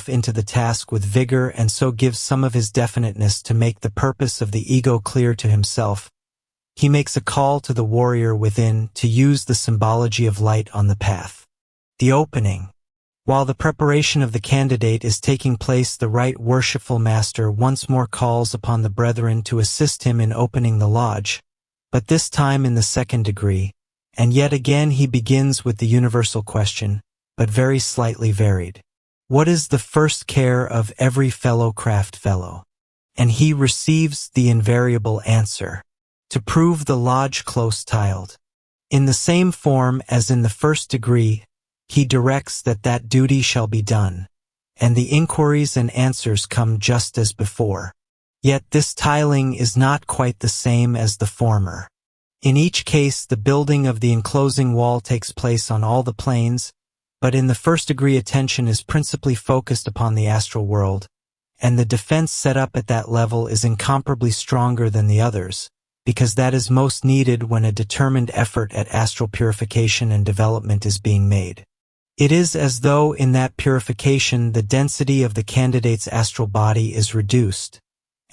himself into the task with vigor and so gives some of his definiteness to make the purpose of the ego clear to himself. He makes a call to the warrior within to use the symbology of light on the path. The opening. While the preparation of the candidate is taking place, the right worshipful master once more calls upon the brethren to assist him in opening the lodge, but this time in the second degree, and yet again he begins with the universal question, but very slightly varied. What is the first care of every fellow craft fellow? And he receives the invariable answer. To prove the lodge close tiled. In the same form as in the first degree, he directs that that duty shall be done, and the inquiries and answers come just as before. Yet this tiling is not quite the same as the former. In each case, the building of the enclosing wall takes place on all the planes, but in the first degree attention is principally focused upon the astral world, and the defense set up at that level is incomparably stronger than the others, because that is most needed when a determined effort at astral purification and development is being made. It is as though in that purification the density of the candidate's astral body is reduced,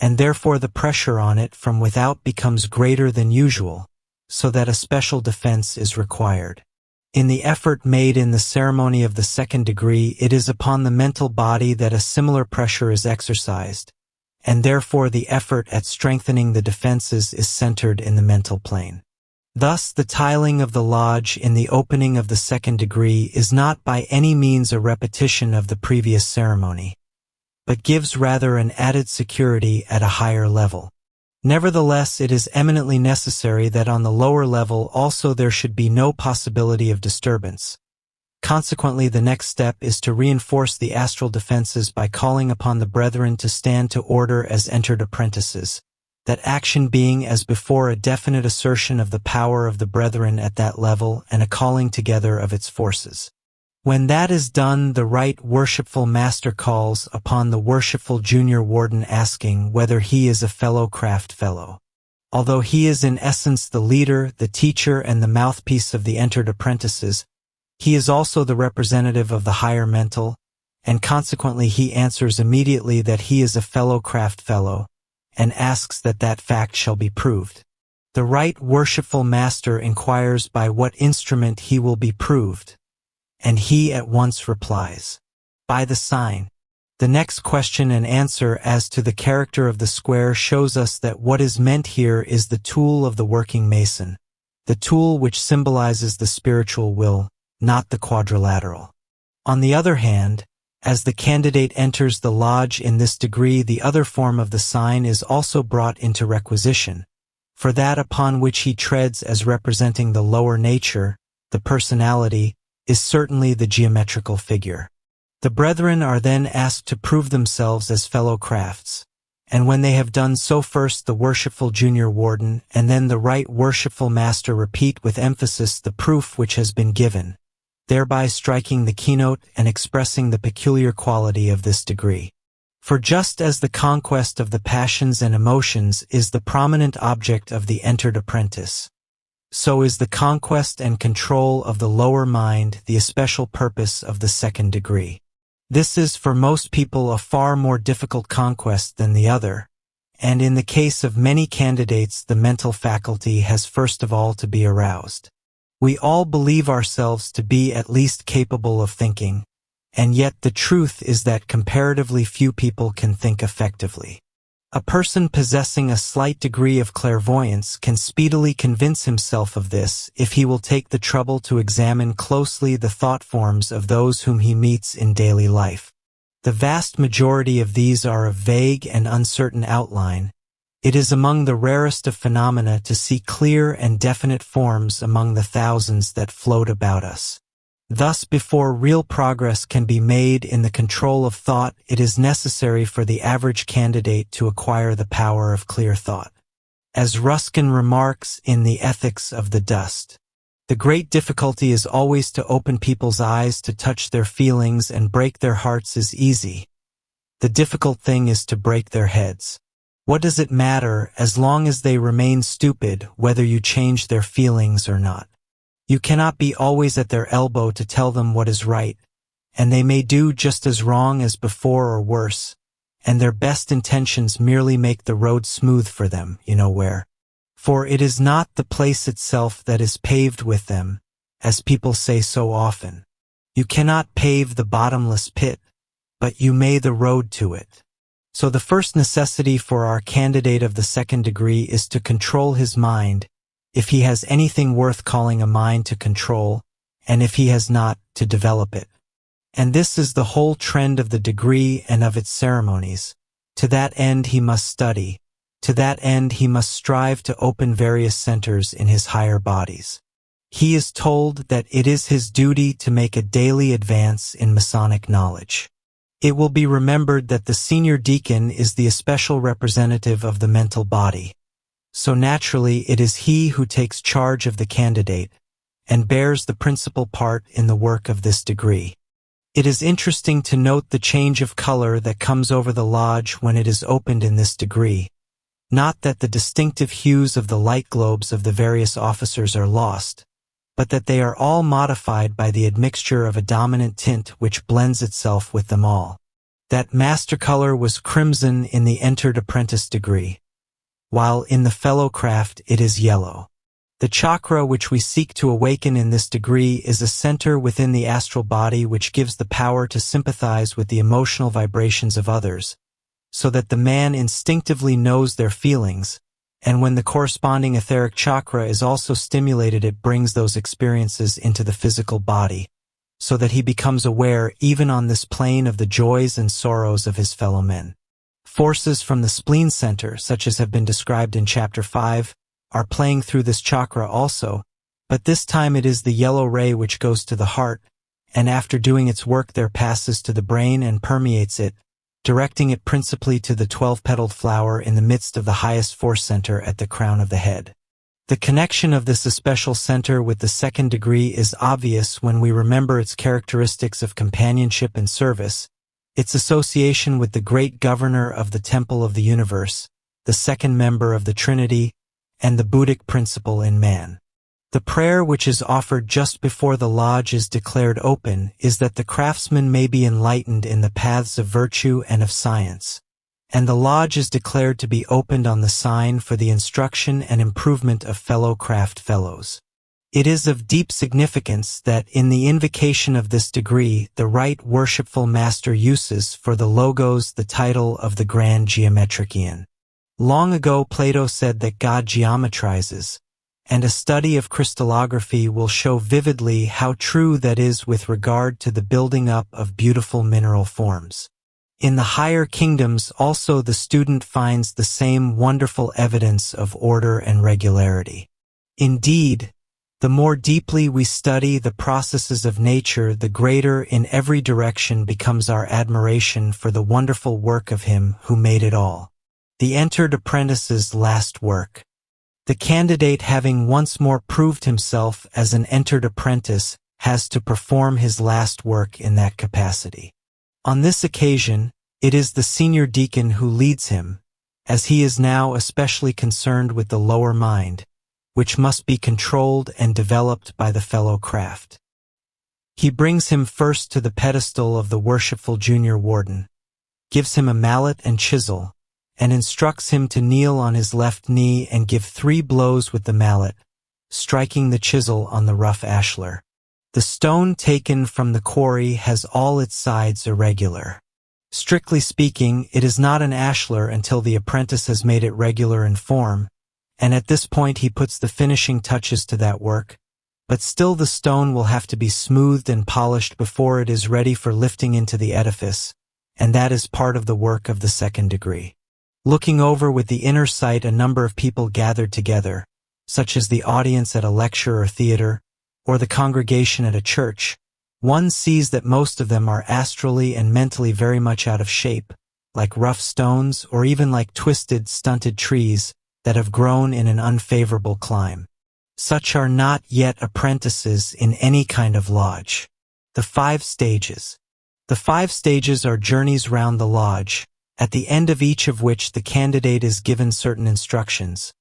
and therefore the pressure on it from without becomes greater than usual, so that a special defense is required. In the effort made in the ceremony of the second degree, it is upon the mental body that a similar pressure is exercised, and therefore the effort at strengthening the defenses is centered in the mental plane. Thus, the tiling of the lodge in the opening of the second degree is not by any means a repetition of the previous ceremony, but gives rather an added security at a higher level. Nevertheless, it is eminently necessary that on the lower level also there should be no possibility of disturbance. Consequently, the next step is to reinforce the astral defenses by calling upon the brethren to stand to order as entered apprentices, that action being as before a definite assertion of the power of the brethren at that level and a calling together of its forces. When that is done, the right worshipful master calls upon the worshipful junior warden asking whether he is a fellow craft fellow. Although he is in essence the leader, the teacher, and the mouthpiece of the entered apprentices, he is also the representative of the higher mental, and consequently he answers immediately that he is a fellow craft fellow, and asks that that fact shall be proved. The right worshipful master inquires by what instrument he will be proved, and he at once replies, by the sign. The next question and answer as to the character of the square shows us that what is meant here is the tool of the working mason, the tool which symbolizes the spiritual will, not the quadrilateral. On the other hand, as the candidate enters the lodge in this degree, the other form of the sign is also brought into requisition, for that upon which he treads as representing the lower nature, the personality, is certainly the geometrical figure. The brethren are then asked to prove themselves as fellow crafts, and when they have done so, first the worshipful junior warden and then the right worshipful master repeat with emphasis the proof which has been given, thereby striking the keynote and expressing the peculiar quality of this degree. For just as the conquest of the passions and emotions is the prominent object of the entered apprentice, so is the conquest and control of the lower mind the especial purpose of the second degree. This is for most people a far more difficult conquest than the other, and in the case of many candidates the mental faculty has first of all to be aroused. We all believe ourselves to be at least capable of thinking, and yet the truth is that comparatively few people can think effectively. A person possessing a slight degree of clairvoyance can speedily convince himself of this if he will take the trouble to examine closely the thought forms of those whom he meets in daily life. The vast majority of these are of vague and uncertain outline. It is among the rarest of phenomena to see clear and definite forms among the thousands that float about us. Thus, before real progress can be made in the control of thought, it is necessary for the average candidate to acquire the power of clear thought. As Ruskin remarks in The Ethics of the Dust, the great difficulty is always to open people's eyes to touch their feelings, and break their hearts is easy. The difficult thing is to break their heads. What does it matter, as long as they remain stupid, whether you change their feelings or not? You cannot be always at their elbow to tell them what is right, and they may do just as wrong as before or worse, and their best intentions merely make the road smooth for them, you know where. For it is not the place itself that is paved with them, as people say so often. You cannot pave the bottomless pit, but you may the road to it. So the first necessity for our candidate of the second degree is to control his mind, if he has anything worth calling a mind to control, and if he has not, to develop it. And this is the whole trend of the degree and of its ceremonies. To that end he must study. To that end he must strive to open various centers in his higher bodies. He is told that it is his duty to make a daily advance in Masonic knowledge. It will be remembered that the senior deacon is the especial representative of the mental body. So naturally it is he who takes charge of the candidate and bears the principal part in the work of this degree. It is interesting to note the change of color that comes over the lodge when it is opened in this degree. Not that the distinctive hues of the light globes of the various officers are lost, but that they are all modified by the admixture of a dominant tint which blends itself with them all. That master color was crimson in the entered apprentice degree, while in the fellow craft it is yellow. The chakra which we seek to awaken in this degree is a center within the astral body which gives the power to sympathize with the emotional vibrations of others, so that the man instinctively knows their feelings, and when the corresponding etheric chakra is also stimulated, it brings those experiences into the physical body, so that he becomes aware even on this plane of the joys and sorrows of his fellow men. Forces from the spleen center, such as have been described in Chapter 5, are playing through this chakra also, but this time it is the yellow ray which goes to the heart, and after doing its work there passes to the brain and permeates it, directing it principally to the 12-petaled flower in the midst of the highest force center at the crown of the head. The connection of this especial center with the second degree is obvious when we remember its characteristics of companionship and service, its association with the great governor of the temple of the universe, the second member of the Trinity, and the Buddhic principle in man. The prayer which is offered just before the lodge is declared open is that the craftsman may be enlightened in the paths of virtue and of science, and the lodge is declared to be opened on the sign for the instruction and improvement of fellow craft fellows. It is of deep significance that in the invocation of this degree the right worshipful master uses for the logos the title of the Grand Geometrician. Long ago Plato said that God geometrizes, and a study of crystallography will show vividly how true that is with regard to the building up of beautiful mineral forms. In the higher kingdoms also the student finds the same wonderful evidence of order and regularity. Indeed, the more deeply we study the processes of nature, the greater in every direction becomes our admiration for the wonderful work of Him who made it all. The entered apprentice's last work. The candidate, having once more proved himself as an entered apprentice, has to perform his last work in that capacity. On this occasion, it is the senior deacon who leads him, as he is now especially concerned with the lower mind, which must be controlled and developed by the fellow craft. He brings him first to the pedestal of the worshipful junior warden, gives him a mallet and chisel, and instructs him to kneel on his left knee and give 3 blows with the mallet, striking the chisel on the rough ashlar. The stone taken from the quarry has all its sides irregular. Strictly speaking, it is not an ashlar until the apprentice has made it regular in form, and at this point he puts the finishing touches to that work, but still the stone will have to be smoothed and polished before it is ready for lifting into the edifice, and that is part of the work of the second degree. Looking over with the inner sight a number of people gathered together, such as the audience at a lecture or theater, or the congregation at a church, one sees that most of them are astrally and mentally very much out of shape, like rough stones or even like twisted, stunted trees that have grown in an unfavorable clime. Such are not yet apprentices in any kind of lodge. The 5 stages. The 5 stages are journeys round the lodge, at the end of each of which the candidate is given certain instructions,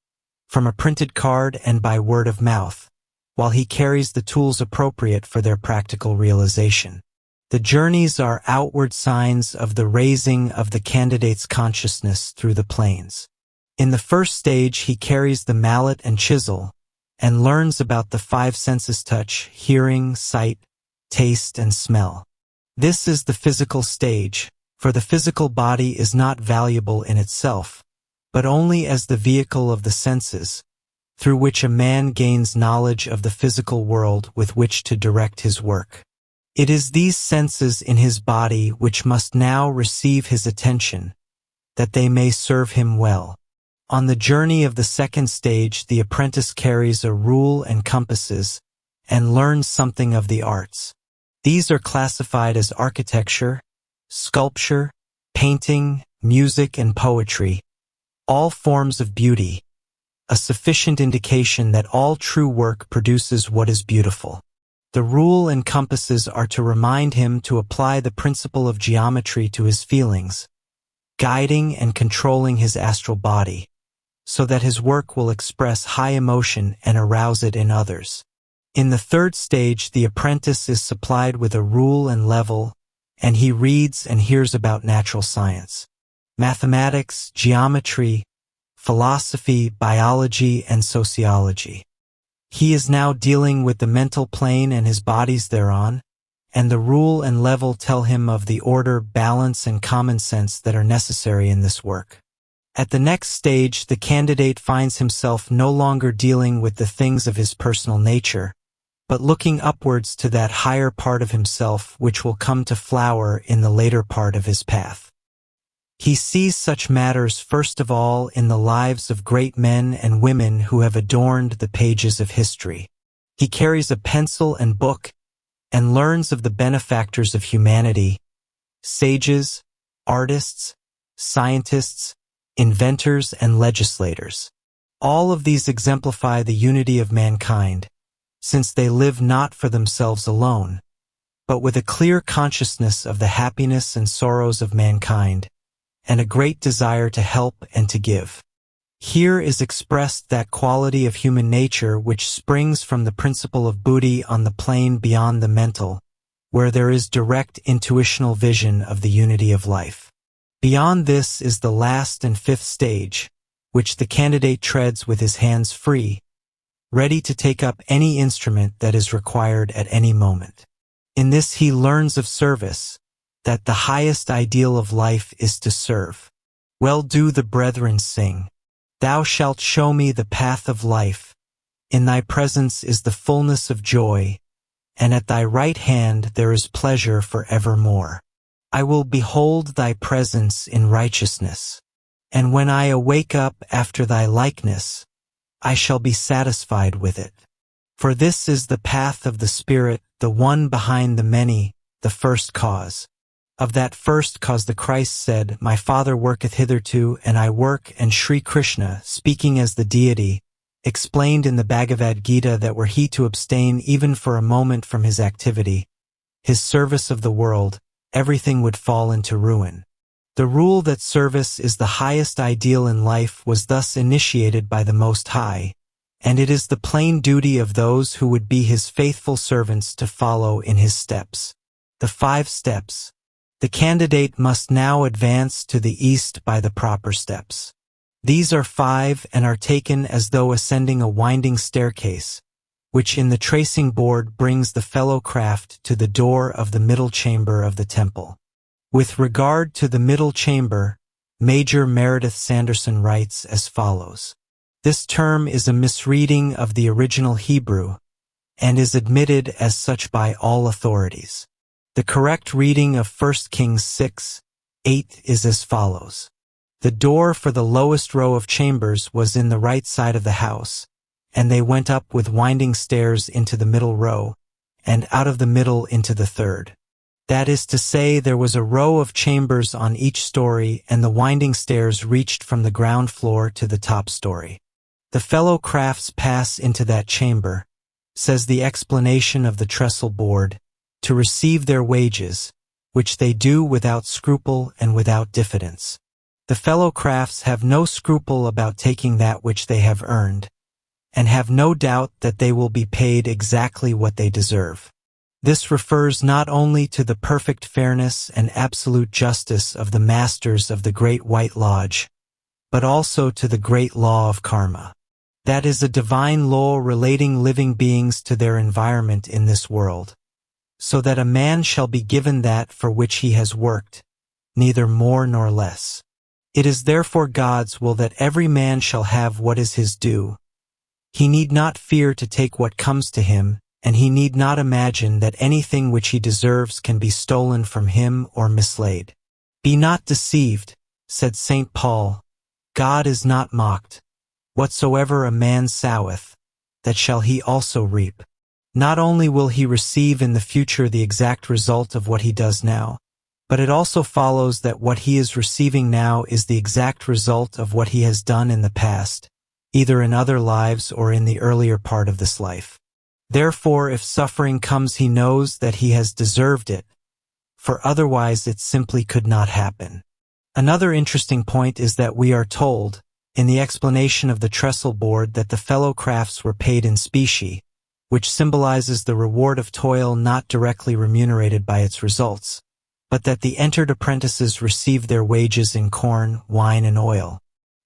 from a printed card and by word of mouth, while he carries the tools appropriate for their practical realization. The journeys are outward signs of the raising of the candidate's consciousness through the planes. In the first stage, he carries the mallet and chisel and learns about the five senses: touch, hearing, sight, taste, and smell. This is the physical stage, for the physical body is not valuable in itself, but only as the vehicle of the senses, through which a man gains knowledge of the physical world with which to direct his work. It is these senses in his body which must now receive his attention, that they may serve him well. On the journey of the second stage, the apprentice carries a rule and compasses, and learns something of the arts. These are classified as architecture, sculpture, painting, music, and poetry, all forms of beauty, a sufficient indication that all true work produces what is beautiful. The rule and compasses are to remind him to apply the principle of geometry to his feelings, guiding and controlling his astral body, so that his work will express high emotion and arouse it in others. In the third stage, the apprentice is supplied with a rule and level, and he reads and hears about natural science, mathematics, geometry, philosophy, biology, and sociology. He is now dealing with the mental plane and his bodies thereon, and the rule and level tell him of the order, balance, and common sense that are necessary in this work. At the next stage, the candidate finds himself no longer dealing with the things of his personal nature, but looking upwards to that higher part of himself which will come to flower in the later part of his path. He sees such matters first of all in the lives of great men and women who have adorned the pages of history. He carries a pencil and book and learns of the benefactors of humanity, sages, artists, scientists, inventors, and legislators. All of these exemplify the unity of mankind, since they live not for themselves alone, but with a clear consciousness of the happiness and sorrows of mankind, and a great desire to help and to give. Here is expressed that quality of human nature which springs from the principle of buddhi on the plane beyond the mental, where there is direct intuitional vision of the unity of life. Beyond this is the last and fifth stage, which the candidate treads with his hands free, ready to take up any instrument that is required at any moment. In this he learns of service, that the highest ideal of life is to serve. Well do the brethren sing, "Thou shalt show me the path of life. In thy presence is the fullness of joy, and at thy right hand there is pleasure for evermore. I will behold thy presence in righteousness, and when I awake up after thy likeness, I shall be satisfied with it. For this is the path of the Spirit, the one behind the many, the first cause. Of that first cause the Christ said, My Father worketh hitherto, and I work, and Sri Krishna, speaking as the deity, explained in the Bhagavad Gita that were he to abstain even for a moment from his activity, his service of the world, everything would fall into ruin. The rule that service is the highest ideal in life was thus initiated by the Most High, and it is the plain duty of those who would be his faithful servants to follow in his steps. The 5 steps. The candidate must now advance to the east by the proper steps. These are 5 and are taken as though ascending a winding staircase, which in the tracing board brings the fellow craft to the door of the middle chamber of the temple. With regard to the middle chamber, Major Meredith Sanderson writes as follows. This term is a misreading of the original Hebrew, and is admitted as such by all authorities. The correct reading of 1 Kings 6:8 is as follows. The door for the lowest row of chambers was in the right side of the house, and they went up with winding stairs into the middle row, and out of the middle into the third. That is to say, there was a row of chambers on each story, and the winding stairs reached from the ground floor to the top story. The fellow crafts pass into that chamber, says the explanation of the trestle board, to receive their wages, which they do without scruple and without diffidence. The fellow crafts have no scruple about taking that which they have earned, and have no doubt that they will be paid exactly what they deserve. This refers not only to the perfect fairness and absolute justice of the masters of the Great White Lodge, but also to the great law of karma. That is a divine law relating living beings to their environment in this world, so that a man shall be given that for which he has worked, neither more nor less. It is therefore God's will that every man shall have what is his due. He need not fear to take what comes to him, and he need not imagine that anything which he deserves can be stolen from him or mislaid. Be not deceived, said St. Paul. God is not mocked. Whatsoever a man soweth, that shall he also reap. Not only will he receive in the future the exact result of what he does now, but it also follows that what he is receiving now is the exact result of what he has done in the past, either in other lives or in the earlier part of this life. Therefore, if suffering comes, he knows that he has deserved it, for otherwise it simply could not happen. Another interesting point is that we are told, in the explanation of the trestle board, that the fellow crafts were paid in specie, which symbolizes the reward of toil not directly remunerated by its results, but that the entered apprentices received their wages in corn, wine, and oil.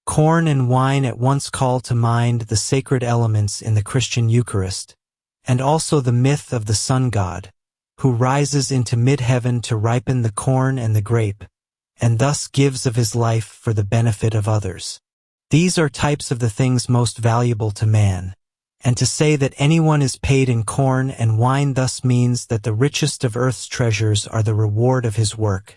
Corn and wine at once call to mind the sacred elements in the Christian Eucharist, and also the myth of the sun god, who rises into mid-heaven to ripen the corn and the grape, and thus gives of his life for the benefit of others. These are types of the things most valuable to man, and to say that anyone is paid in corn and wine thus means that the richest of earth's treasures are the reward of his work,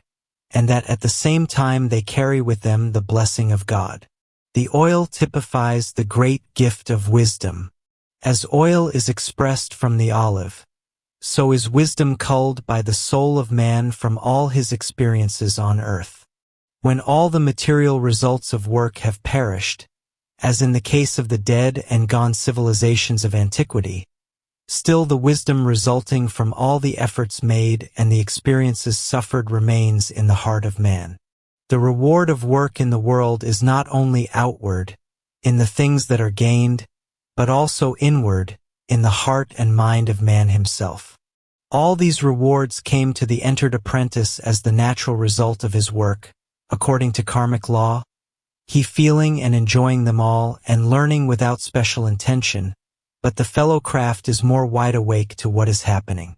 and that at the same time they carry with them the blessing of God. The oil typifies the great gift of wisdom. As oil is expressed from the olive, so is wisdom culled by the soul of man from all his experiences on earth. When all the material results of work have perished, as in the case of the dead and gone civilizations of antiquity, still the wisdom resulting from all the efforts made and the experiences suffered remains in the heart of man. The reward of work in the world is not only outward, in the things that are gained, but also inward, in the heart and mind of man himself. All these rewards came to the entered apprentice as the natural result of his work, according to karmic law, he feeling and enjoying them all and learning without special intention, but the fellow craft is more wide awake to what is happening.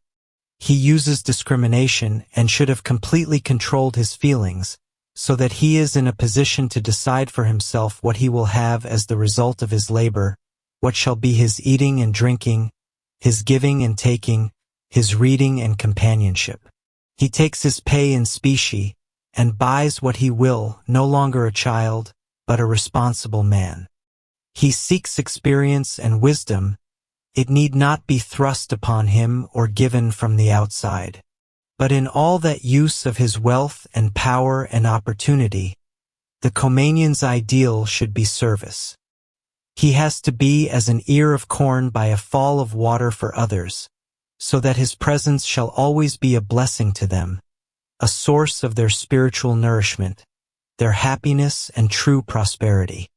He uses discrimination and should have completely controlled his feelings, so that he is in a position to decide for himself what he will have as the result of his labor, what shall be his eating and drinking, his giving and taking, his reading and companionship. He takes his pay in specie, and buys what he will, no longer a child, but a responsible man. He seeks experience and wisdom. It need not be thrust upon him or given from the outside. But in all that use of his wealth and power and opportunity, the Comanian's ideal should be service. He has to be as an ear of corn by a fall of water for others, so that his presence shall always be a blessing to them, a source of their spiritual nourishment, their happiness and true prosperity.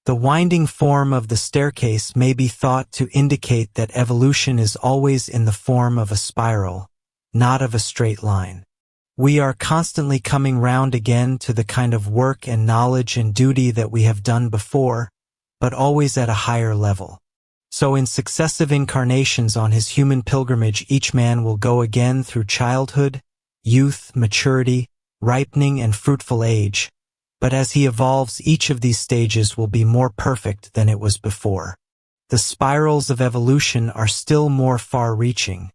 The winding form of the staircase may be thought to indicate that evolution is always in the form of a spiral, not of a straight line. We are constantly coming round again to the kind of work and knowledge and duty that we have done before, but always at a higher level. So in successive incarnations on his human pilgrimage, each man will go again through childhood, youth, maturity, ripening, and fruitful age, but as he evolves, each of these stages will be more perfect than it was before. The spirals of evolution are still more far-reaching,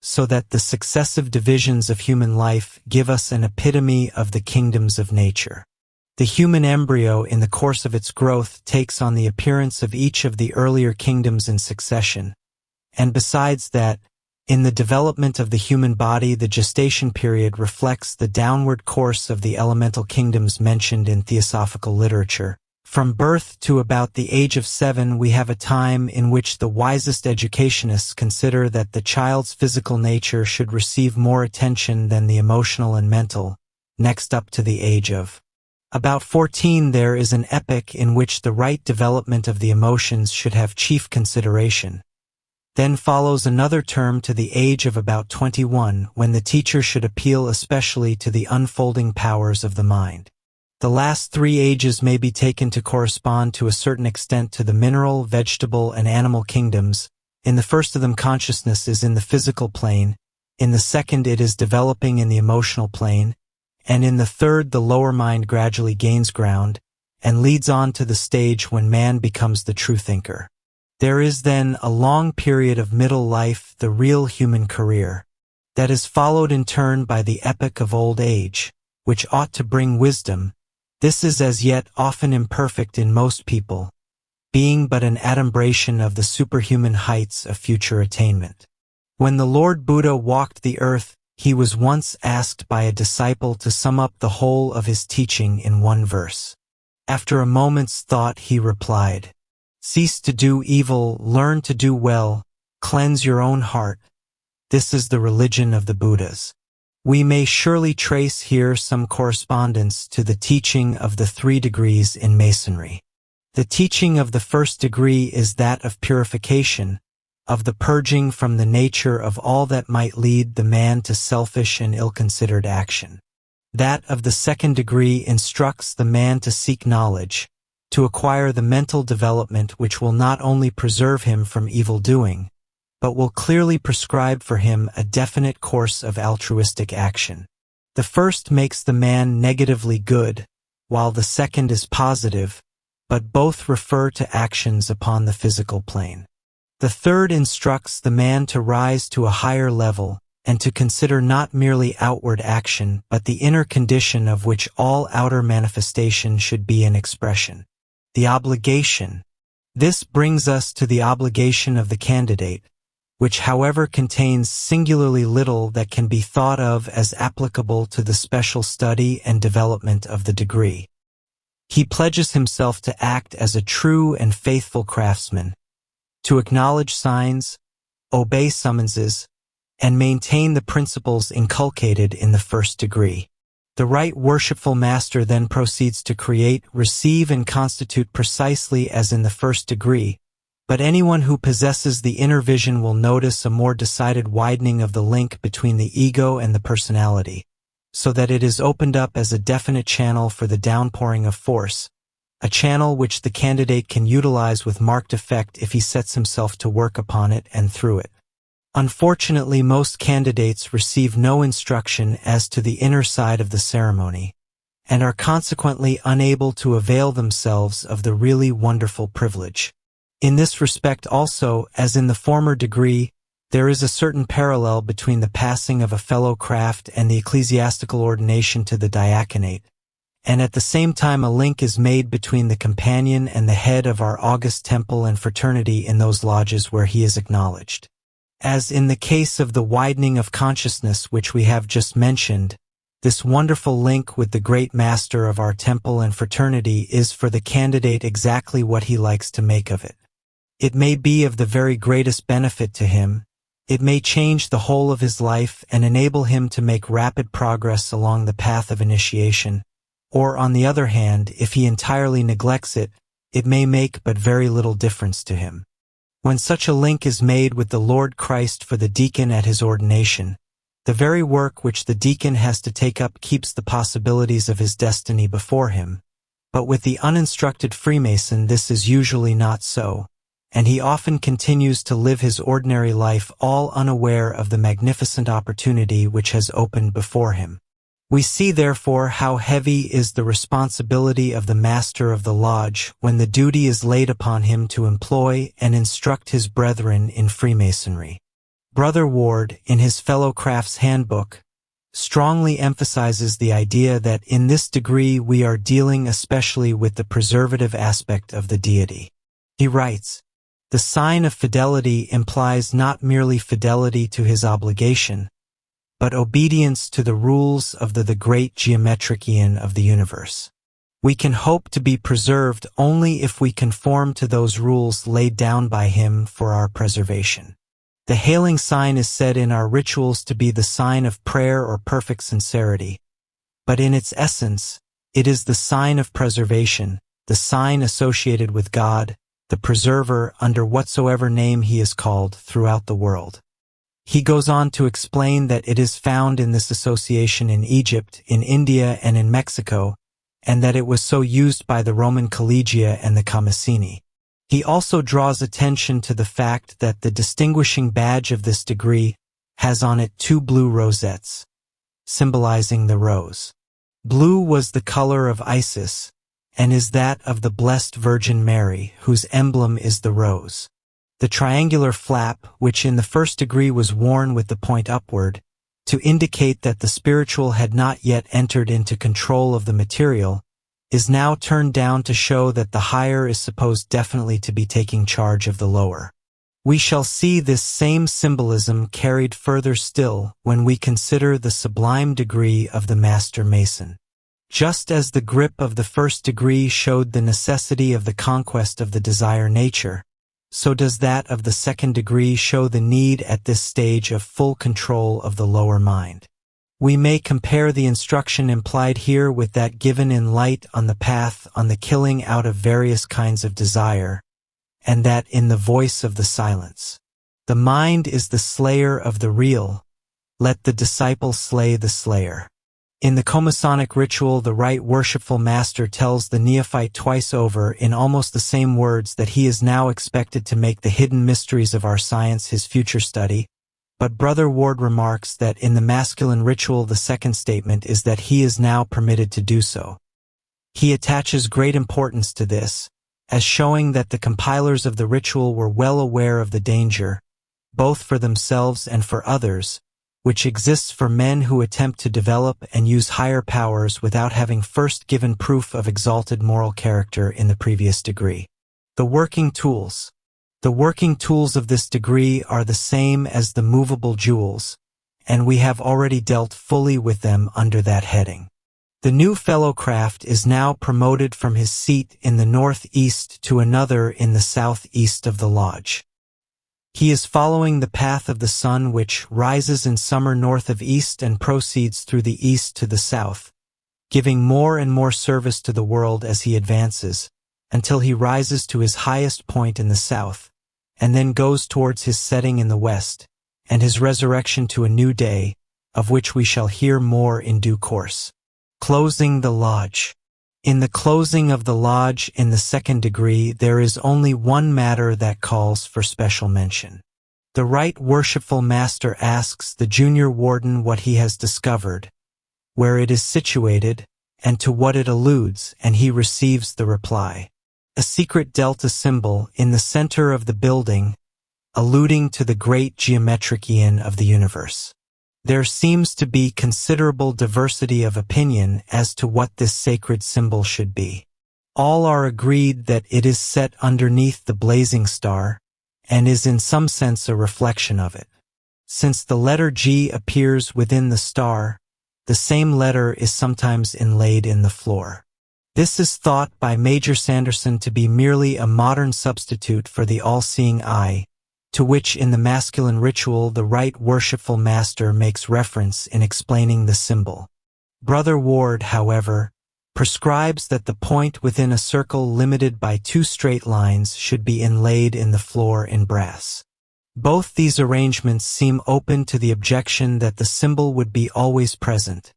so that the successive divisions of human life give us an epitome of the kingdoms of nature. The human embryo in the course of its growth takes on the appearance of each of the earlier kingdoms in succession, and besides that, in the development of the human body, the gestation period reflects the downward course of the elemental kingdoms mentioned in theosophical literature. From birth to about the age of 7, we have a time in which the wisest educationists consider that the child's physical nature should receive more attention than the emotional and mental, next up to the age of about 14. There is an epoch in which the right development of the emotions should have chief consideration, Then follows another term to the age of about 21, when the teacher should appeal especially to the unfolding powers of the mind. The last 3 ages may be taken to correspond to a certain extent to the mineral, vegetable, and animal kingdoms. In the first of them, consciousness is in the physical plane, in the second it is developing in the emotional plane, and in the third the lower mind gradually gains ground, and leads on to the stage when man becomes the true thinker. There is then a long period of middle life, the real human career, that is followed in turn by the epoch of old age, which ought to bring wisdom. This is as yet often imperfect in most people, being but an adumbration of the superhuman heights of future attainment. When the Lord Buddha walked the earth, he was once asked by a disciple to sum up the whole of his teaching in one verse. After a moment's thought he replied, "Cease to do evil, learn to do well, cleanse your own heart. This is the religion of the Buddhas." We may surely trace here some correspondence to the teaching of the 3 degrees in Masonry. The teaching of the first degree is that of purification, of the purging from the nature of all that might lead the man to selfish and ill-considered action. That of the second degree instructs the man to seek knowledge, to acquire the mental development which will not only preserve him from evil doing, but will clearly prescribe for him a definite course of altruistic action. The first makes the man negatively good, while the second is positive, but both refer to actions upon the physical plane. The third instructs the man to rise to a higher level, and to consider not merely outward action, but the inner condition of which all outer manifestation should be an expression. The obligation. This brings us to the obligation of the candidate, which however contains singularly little that can be thought of as applicable to the special study and development of the degree. He pledges himself to act as a true and faithful craftsman, to acknowledge signs, obey summonses, and maintain the principles inculcated in the first degree. The right worshipful master then proceeds to create, receive, and constitute precisely as in the first degree, but anyone who possesses the inner vision will notice a more decided widening of the link between the ego and the personality, so that it is opened up as a definite channel for the downpouring of force, a channel which the candidate can utilize with marked effect if he sets himself to work upon it and through it. Unfortunately, most candidates receive no instruction as to the inner side of the ceremony, and are consequently unable to avail themselves of the really wonderful privilege. In this respect also, as in the former degree, there is a certain parallel between the passing of a fellow craft and the ecclesiastical ordination to the diaconate, and at the same time a link is made between the companion and the head of our august temple and fraternity in those lodges where he is acknowledged. As in the case of the widening of consciousness which we have just mentioned, this wonderful link with the great master of our temple and fraternity is for the candidate exactly what he likes to make of it. It may be of the very greatest benefit to him. It may change the whole of his life and enable him to make rapid progress along the path of initiation, or on the other hand, if he entirely neglects it, it may make but very little difference to him. When such a link is made with the Lord Christ for the deacon at his ordination, the very work which the deacon has to take up keeps the possibilities of his destiny before him, but with the uninstructed Freemason this is usually not so, and he often continues to live his ordinary life all unaware of the magnificent opportunity which has opened before him. We see therefore how heavy is the responsibility of the master of the lodge when the duty is laid upon him to employ and instruct his brethren in Freemasonry. Brother Ward, in his Fellow Crafts Handbook, strongly emphasizes the idea that in this degree we are dealing especially with the preservative aspect of the deity. He writes, "The sign of fidelity implies not merely fidelity to his obligation, but obedience to the rules of the great geometrician of the universe. We can hope to be preserved only if we conform to those rules laid down by him for our preservation. The hailing sign is said in our rituals to be the sign of prayer or perfect sincerity, but in its essence, it is the sign of preservation, the sign associated with God, the preserver under whatsoever name he is called throughout the world. He goes on to explain that it is found in this association in Egypt, in India, and in Mexico, and that it was so used by the Roman Collegia and the Commissini. He also draws attention to the fact that the distinguishing badge of this degree has on it 2 blue rosettes, symbolizing the rose. Blue was the color of Isis, and is that of the Blessed Virgin Mary, whose emblem is the rose. The triangular flap, which in the first degree was worn with the point upward, to indicate that the spiritual had not yet entered into control of the material, is now turned down to show that the higher is supposed definitely to be taking charge of the lower. We shall see this same symbolism carried further still when we consider the sublime degree of the Master Mason. Just as the grip of the first degree showed the necessity of the conquest of the desire nature, so does that of the second degree show the need at this stage of full control of the lower mind. We may compare the instruction implied here with that given in Light on the Path on the killing out of various kinds of desire, and that in the voice of the silence. The mind is the slayer of the real. Let the disciple slay the slayer. In the Comasonic ritual, the right worshipful master tells the neophyte twice over in almost the same words that he is now expected to make the hidden mysteries of our science his future study, but Brother Ward remarks that in the masculine ritual the second statement is that he is now permitted to do so. He attaches great importance to this, as showing that the compilers of the ritual were well aware of the danger, both for themselves and for others, which exists for men who attempt to develop and use higher powers without having first given proof of exalted moral character in the previous degree. The working tools. The working tools of this degree are the same as the movable jewels, and we have already dealt fully with them under that heading. The new fellowcraft is now promoted from his seat in the northeast to another in the southeast of the lodge. He is following the path of the sun which rises in summer north of east and proceeds through the east to the south, giving more and more service to the world as he advances, until he rises to his highest point in the south, and then goes towards his setting in the west, and his resurrection to a new day, of which we shall hear more in due course. Closing the lodge. In the closing of the lodge in the second degree, there is only one matter that calls for special mention. The right worshipful master asks the junior warden what he has discovered, where it is situated, and to what it alludes, and he receives the reply. A secret delta symbol in the center of the building, alluding to the great geometric aeon of the universe. There seems to be considerable diversity of opinion as to what this sacred symbol should be. All are agreed that it is set underneath the blazing star, and is in some sense a reflection of it. Since the letter G appears within the star, the same letter is sometimes inlaid in the floor. This is thought by Major Sanderson to be merely a modern substitute for the all-seeing eye, to which in the masculine ritual the right worshipful master makes reference in explaining the symbol. Brother Ward, however, prescribes that the point within a circle limited by 2 straight lines should be inlaid in the floor in brass. Both these arrangements seem open to the objection that the symbol would be always present,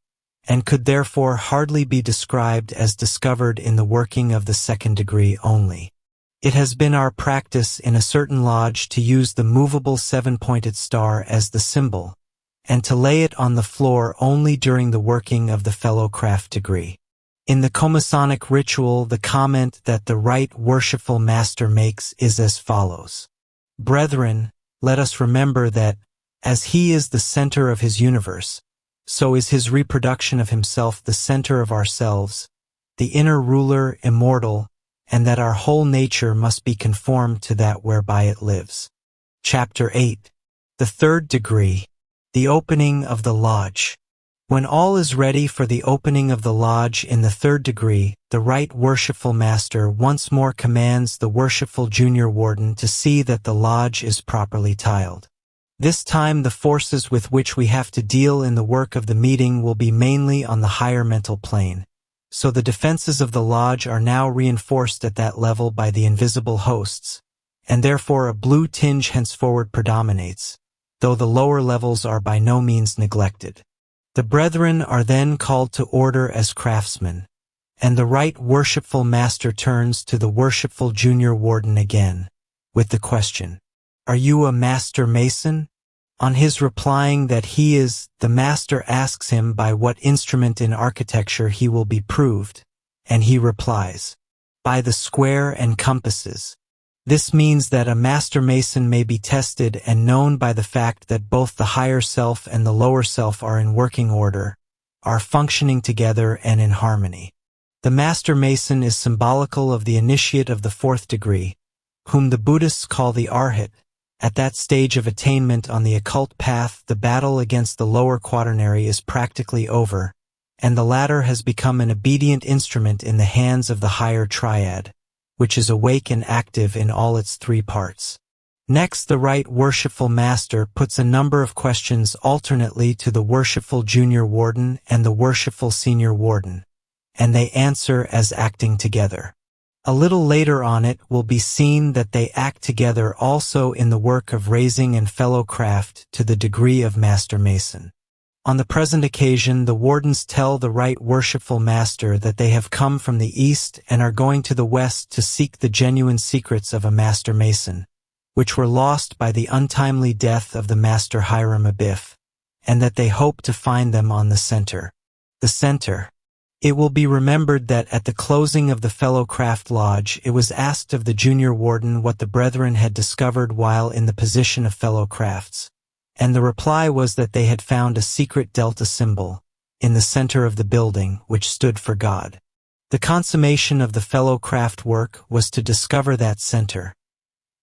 and could therefore hardly be described as discovered in the working of the second degree only. It has been our practice in a certain lodge to use the movable 7-pointed star as the symbol, and to lay it on the floor only during the working of the fellowcraft degree. In the Comasonic ritual, the comment that the right worshipful master makes is as follows. Brethren, let us remember that, as he is the center of his universe, so is his reproduction of himself the center of ourselves, the inner ruler, immortal, and that our whole nature must be conformed to that whereby it lives. Chapter 8. The third degree. The opening of the lodge. When all is ready for the opening of the lodge in the third degree, the right worshipful master once more commands the worshipful junior warden to see that the lodge is properly tiled. This time the forces with which we have to deal in the work of the meeting will be mainly on the higher mental plane, so the defenses of the lodge are now reinforced at that level by the invisible hosts, and therefore a blue tinge henceforward predominates, though the lower levels are by no means neglected. The brethren are then called to order as craftsmen, and the right worshipful master turns to the worshipful junior warden again, with the question, "Are you a master mason?" On his replying that he is, the master asks him by what instrument in architecture he will be proved, and he replies, "By the square and compasses." This means that a master mason may be tested and known by the fact that both the higher self and the lower self are in working order, are functioning together and in harmony. The master mason is symbolical of the initiate of the fourth degree, whom the Buddhists call the arhat. At that stage of attainment on the occult path, the battle against the lower quaternary is practically over, and the latter has become an obedient instrument in the hands of the higher triad, which is awake and active in all its three parts. Next, the right worshipful master puts a number of questions alternately to the worshipful junior warden and the worshipful senior warden, and they answer as acting together. A little later on it will be seen that they act together also in the work of raising and fellow craft to the degree of master mason. On the present occasion, the wardens tell the right worshipful master that they have come from the east and are going to the west to seek the genuine secrets of a master mason, which were lost by the untimely death of the master Hiram Abiff, and that they hope to find them on the center. The center. It will be remembered that at the closing of the Fellow Craft Lodge, it was asked of the junior warden what the brethren had discovered while in the position of fellow crafts, and the reply was that they had found a secret delta symbol in the center of the building, which stood for God. The consummation of the fellow craft work was to discover that center,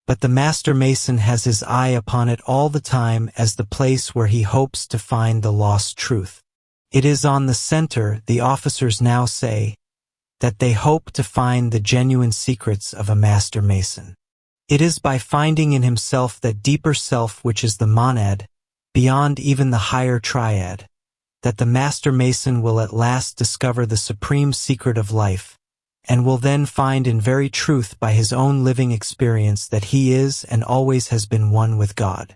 but the master mason has his eye upon it all the time as the place where he hopes to find the lost truth. It is on the center, the officers now say, that they hope to find the genuine secrets of a master mason. It is by finding in himself that deeper self which is the monad, beyond even the higher triad, that the master mason will at last discover the supreme secret of life, and will then find in very truth by his own living experience that he is and always has been one with God.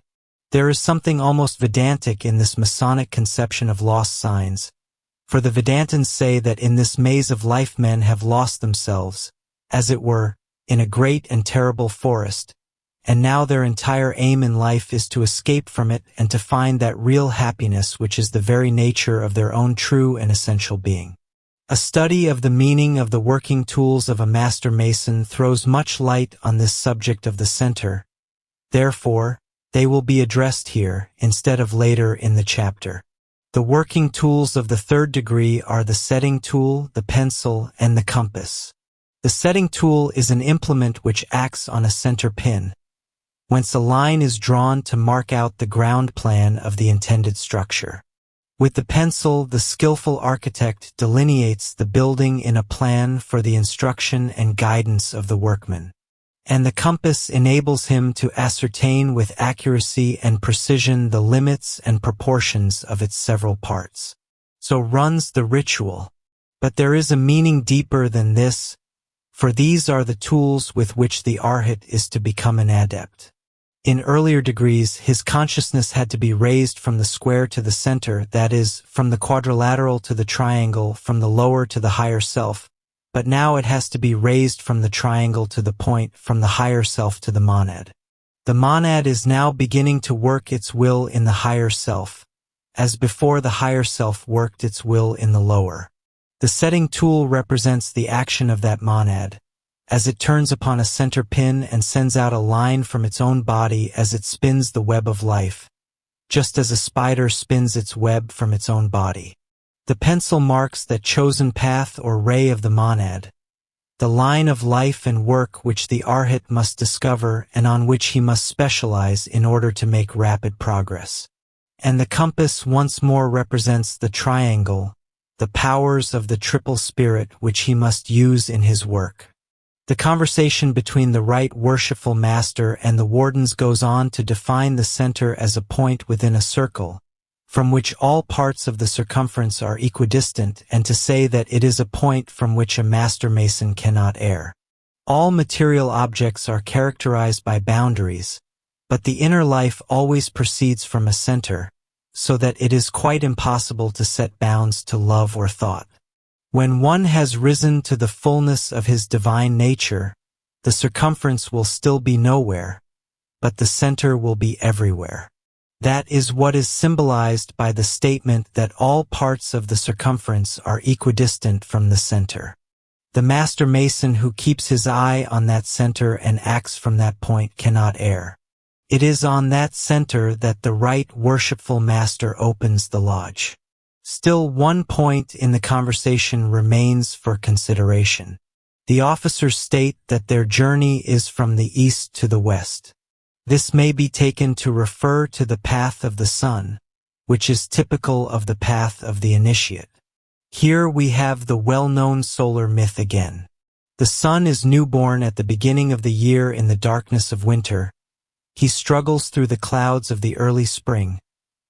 There is something almost Vedantic in this Masonic conception of lost signs, for the Vedantins say that in this maze of life men have lost themselves, as it were, in a great and terrible forest, and now their entire aim in life is to escape from it and to find that real happiness which is the very nature of their own true and essential being. A study of the meaning of the working tools of a master mason throws much light on this subject of the center. Therefore, they will be addressed here instead of later in the chapter. The working tools of the third degree are the setting tool, the pencil, and the compass. The setting tool is an implement which acts on a center pin, whence a line is drawn to mark out the ground plan of the intended structure. With the pencil, the skillful architect delineates the building in a plan for the instruction and guidance of the workman, and the compass enables him to ascertain with accuracy and precision the limits and proportions of its several parts. So runs the ritual. But there is a meaning deeper than this, for these are the tools with which the arhat is to become an adept. In earlier degrees, his consciousness had to be raised from the square to the center, that is, from the quadrilateral to the triangle, from the lower to the higher self, but now it has to be raised from the triangle to the point, from the higher self to the monad. The monad is now beginning to work its will in the higher self, as before the higher self worked its will in the lower. The setting tool represents the action of that monad, as it turns upon a center pin and sends out a line from its own body as it spins the web of life, just as a spider spins its web from its own body. The pencil marks that chosen path or ray of the monad, the line of life and work which the arhat must discover and on which he must specialize in order to make rapid progress. And the compass once more represents the triangle, the powers of the triple spirit which he must use in his work. The conversation between the right worshipful master and the wardens goes on to define the center as a point within a circle, from which all parts of the circumference are equidistant, and to say that it is a point from which a master mason cannot err. All material objects are characterized by boundaries, but the inner life always proceeds from a center, so that it is quite impossible to set bounds to love or thought. When one has risen to the fullness of his divine nature, the circumference will still be nowhere, but the center will be everywhere. That is what is symbolized by the statement that all parts of the circumference are equidistant from the center. The master mason who keeps his eye on that center and acts from that point cannot err. It is on that center that the right worshipful master opens the lodge. Still, one point in the conversation remains for consideration. The officers state that their journey is from the east to the west. This may be taken to refer to the path of the sun, which is typical of the path of the initiate. Here we have the well-known solar myth again. The sun is newborn at the beginning of the year in the darkness of winter. He struggles through the clouds of the early spring,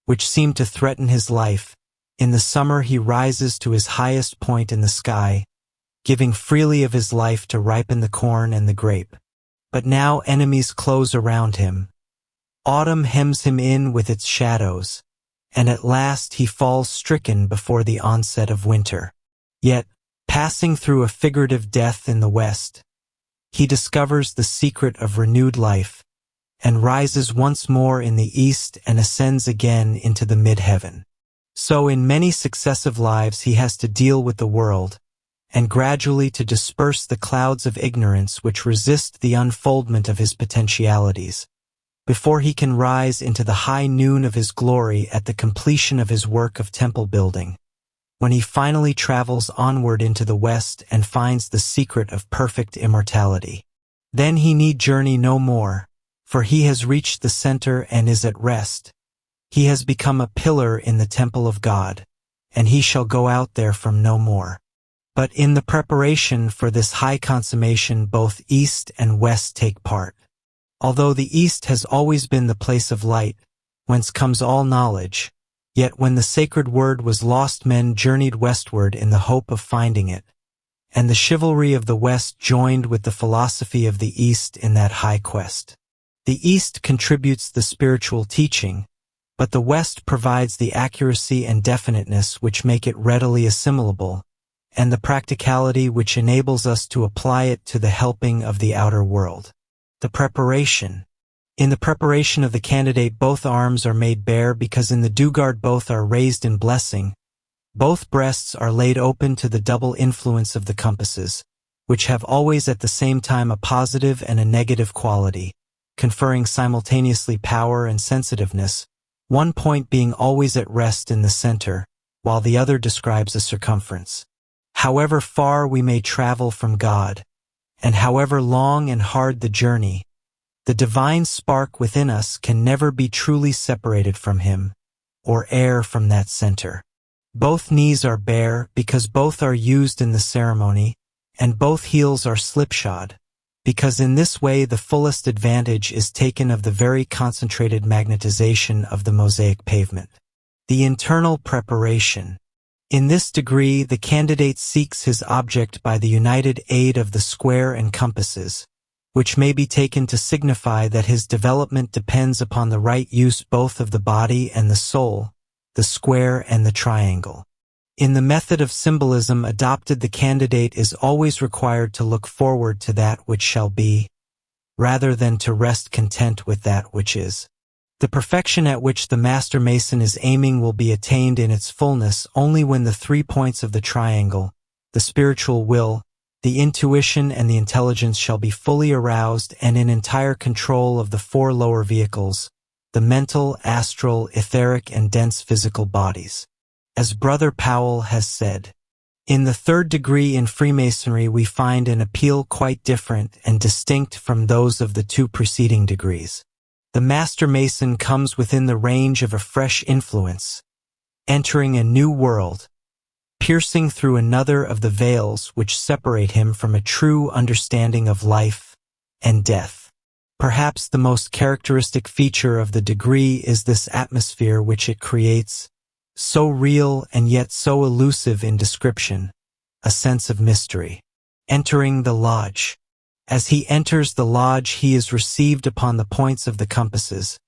which seem to threaten his life. In the summer he rises to his highest point in the sky, giving freely of his life to ripen the corn and the grape. But now enemies close around him. Autumn hems him in with its shadows, and at last he falls stricken before the onset of winter. Yet, passing through a figurative death in the west, he discovers the secret of renewed life, and rises once more in the east and ascends again into the mid-heaven. So in many successive lives he has to deal with the world, and gradually to disperse the clouds of ignorance which resist the unfoldment of his potentialities, before he can rise into the high noon of his glory at the completion of his work of temple building, when he finally travels onward into the west and finds the secret of perfect immortality. Then he need journey no more, for he has reached the center and is at rest. He has become a pillar in the temple of God, and he shall go out there from no more. But in the preparation for this high consummation both East and West take part. Although the East has always been the place of light, whence comes all knowledge, yet when the sacred word was lost men journeyed westward in the hope of finding it, and the chivalry of the West joined with the philosophy of the East in that high quest. The East contributes the spiritual teaching, but the West provides the accuracy and definiteness which make it readily assimilable, and the practicality which enables us to apply it to the helping of the outer world. The preparation. In the preparation of the candidate both arms are made bare because in the dugard both are raised in blessing. Both breasts are laid open to the double influence of the compasses, which have always at the same time a positive and a negative quality, conferring simultaneously power and sensitiveness, one point being always at rest in the center, while the other describes a circumference. However far we may travel from God, and however long and hard the journey, the divine spark within us can never be truly separated from Him, or err from that center. Both knees are bare because both are used in the ceremony, and both heels are slipshod, because in this way the fullest advantage is taken of the very concentrated magnetization of the mosaic pavement. The internal preparation. In this degree, the candidate seeks his object by the united aid of the square and compasses, which may be taken to signify that his development depends upon the right use both of the body and the soul, the square and the triangle. In the method of symbolism adopted, the candidate is always required to look forward to that which shall be, rather than to rest content with that which is. The perfection at which the master mason is aiming will be attained in its fullness only when the 3 points of the triangle, the spiritual will, the intuition and the intelligence shall be fully aroused and in entire control of the 4 lower vehicles, the mental, astral, etheric, and dense physical bodies. As Brother Powell has said, in the 3rd degree in Freemasonry we find an appeal quite different and distinct from those of the 2 preceding degrees. The Master Mason comes within the range of a fresh influence, entering a new world, piercing through another of the veils which separate him from a true understanding of life and death. Perhaps the most characteristic feature of the degree is this atmosphere which it creates, so real and yet so elusive in description, a sense of mystery. Entering the lodge. As he enters the lodge, he is received upon the points of the compasses,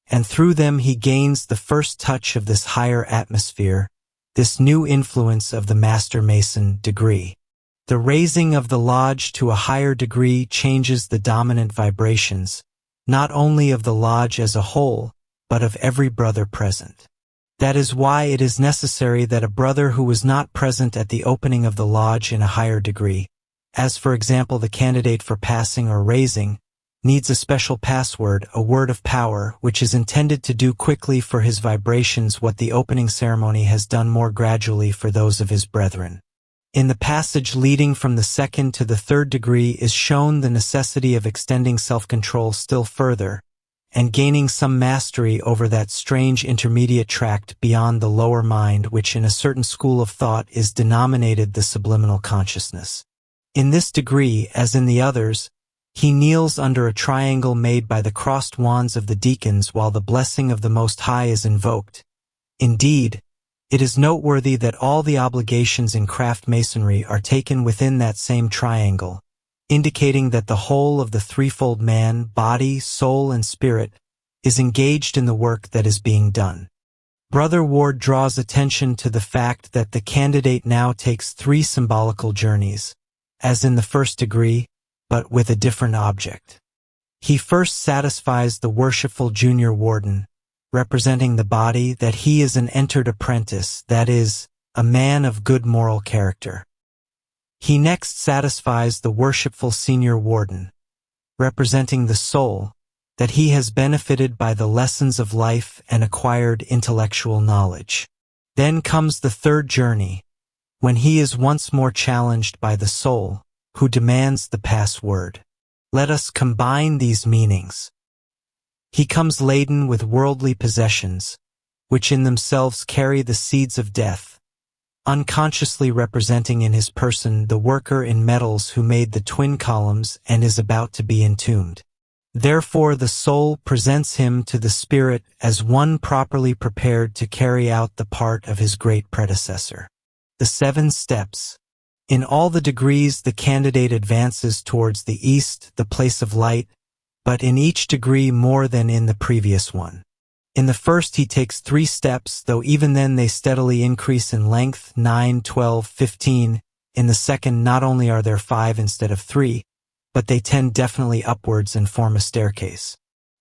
and through them he gains the first touch of this higher atmosphere, this new influence of the Master Mason degree. The raising of the lodge to a higher degree changes the dominant vibrations, not only of the lodge as a whole, but of every brother present. That is why it is necessary that a brother who was not present at the opening of the lodge in a higher degree, as for example the candidate for passing or raising, needs a special password, a word of power, which is intended to do quickly for his vibrations what the opening ceremony has done more gradually for those of his brethren. In the passage leading from the second to the third degree is shown the necessity of extending self-control still further, and gaining some mastery over that strange intermediate tract beyond the lower mind which in a certain school of thought is denominated the subliminal consciousness. In this degree, as in the others, he kneels under a triangle made by the crossed wands of the deacons while the blessing of the Most High is invoked. Indeed, it is noteworthy that all the obligations in craft masonry are taken within that same triangle, indicating that the whole of the threefold man, body, soul, and spirit, is engaged in the work that is being done. Brother Ward draws attention to the fact that the candidate now takes 3 symbolical journeys, as in the first degree, but with a different object. He first satisfies the worshipful junior warden, representing the body, that he is an entered apprentice, that is, a man of good moral character. He next satisfies the worshipful senior warden, representing the soul, that he has benefited by the lessons of life and acquired intellectual knowledge. Then comes the third journey, when he is once more challenged by the soul, who demands the password. Let us combine these meanings. He comes laden with worldly possessions, which in themselves carry the seeds of death, unconsciously representing in his person the worker in metals who made the twin columns and is about to be entombed. Therefore the soul presents him to the spirit as one properly prepared to carry out the part of his great predecessor. The 7 steps. In all the degrees the candidate advances towards the east, the place of light, but in each degree more than in the previous one. In the first he takes 3 steps, though even then they steadily increase in length, 9, 12, 15. In the second not only are there 5 instead of 3, but they tend definitely upwards and form a staircase.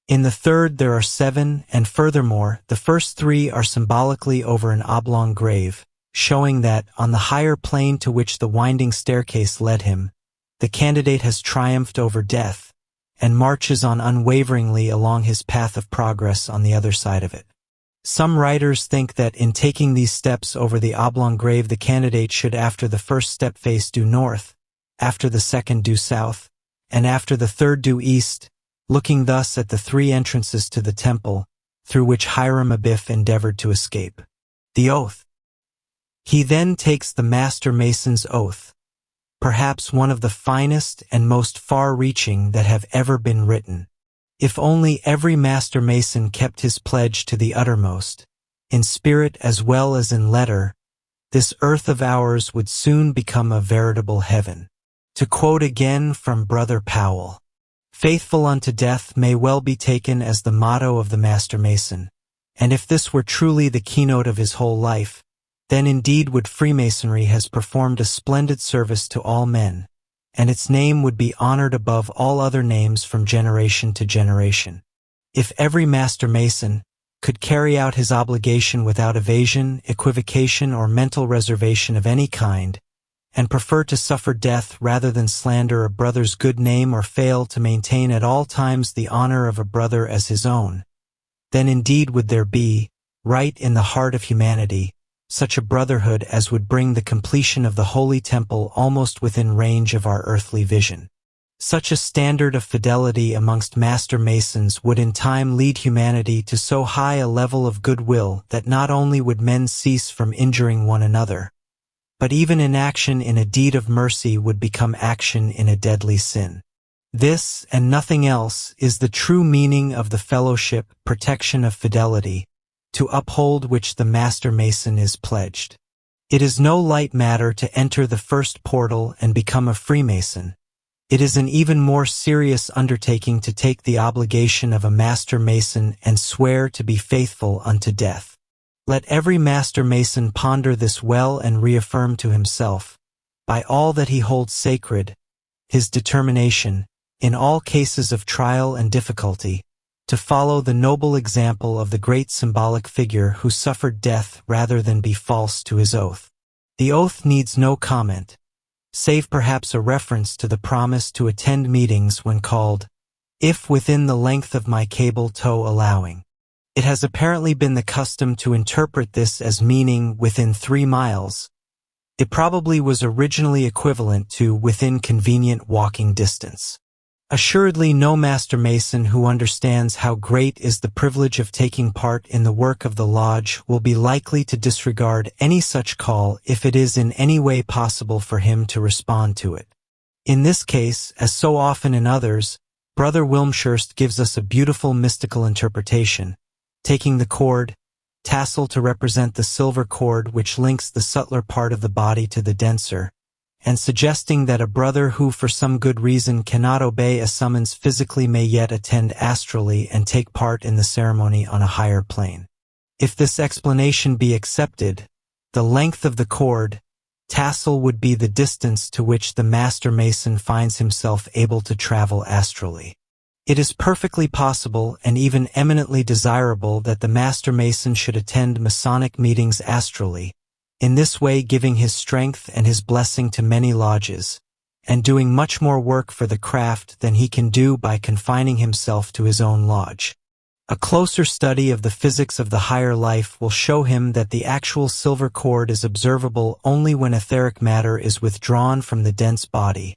In the third there are 7, and furthermore, the first 3 are symbolically over an oblong grave, showing that, on the higher plane to which the winding staircase led him, the candidate has triumphed over death, and marches on unwaveringly along his path of progress on the other side of it. Some writers think that in taking these steps over the oblong grave the candidate should after the first step face due north, after the second due south, and after the third due east, looking thus at the 3 entrances to the temple, through which Hiram Abiff endeavored to escape. The oath. He then takes the Master Mason's oath, perhaps one of the finest and most far-reaching that have ever been written. If only every Master Mason kept his pledge to the uttermost, in spirit as well as in letter, this earth of ours would soon become a veritable heaven. To quote again from Brother Powell, "Faithful unto death" may well be taken as the motto of the Master Mason, and if this were truly the keynote of his whole life, then indeed would Freemasonry has performed a splendid service to all men, and its name would be honored above all other names from generation to generation. If every Master Mason could carry out his obligation without evasion, equivocation, or mental reservation of any kind, and prefer to suffer death rather than slander a brother's good name or fail to maintain at all times the honor of a brother as his own, then indeed would there be, right in the heart of humanity, such a brotherhood as would bring the completion of the Holy Temple almost within range of our earthly vision. Such a standard of fidelity amongst Master Masons would in time lead humanity to so high a level of goodwill that not only would men cease from injuring one another, but even inaction in a deed of mercy would become action in a deadly sin. This, and nothing else, is the true meaning of the fellowship, protection of fidelity, to uphold which the Master Mason is pledged. It is no light matter to enter the first portal and become a Freemason. It is an even more serious undertaking to take the obligation of a Master Mason and swear to be faithful unto death. Let every Master Mason ponder this well and reaffirm to himself, by all that he holds sacred, his determination, in all cases of trial and difficulty, to follow the noble example of the great symbolic figure who suffered death rather than be false to his oath. The oath needs no comment, save perhaps a reference to the promise to attend meetings when called, if within the length of my cable tow allowing. It has apparently been the custom to interpret this as meaning within 3 miles. It probably was originally equivalent to within convenient walking distance. Assuredly, no Master Mason who understands how great is the privilege of taking part in the work of the lodge will be likely to disregard any such call if it is in any way possible for him to respond to it. In this case, as so often in others, Brother Wilmshurst gives us a beautiful mystical interpretation, taking the cord, tassel to represent the silver cord which links the subtler part of the body to the denser, and suggesting that a brother who for some good reason cannot obey a summons physically may yet attend astrally and take part in the ceremony on a higher plane. If this explanation be accepted, the length of the cord, tassel would be the distance to which the Master Mason finds himself able to travel astrally. It is perfectly possible and even eminently desirable that the Master Mason should attend Masonic meetings astrally, in this way giving his strength and his blessing to many lodges, and doing much more work for the craft than he can do by confining himself to his own lodge. A closer study of the physics of the higher life will show him that the actual silver cord is observable only when etheric matter is withdrawn from the dense body,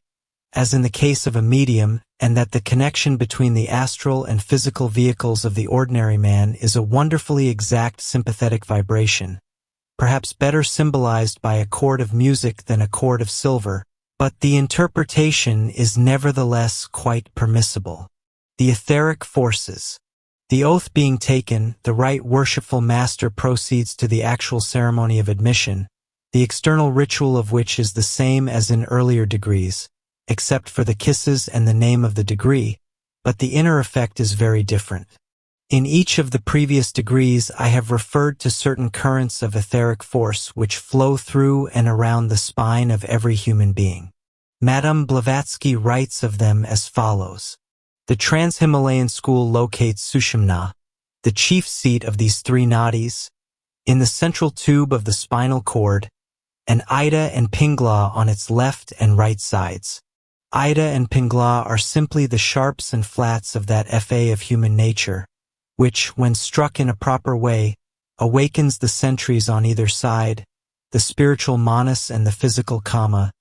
as in the case of a medium, and that the connection between the astral and physical vehicles of the ordinary man is a wonderfully exact sympathetic vibration, perhaps better symbolized by a chord of music than a chord of silver, but the interpretation is nevertheless quite permissible. The etheric forces. The oath being taken, the right worshipful master proceeds to the actual ceremony of admission, the external ritual of which is the same as in earlier degrees, except for the kisses and the name of the degree, but the inner effect is very different. In each of the previous degrees I have referred to certain currents of etheric force which flow through and around the spine of every human being. Madame Blavatsky writes of them as follows. The Trans-Himalayan school locates Sushumna, the chief seat of these 3 nadis, in the central tube of the spinal cord, and Ida and Pingla on its left and right sides. Ida and Pingla are simply the sharps and flats of that fa of human nature, which, when struck in a proper way, awakens the sentries on either side, the spiritual manas and the physical kama,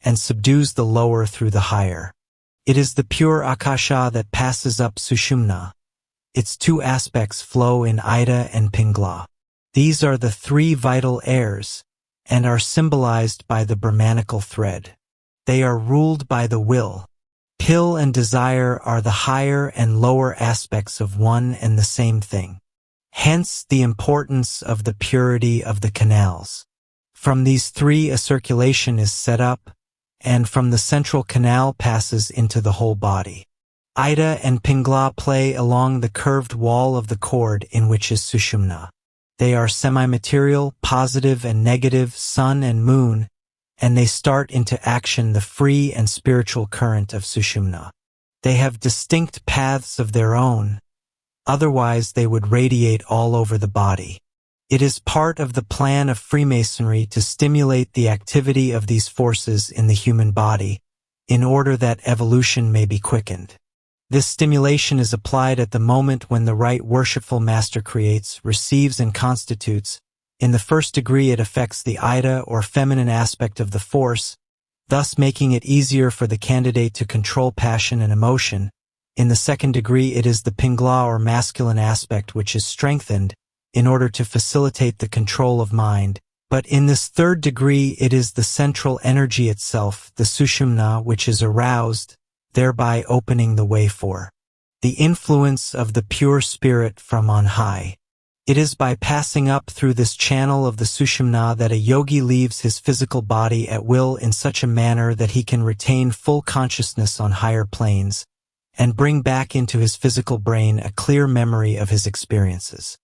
and subdues the lower through the higher. It is the pure akasha that passes up Sushumna. Its 2 aspects flow in Ida and Pingla. These are the 3 vital airs, and are symbolized by the Brahmanical thread. They are ruled by the will. Pill and desire are the higher and lower aspects of one and the same thing. Hence the importance of the purity of the canals. From these 3 a circulation is set up, and from the central canal passes into the whole body. Ida and Pingla play along the curved wall of the cord in which is Sushumna. They are semi-material, positive and negative, sun and moon, and they start into action the free and spiritual current of Sushumna. They have distinct paths of their own, otherwise they would radiate all over the body. It is part of the plan of Freemasonry to stimulate the activity of these forces in the human body, in order that evolution may be quickened. This stimulation is applied at the moment when the right worshipful master creates, receives, and constitutes. In the first degree it affects the Ida or feminine aspect of the force, thus making it easier for the candidate to control passion and emotion. In the second degree it is the Pingla or masculine aspect which is strengthened, in order to facilitate the control of mind. But in this third degree it is the central energy itself, the Sushumna, which is aroused, thereby opening the way for the influence of the pure spirit from on high. It is by passing up through this channel of the Sushumna that a yogi leaves his physical body at will in such a manner that he can retain full consciousness on higher planes, and bring back into his physical brain a clear memory of his experiences.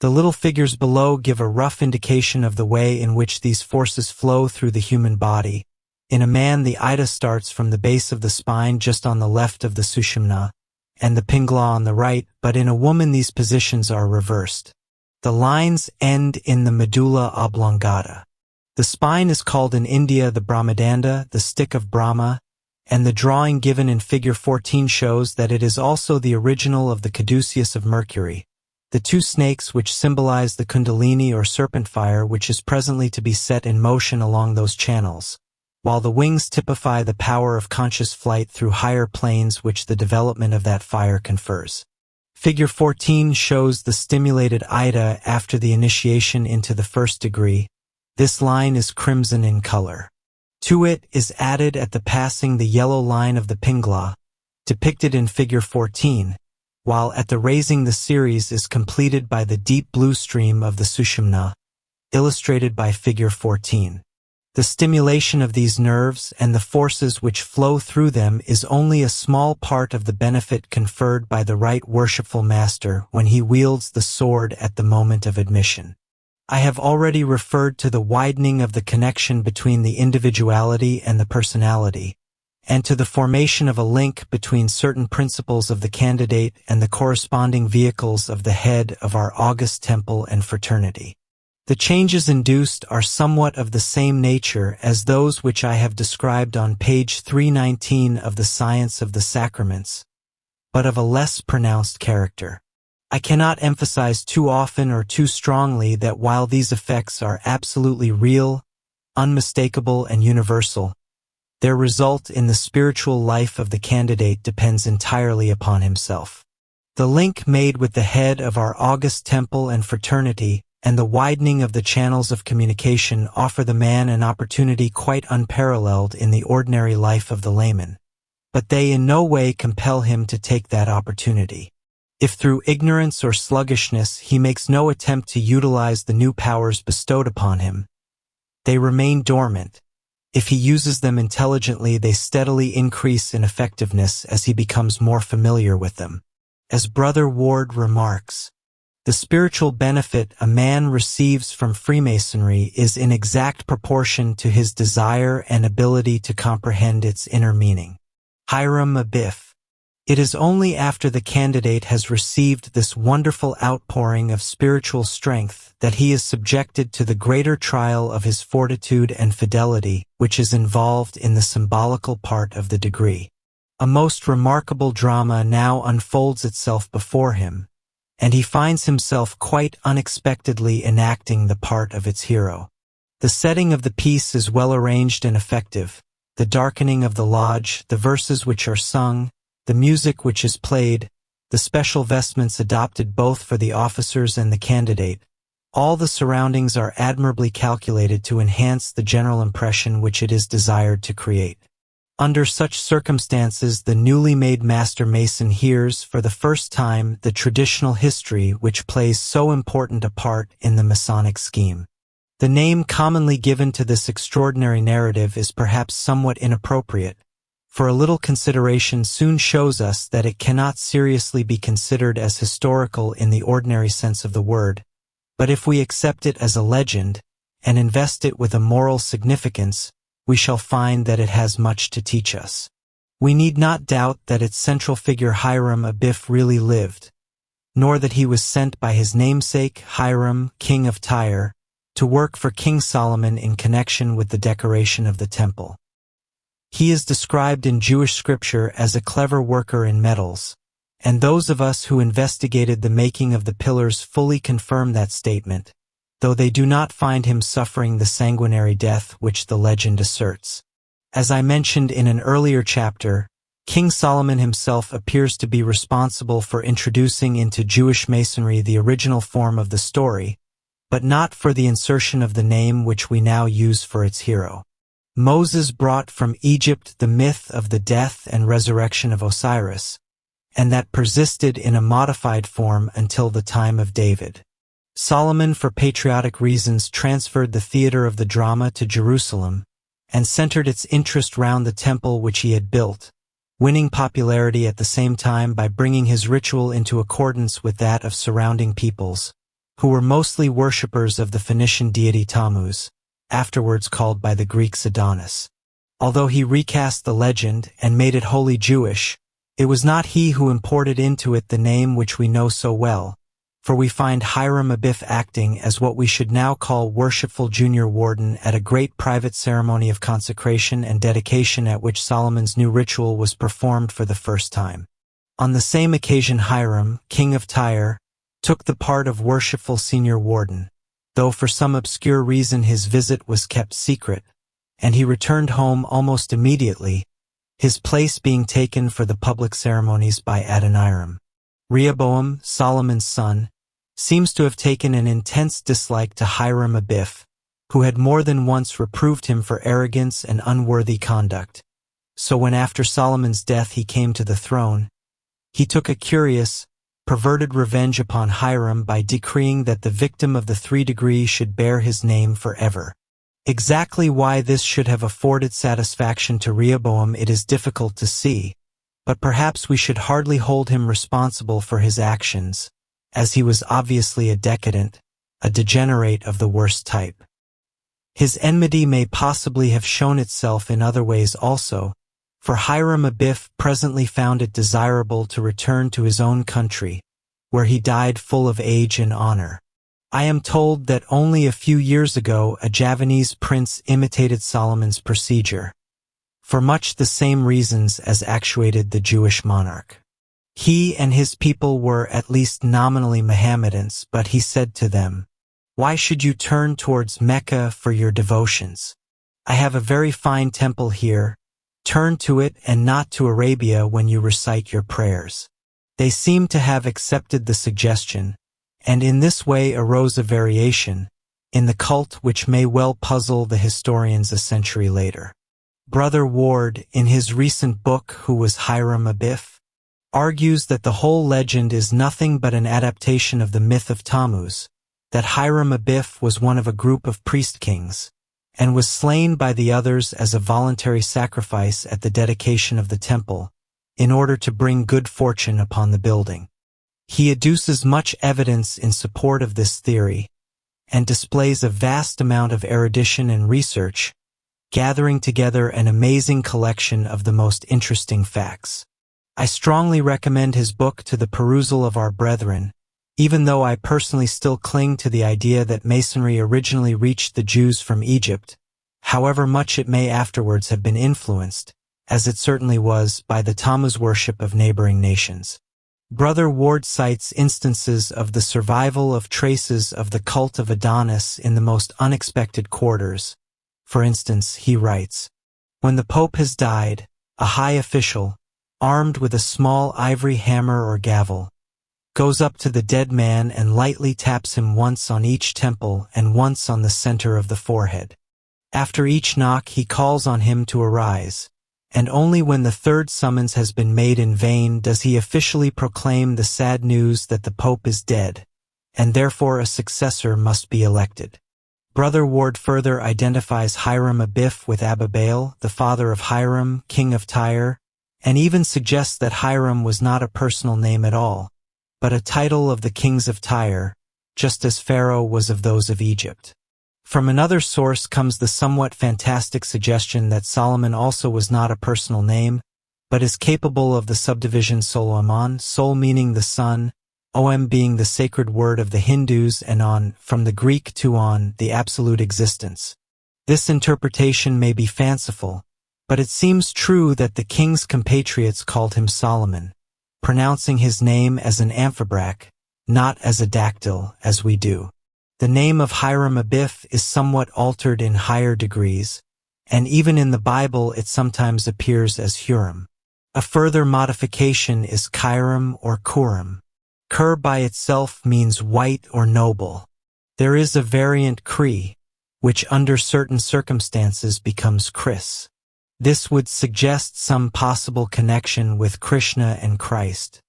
The little figures below give a rough indication of the way in which these forces flow through the human body. In a man, the Ida starts from the base of the spine just on the left of the Sushumna, and the Pingala on the right, but in a woman these positions are reversed. The lines end in the medulla oblongata. The spine is called in India the Brahmadanda, the stick of Brahma, and the drawing given in figure 14 shows that it is also the original of the caduceus of Mercury, the two snakes which symbolize the kundalini or serpent fire which is presently to be set in motion along those channels, while the wings typify the power of conscious flight through higher planes which the development of that fire confers. Figure 14 shows the stimulated Ida after the initiation into the first degree. This line is crimson in color. To it is added at the passing the yellow line of the Pingala, depicted in figure 14, while at the raising the series is completed by the deep blue stream of the Sushumna, illustrated by figure 14. The stimulation of these nerves and the forces which flow through them is only a small part of the benefit conferred by the right worshipful master when he wields the sword at the moment of admission. I have already referred to the widening of the connection between the individuality and the personality, and to the formation of a link between certain principles of the candidate and the corresponding vehicles of the head of our august temple and fraternity. The changes induced are somewhat of the same nature as those which I have described on page 319 of the Science of the Sacraments, but of a less pronounced character. I cannot emphasize too often or too strongly that while these effects are absolutely real, unmistakable, and universal, their result in the spiritual life of the candidate depends entirely upon himself. The link made with the head of our august temple and fraternity and the widening of the channels of communication offer the man an opportunity quite unparalleled in the ordinary life of the layman, but they in no way compel him to take that opportunity. If through ignorance or sluggishness he makes no attempt to utilize the new powers bestowed upon him, they remain dormant. If he uses them intelligently, they steadily increase in effectiveness as he becomes more familiar with them. As Brother Ward remarks, the spiritual benefit a man receives from Freemasonry is in exact proportion to his desire and ability to comprehend its inner meaning. Hiram Abiff. It is only after the candidate has received this wonderful outpouring of spiritual strength that he is subjected to the greater trial of his fortitude and fidelity, which is involved in the symbolical part of the degree. A most remarkable drama now unfolds itself before him, and he finds himself quite unexpectedly enacting the part of its hero. The setting of the piece is well arranged and effective, the darkening of the lodge, the verses which are sung, the music which is played, the special vestments adopted both for the officers and the candidate, all the surroundings are admirably calculated to enhance the general impression which it is desired to create. Under such circumstances, the newly made Master Mason hears for the first time the traditional history which plays so important a part in the Masonic scheme. The name commonly given to this extraordinary narrative is perhaps somewhat inappropriate, for a little consideration soon shows us that it cannot seriously be considered as historical in the ordinary sense of the word, but if we accept it as a legend and invest it with a moral significance, we shall find that it has much to teach us. We need not doubt that its central figure Hiram Abiff really lived, nor that he was sent by his namesake, Hiram, king of Tyre, to work for King Solomon in connection with the decoration of the temple. He is described in Jewish scripture as a clever worker in metals, and those of us who investigated the making of the pillars fully confirm that statement, though they do not find him suffering the sanguinary death which the legend asserts. As I mentioned in an earlier chapter, King Solomon himself appears to be responsible for introducing into Jewish Masonry the original form of the story, but not for the insertion of the name which we now use for its hero. Moses brought from Egypt the myth of the death and resurrection of Osiris, and that persisted in a modified form until the time of David. Solomon, for patriotic reasons, transferred the theater of the drama to Jerusalem and centered its interest round the temple which he had built, winning popularity at the same time by bringing his ritual into accordance with that of surrounding peoples, who were mostly worshippers of the Phoenician deity Tammuz, afterwards called by the Greeks Adonis. Although he recast the legend and made it wholly Jewish, it was not he who imported into it the name which we know so well, for we find Hiram Abiff acting as what we should now call worshipful junior warden at a great private ceremony of consecration and dedication at which Solomon's new ritual was performed for the first time. On the same occasion Hiram, king of Tyre, took the part of worshipful senior warden, though for some obscure reason his visit was kept secret, and he returned home almost immediately, his place being taken for the public ceremonies by Adoniram. Rehoboam, Solomon's son, seems to have taken an intense dislike to Hiram Abiff, who had more than once reproved him for arrogance and unworthy conduct. So when after Solomon's death he came to the throne, he took a curious, perverted revenge upon Hiram by decreeing that the victim of the 3 degrees should bear his name forever. Exactly why this should have afforded satisfaction to Rehoboam it is difficult to see, but perhaps we should hardly hold him responsible for his actions, as he was obviously a decadent, a degenerate of the worst type. His enmity may possibly have shown itself in other ways also, for Hiram Abiff presently found it desirable to return to his own country, where he died full of age and honor. I am told that only a few years ago a Javanese prince imitated Solomon's procedure, for much the same reasons as actuated the Jewish monarch. He and his people were at least nominally Mohammedans, but he said to them, "Why should you turn towards Mecca for your devotions? I have a very fine temple here. Turn to it and not to Arabia when you recite your prayers." They seem to have accepted the suggestion, and in this way arose a variation in the cult which may well puzzle the historians a century later. Brother Ward, in his recent book Who Was Hiram Abiff?, argues that the whole legend is nothing but an adaptation of the myth of Tammuz, that Hiram Abiff was one of a group of priest-kings, and was slain by the others as a voluntary sacrifice at the dedication of the temple, in order to bring good fortune upon the building. He adduces much evidence in support of this theory, and displays a vast amount of erudition and research, gathering together an amazing collection of the most interesting facts. I strongly recommend his book to the perusal of our brethren, even though I personally still cling to the idea that Masonry originally reached the Jews from Egypt, however much it may afterwards have been influenced, as it certainly was, by the Tammuz worship of neighboring nations. Brother Ward cites instances of the survival of traces of the cult of Adonis in the most unexpected quarters. For instance, he writes, "When the Pope has died, a high official, armed with a small ivory hammer or gavel, goes up to the dead man and lightly taps him once on each temple and once on the center of the forehead. After each knock he calls on him to arise, and only when the 3rd summons has been made in vain does he officially proclaim the sad news that the Pope is dead, and therefore a successor must be elected." Brother Ward further identifies Hiram Abiff with Abibail, the father of Hiram, king of Tyre, and even suggests that Hiram was not a personal name at all, but a title of the kings of Tyre, just as Pharaoh was of those of Egypt. From another source comes the somewhat fantastic suggestion that Solomon also was not a personal name, but is capable of the subdivision Solomon, sol meaning the sun, Om being the sacred word of the Hindus, and on, from the Greek to on, the absolute existence. This interpretation may be fanciful, but it seems true that the king's compatriots called him Solomon, pronouncing his name as an amphibrach, not as a dactyl, as we do. The name of Hiram Abiff is somewhat altered in higher degrees, and even in the Bible it sometimes appears as Huram. A further modification is Kairam or Kuram. Kur by itself means white or noble. There is a variant Kri, which under certain circumstances becomes Chris. This would suggest some possible connection with Krishna and Christ.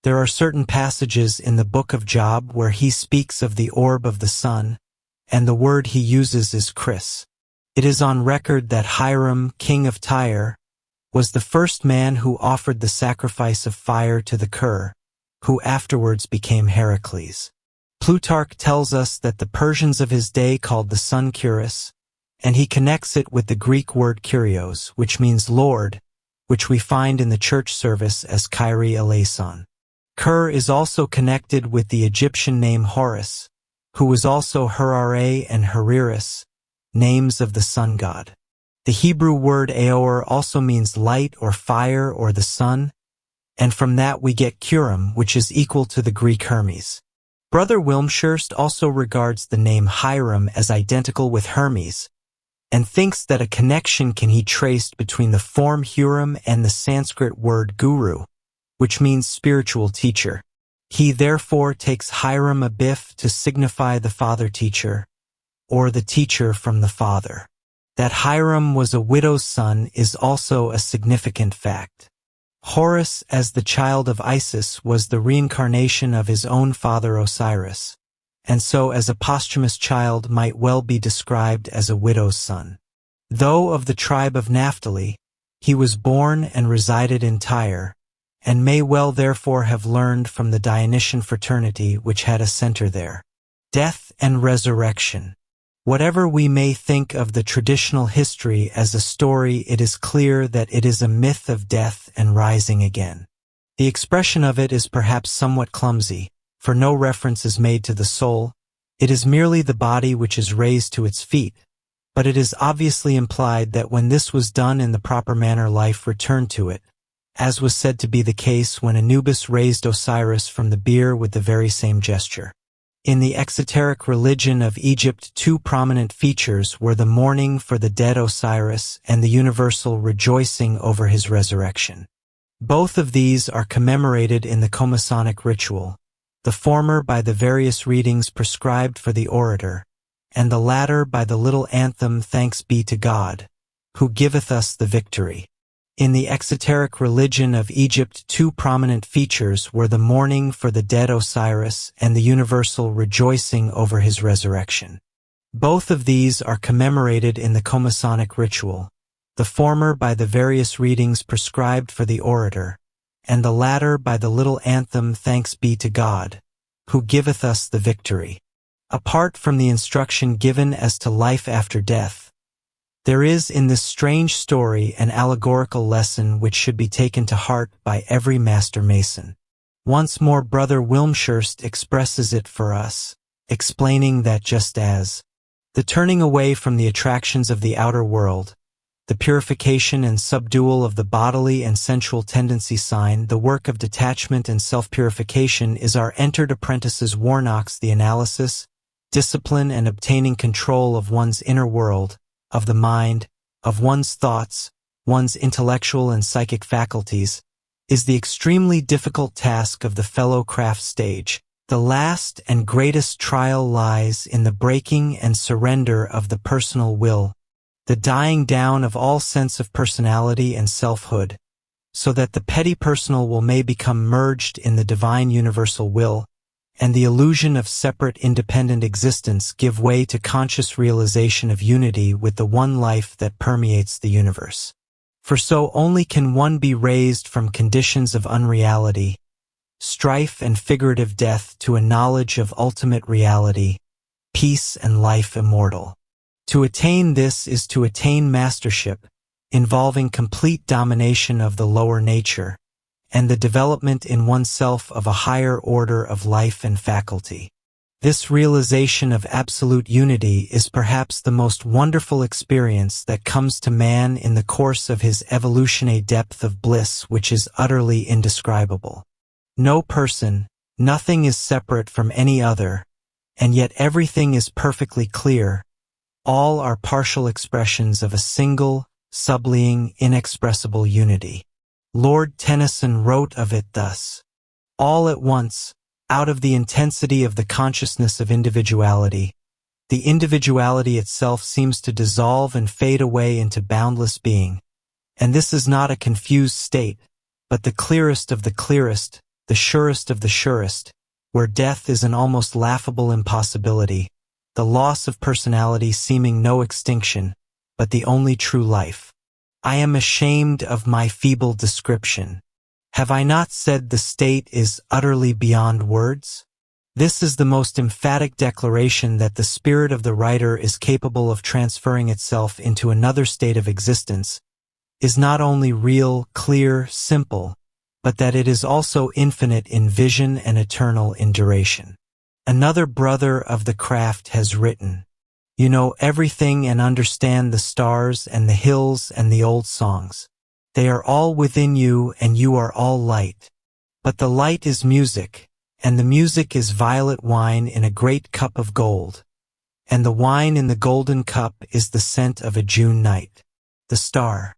There are certain passages in the book of Job where he speaks of the orb of the sun, and the word he uses is Chris. It is on record that Hiram, king of Tyre, was the first man who offered the sacrifice of fire to the Kur, who afterwards became Heracles. Plutarch tells us that the Persians of his day called the sun Kyrios, and he connects it with the Greek word Kyrios, which means Lord, which we find in the church service as Kyrie eleison. Kur is also connected with the Egyptian name Horus, who was also Harare and Hariris, names of the sun god. The Hebrew word Aor also means light or fire or the sun, and from that we get Kurim, which is equal to the Greek Hermes. Brother Wilmshurst also regards the name Hiram as identical with Hermes, and thinks that a connection can be traced between the form Hurim and the Sanskrit word guru, which means spiritual teacher. He therefore takes Hiram Abif to signify the father-teacher, or the teacher from the father. That Hiram was a widow's son is also a significant fact. Horus, as the child of Isis, was the reincarnation of his own father Osiris, and so as a posthumous child might well be described as a widow's son. Though of the tribe of Naphtali, he was born and resided in Tyre, and may well therefore have learned from the Dionysian fraternity which had a center there. Death and resurrection. Whatever we may think of the traditional history as a story, it is clear that it is a myth of death and rising again. The expression of it is perhaps somewhat clumsy, for no reference is made to the soul. It is merely the body which is raised to its feet, but it is obviously implied that when this was done in the proper manner, life returned to it, as was said to be the case when Anubis raised Osiris from the bier with the very same gesture. In the exoteric religion of Egypt, two prominent features were the mourning for the dead Osiris and the universal rejoicing over his resurrection. Both of these are commemorated in the Comasonic ritual, the former by the various readings prescribed for the orator, and the latter by the little anthem Thanks Be to God, who giveth us the victory. In the exoteric religion of Egypt, two prominent features were the mourning for the dead Osiris and the universal rejoicing over his resurrection. Both of these are commemorated in the Comasonic ritual, the former by the various readings prescribed for the orator, and the latter by the little anthem Thanks Be to God, who giveth us the victory. Apart from the instruction given as to life after death, there is in this strange story an allegorical lesson which should be taken to heart by every master mason. Once more Brother Wilmshurst expresses it for us, explaining that just as the turning away from the attractions of the outer world, the purification and subdual of the bodily and sensual tendency sign, the work of detachment and self-purification is our entered apprentice's Warnock's the analysis, discipline and obtaining control of one's inner world, of the mind, of one's thoughts, one's intellectual and psychic faculties, is the extremely difficult task of the fellow craft stage. The last and greatest trial lies in the breaking and surrender of the personal will, the dying down of all sense of personality and selfhood, so that the petty personal will may become merged in the divine universal will, and the illusion of separate independent existence give way to conscious realization of unity with the one life that permeates the universe. For so only can one be raised from conditions of unreality, strife and figurative death to a knowledge of ultimate reality, peace and life immortal. To attain this is to attain mastership, involving complete domination of the lower nature, and the development in oneself of a higher order of life and faculty. This realization of absolute unity is perhaps the most wonderful experience that comes to man in the course of his evolutionary depth of bliss, which is utterly indescribable. No person, nothing is separate from any other, and yet everything is perfectly clear. All are partial expressions of a single, sublime, inexpressible unity. Lord Tennyson wrote of it thus: all at once, out of the intensity of the consciousness of individuality, the individuality itself seems to dissolve and fade away into boundless being, and this is not a confused state, but the clearest of the clearest, the surest of the surest, where death is an almost laughable impossibility, the loss of personality seeming no extinction, but the only true life. I am ashamed of my feeble description. Have I not said the state is utterly beyond words? This is the most emphatic declaration that the spirit of the writer is capable of transferring itself into another state of existence, is not only real, clear, simple, but that it is also infinite in vision and eternal in duration. Another brother of the craft has written, "You know everything and understand the stars and the hills and the old songs. They are all within you and you are all light. But the light is music, and the music is violet wine in a great cup of gold. And the wine in the golden cup is the scent of a June night." The star.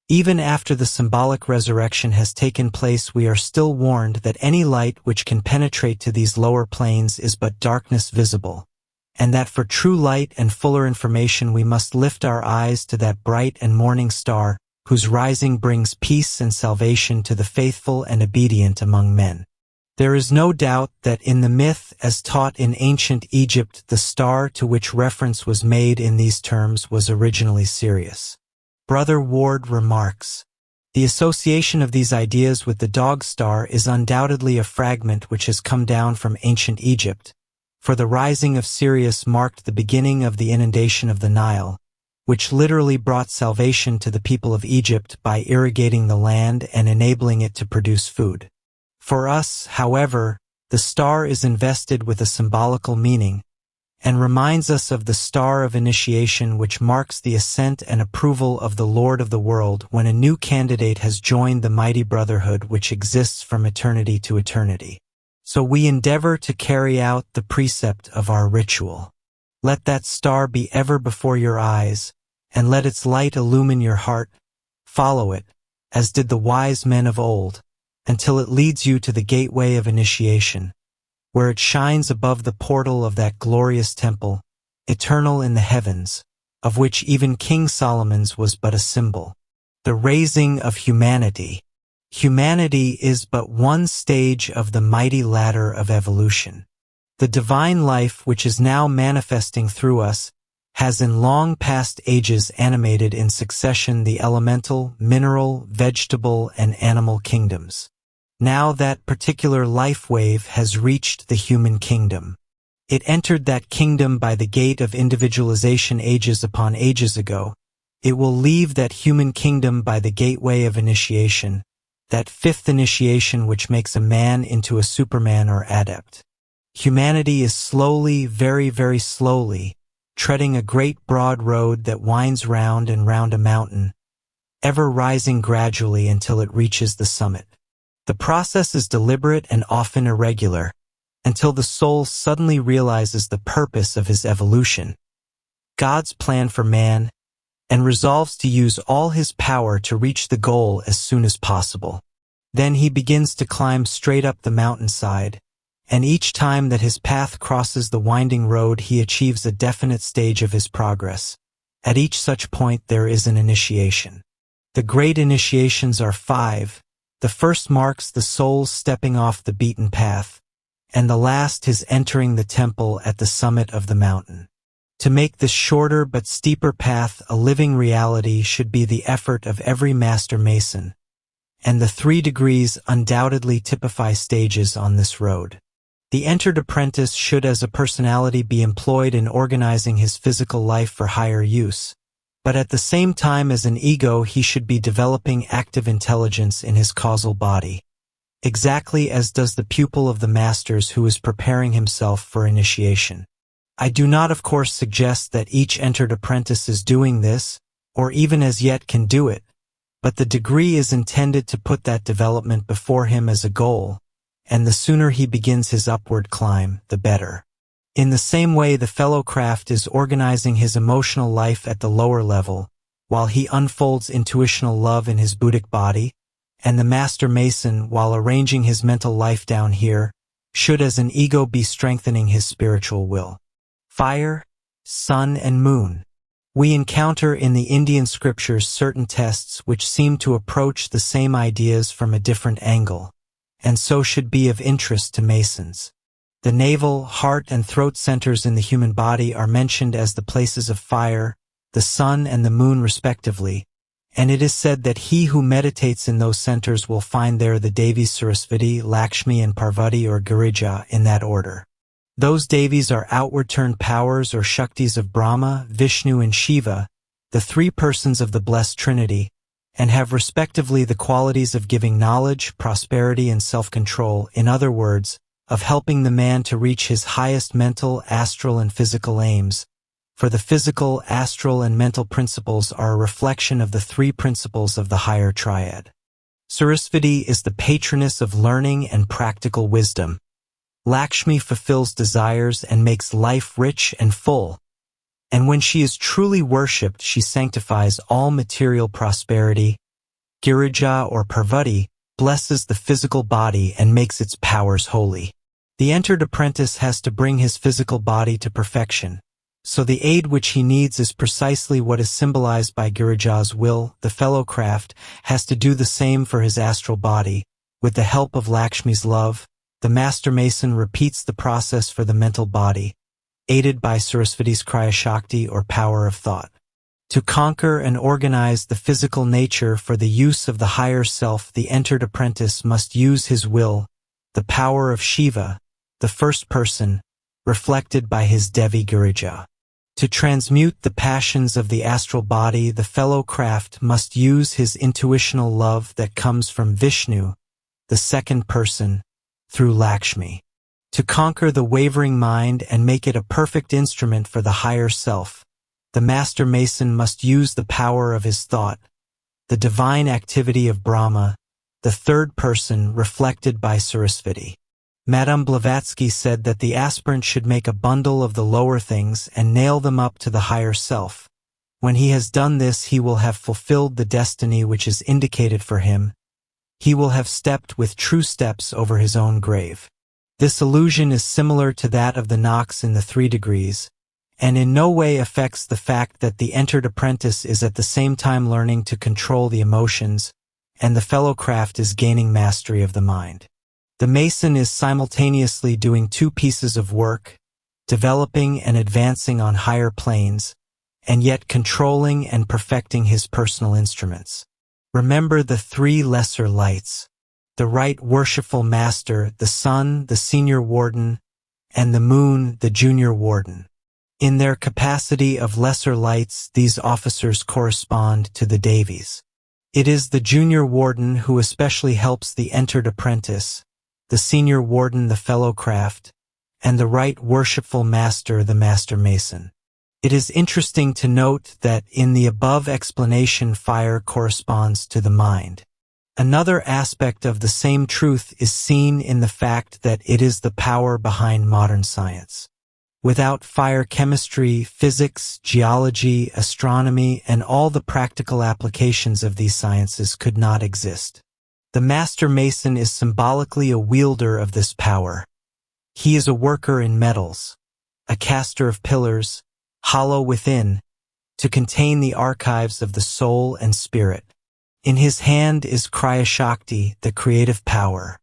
Even after the symbolic resurrection has taken place, we are still warned that any light which can penetrate to these lower planes is but darkness visible, and that for true light and fuller information we must lift our eyes to that bright and morning star, whose rising brings peace and salvation to the faithful and obedient among men. There is no doubt that in the myth as taught in ancient Egypt, the star to which reference was made in these terms was originally Sirius. Brother Ward remarks, "The association of these ideas with the dog star is undoubtedly a fragment which has come down from ancient Egypt, for the rising of Sirius marked the beginning of the inundation of the Nile, which literally brought salvation to the people of Egypt by irrigating the land and enabling it to produce food. For us, however, the star is invested with a symbolical meaning, and reminds us of the star of initiation which marks the assent and approval of the Lord of the world when a new candidate has joined the mighty brotherhood which exists from eternity to eternity. So we endeavor to carry out the precept of our ritual. Let that star be ever before your eyes, and let its light illumine your heart. Follow it, as did the wise men of old, until it leads you to the gateway of initiation, where it shines above the portal of that glorious temple, eternal in the heavens, of which even King Solomon's was but a symbol. The raising of humanity. Humanity is but one stage of the mighty ladder of evolution. The divine life which is now manifesting through us has in long past ages animated in succession the elemental, mineral, vegetable, and animal kingdoms. Now that particular life wave has reached the human kingdom. It entered that kingdom by the gate of individualization ages upon ages ago. It will leave that human kingdom by the gateway of initiation, that fifth initiation which makes a man into a superman or adept. Humanity is slowly, very, very slowly, treading a great broad road that winds round and round a mountain, ever rising gradually until it reaches the summit. The process is deliberate and often irregular, until the soul suddenly realizes the purpose of his evolution, God's plan for man, and resolves to use all his power to reach the goal as soon as possible. Then he begins to climb straight up the mountainside, and each time that his path crosses the winding road he achieves a definite stage of his progress. At each such point there is an initiation. The great initiations are 5. The first marks the soul's stepping off the beaten path, and the last his entering the temple at the summit of the mountain. To make this shorter but steeper path a living reality should be the effort of every master mason, and the 3 degrees undoubtedly typify stages on this road. The entered apprentice should as a personality be employed in organizing his physical life for higher use, but at the same time as an ego he should be developing active intelligence in his causal body, exactly as does the pupil of the masters who is preparing himself for initiation. I do not of course suggest that each entered apprentice is doing this, or even as yet can do it, but the degree is intended to put that development before him as a goal, and the sooner he begins his upward climb, the better. In the same way the fellow craft is organizing his emotional life at the lower level, while he unfolds intuitional love in his Buddhic body, and the master mason, while arranging his mental life down here, should as an ego be strengthening his spiritual will. Fire, sun, and moon. We encounter in the Indian scriptures certain tests which seem to approach the same ideas from a different angle, and so should be of interest to Masons. The navel, heart, and throat centers in the human body are mentioned as the places of fire, the sun and the moon respectively, and it is said that he who meditates in those centers will find there the Devis Sarasvati, Lakshmi, and Parvati or Girija in that order. Those Devis are outward-turned powers or Shaktis of Brahma, Vishnu, and Shiva, the three persons of the blessed Trinity, and have respectively the qualities of giving knowledge, prosperity, and self-control, in other words, of helping the man to reach his highest mental, astral, and physical aims, for the physical, astral, and mental principles are a reflection of the three principles of the higher triad. Sarasvati is the patroness of learning and practical wisdom. Lakshmi fulfills desires and makes life rich and full. And when she is truly worshipped, she sanctifies all material prosperity. Girija or Parvati blesses the physical body and makes its powers holy. The entered apprentice has to bring his physical body to perfection, so the aid which he needs is precisely what is symbolized by Girija's will. The fellow craft has to do the same for his astral body. With the help of Lakshmi's love, the master mason repeats the process for the mental body, aided by Sarasvati's Kriya Shakti or power of thought. To conquer and organize the physical nature for the use of the higher self, the entered apprentice must use his will, the power of Shiva, the first person, reflected by his Devi Girija. To transmute the passions of the astral body, the fellow craft must use his intuitional love that comes from Vishnu, the second person, through Lakshmi. To conquer the wavering mind and make it a perfect instrument for the higher self, the master mason must use the power of his thought, the divine activity of Brahma, the third person reflected by Sarasvati. Madame Blavatsky said that the aspirant should make a bundle of the lower things and nail them up to the higher self. When he has done this, he will have fulfilled the destiny which is indicated for him. He will have stepped with true steps over his own grave. This illusion is similar to that of the knocks in the 3 degrees, and in no way affects the fact that the entered apprentice is at the same time learning to control the emotions, and the fellow craft is gaining mastery of the mind. The mason is simultaneously doing 2 pieces of work, developing and advancing on higher planes, and yet controlling and perfecting his personal instruments. Remember the 3 lesser lights: the right worshipful master, the sun, the senior warden, and the moon, the junior warden. In their capacity of lesser lights, these officers correspond to the Devis. It is the junior warden who especially helps the entered apprentice, the senior warden the fellow craft, and the right worshipful master the master mason. It is interesting to note that in the above explanation, fire corresponds to the mind. Another aspect of the same truth is seen in the fact that it is the power behind modern science. Without fire, chemistry, physics, geology, astronomy, and all the practical applications of these sciences could not exist. The master mason is symbolically a wielder of this power. He is a worker in metals, a caster of pillars, hollow within, to contain the archives of the soul and spirit. In his hand is Kriya Shakti, the creative power.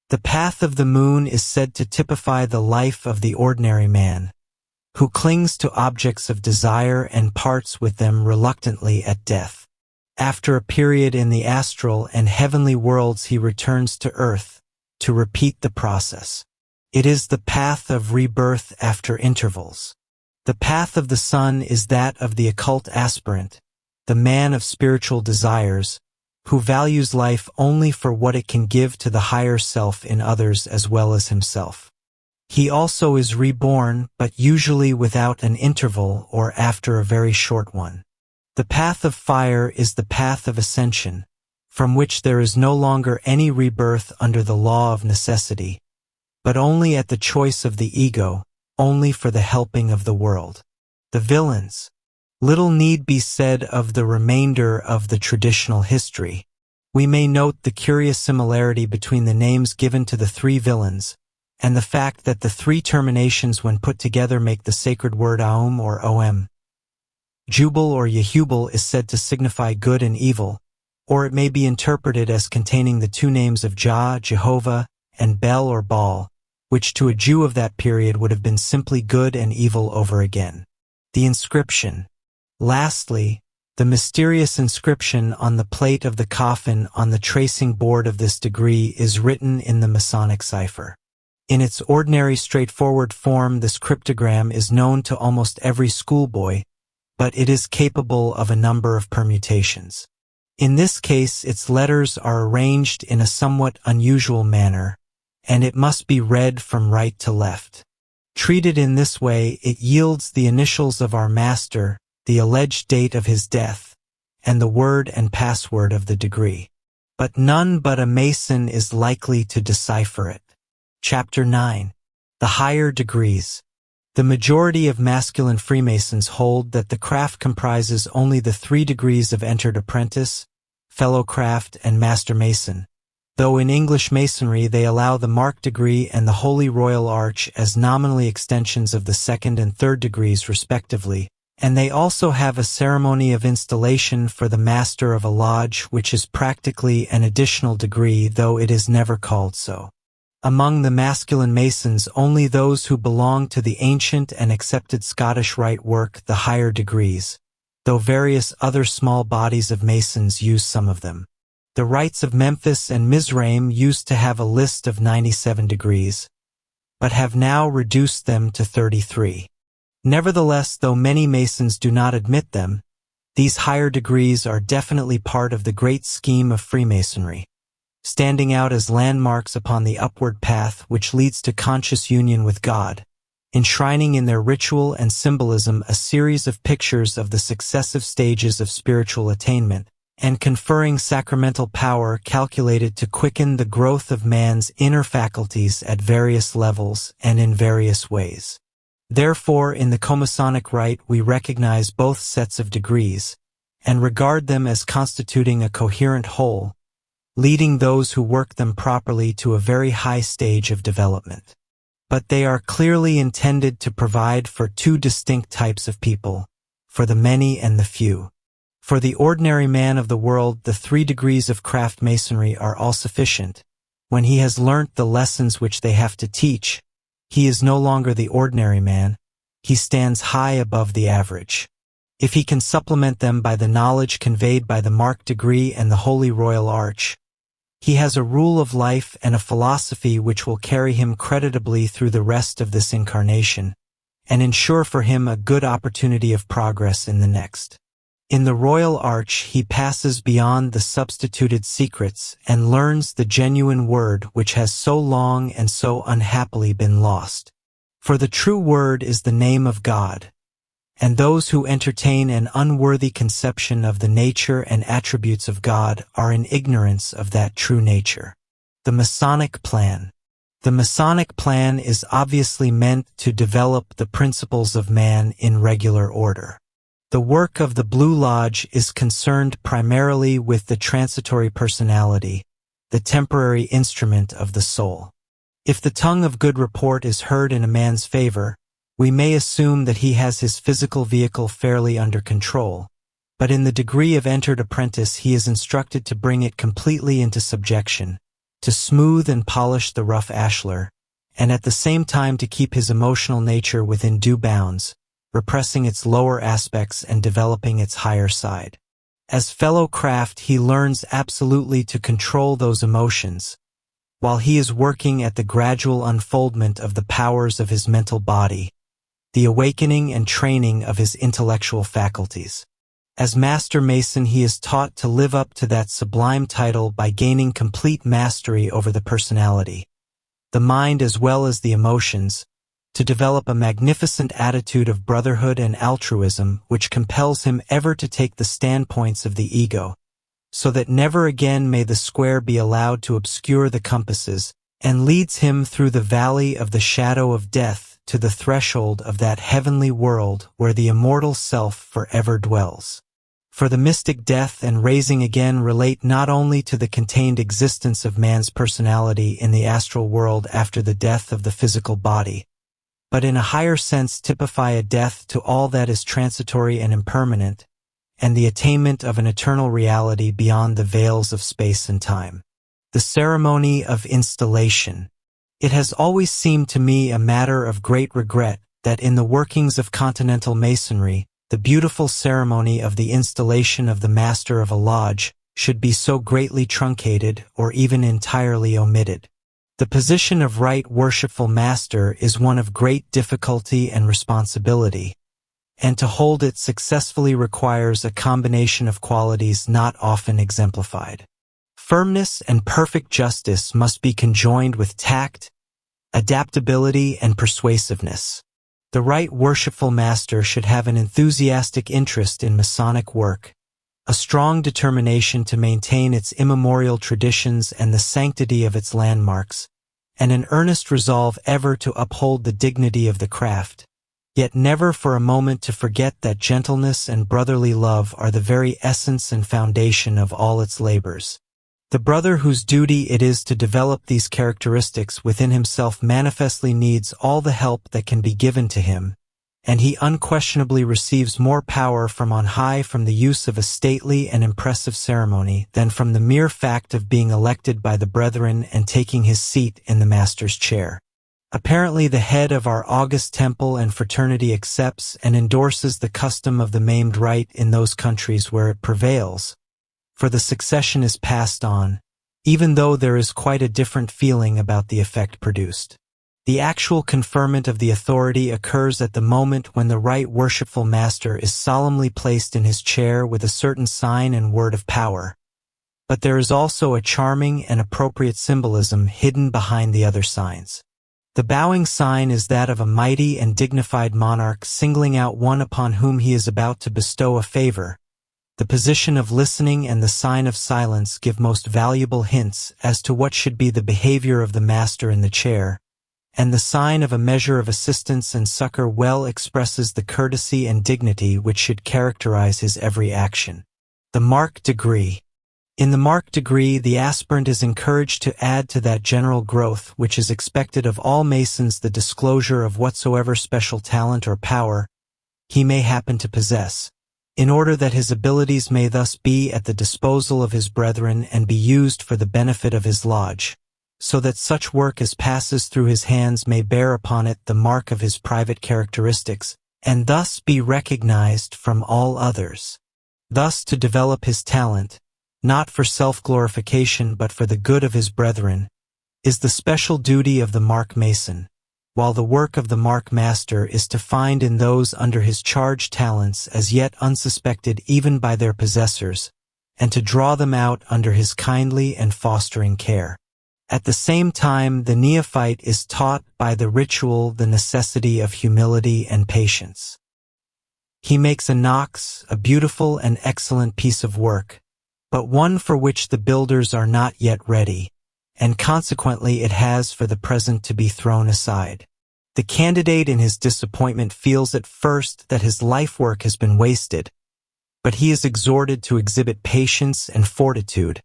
The path of the moon is said to typify the life of the ordinary man, who clings to objects of desire and parts with them reluctantly at death. After a period in the astral and heavenly worlds, he returns to earth to repeat the process. It is the path of rebirth after intervals. The path of the sun is that of the occult aspirant, the man of spiritual desires, who values life only for what it can give to the higher self in others as well as himself. He also is reborn, but usually without an interval or after a very short one. The path of fire is the path of ascension, from which there is no longer any rebirth under the law of necessity, but only at the choice of the ego, only for the helping of the world. The villains. Little need be said of the remainder of the traditional history. We may note the curious similarity between the names given to the 3 villains, and the fact that the 3 terminations when put together make the sacred word Aum or Om. Jubal or Yehubal is said to signify good and evil, or it may be interpreted as containing the 2 names of Jah, Jehovah, and bel or bal, which to a Jew of that period would have been simply good and evil over again. The inscription. Lastly, the mysterious inscription on the plate of the coffin on the tracing board of this degree is written in the Masonic cipher. In its ordinary straightforward form, this cryptogram is known to almost every schoolboy, but it is capable of a number of permutations. In this case, its letters are arranged in a somewhat unusual manner, and it must be read from right to left. Treated in this way, it yields the initials of our master, the alleged date of his death, and the word and password of the degree. But none but a Mason is likely to decipher it. Chapter 9. The Higher Degrees. The majority of masculine Freemasons hold that the craft comprises only the 3 degrees of entered apprentice, fellow craft, and master mason, though in English Masonry they allow the mark degree and the Holy Royal Arch as nominally extensions of the 2nd and 3rd degrees respectively, and they also have a ceremony of installation for the master of a lodge, which is practically an additional degree, though it is never called so. Among the masculine Masons, only those who belong to the ancient and accepted Scottish Rite work the higher degrees, though various other small bodies of Masons use some of them. The Rites of Memphis and Mizraim used to have a list of 97 degrees, but have now reduced them to 33. Nevertheless, though many Masons do not admit them, these higher degrees are definitely part of the great scheme of Freemasonry, standing out as landmarks upon the upward path which leads to conscious union with God, enshrining in their ritual and symbolism a series of pictures of the successive stages of spiritual attainment, and conferring sacramental power calculated to quicken the growth of man's inner faculties at various levels and in various ways. Therefore, in the Comasonic Rite we recognize both sets of degrees, and regard them as constituting a coherent whole, leading those who work them properly to a very high stage of development. But they are clearly intended to provide for 2 distinct types of people, for the many and the few. For the ordinary man of the world, the 3 degrees of craft Masonry are all sufficient. When he has learnt the lessons which they have to teach, he is no longer the ordinary man, he stands high above the average. If he can supplement them by the knowledge conveyed by the marked degree and the Holy Royal Arch, he has a rule of life and a philosophy which will carry him creditably through the rest of this incarnation, and ensure for him a good opportunity of progress in the next. In the Royal Arch he passes beyond the substituted secrets and learns the genuine word which has so long and so unhappily been lost. For the true word is the name of God, and those who entertain an unworthy conception of the nature and attributes of God are in ignorance of that true nature. The Masonic Plan. The Masonic Plan is obviously meant to develop the principles of man in regular order. The work of the Blue Lodge is concerned primarily with the transitory personality, the temporary instrument of the soul. If the tongue of good report is heard in a man's favor, we may assume that he has his physical vehicle fairly under control, but in the degree of entered apprentice he is instructed to bring it completely into subjection, to smooth and polish the rough ashlar, and at the same time to keep his emotional nature within due bounds, repressing its lower aspects and developing its higher side. As fellow craft, he learns absolutely to control those emotions, while he is working at the gradual unfoldment of the powers of his mental body, the awakening and training of his intellectual faculties. As Master Mason, he is taught to live up to that sublime title by gaining complete mastery over the personality, the mind as well as the emotions, to develop a magnificent attitude of brotherhood and altruism which compels him ever to take the standpoints of the ego, so that never again may the square be allowed to obscure the compasses, and leads him through the valley of the shadow of death to the threshold of that heavenly world where the immortal self forever dwells. For the mystic death and raising again relate not only to the contained existence of man's personality in the astral world after the death of the physical body, but in a higher sense typify a death to all that is transitory and impermanent, and the attainment of an eternal reality beyond the veils of space and time. The ceremony of installation. It has always seemed to me a matter of great regret that in the workings of continental masonry, the beautiful ceremony of the installation of the master of a lodge should be so greatly truncated or even entirely omitted. The position of right worshipful master is one of great difficulty and responsibility, and to hold it successfully requires a combination of qualities not often exemplified. Firmness and perfect justice must be conjoined with tact, adaptability, and persuasiveness. The right worshipful master should have an enthusiastic interest in Masonic work, a strong determination to maintain its immemorial traditions and the sanctity of its landmarks, and an earnest resolve ever to uphold the dignity of the craft, yet never for a moment to forget that gentleness and brotherly love are the very essence and foundation of all its labors. The brother whose duty it is to develop these characteristics within himself manifestly needs all the help that can be given to him, and he unquestionably receives more power from on high from the use of a stately and impressive ceremony than from the mere fact of being elected by the brethren and taking his seat in the master's chair. Apparently the head of our august temple and fraternity accepts and endorses the custom of the maimed right in those countries where it prevails, for the succession is passed on, even though there is quite a different feeling about the effect produced. The actual conferment of the authority occurs at the moment when the right worshipful master is solemnly placed in his chair with a certain sign and word of power, but there is also a charming and appropriate symbolism hidden behind the other signs. The bowing sign is that of a mighty and dignified monarch singling out one upon whom he is about to bestow a favor. The position of listening and the sign of silence give most valuable hints as to what should be the behavior of the master in the chair, and the sign of a measure of assistance and succor well expresses the courtesy and dignity which should characterize his every action. The mark degree. In the mark degree, the aspirant is encouraged to add to that general growth which is expected of all Masons the disclosure of whatsoever special talent or power he may happen to possess, in order that his abilities may thus be at the disposal of his brethren and be used for the benefit of his lodge, so that such work as passes through his hands may bear upon it the mark of his private characteristics, and thus be recognized from all others. Thus to develop his talent, not for self-glorification but for the good of his brethren, is the special duty of the mark mason, while the work of the mark master is to find in those under his charge talents as yet unsuspected even by their possessors, and to draw them out under his kindly and fostering care. At the same time, the neophyte is taught by the ritual the necessity of humility and patience. He makes a nox, a beautiful and excellent piece of work, but one for which the builders are not yet ready, and consequently it has for the present to be thrown aside. The candidate in his disappointment feels at first that his life work has been wasted, but he is exhorted to exhibit patience and fortitude,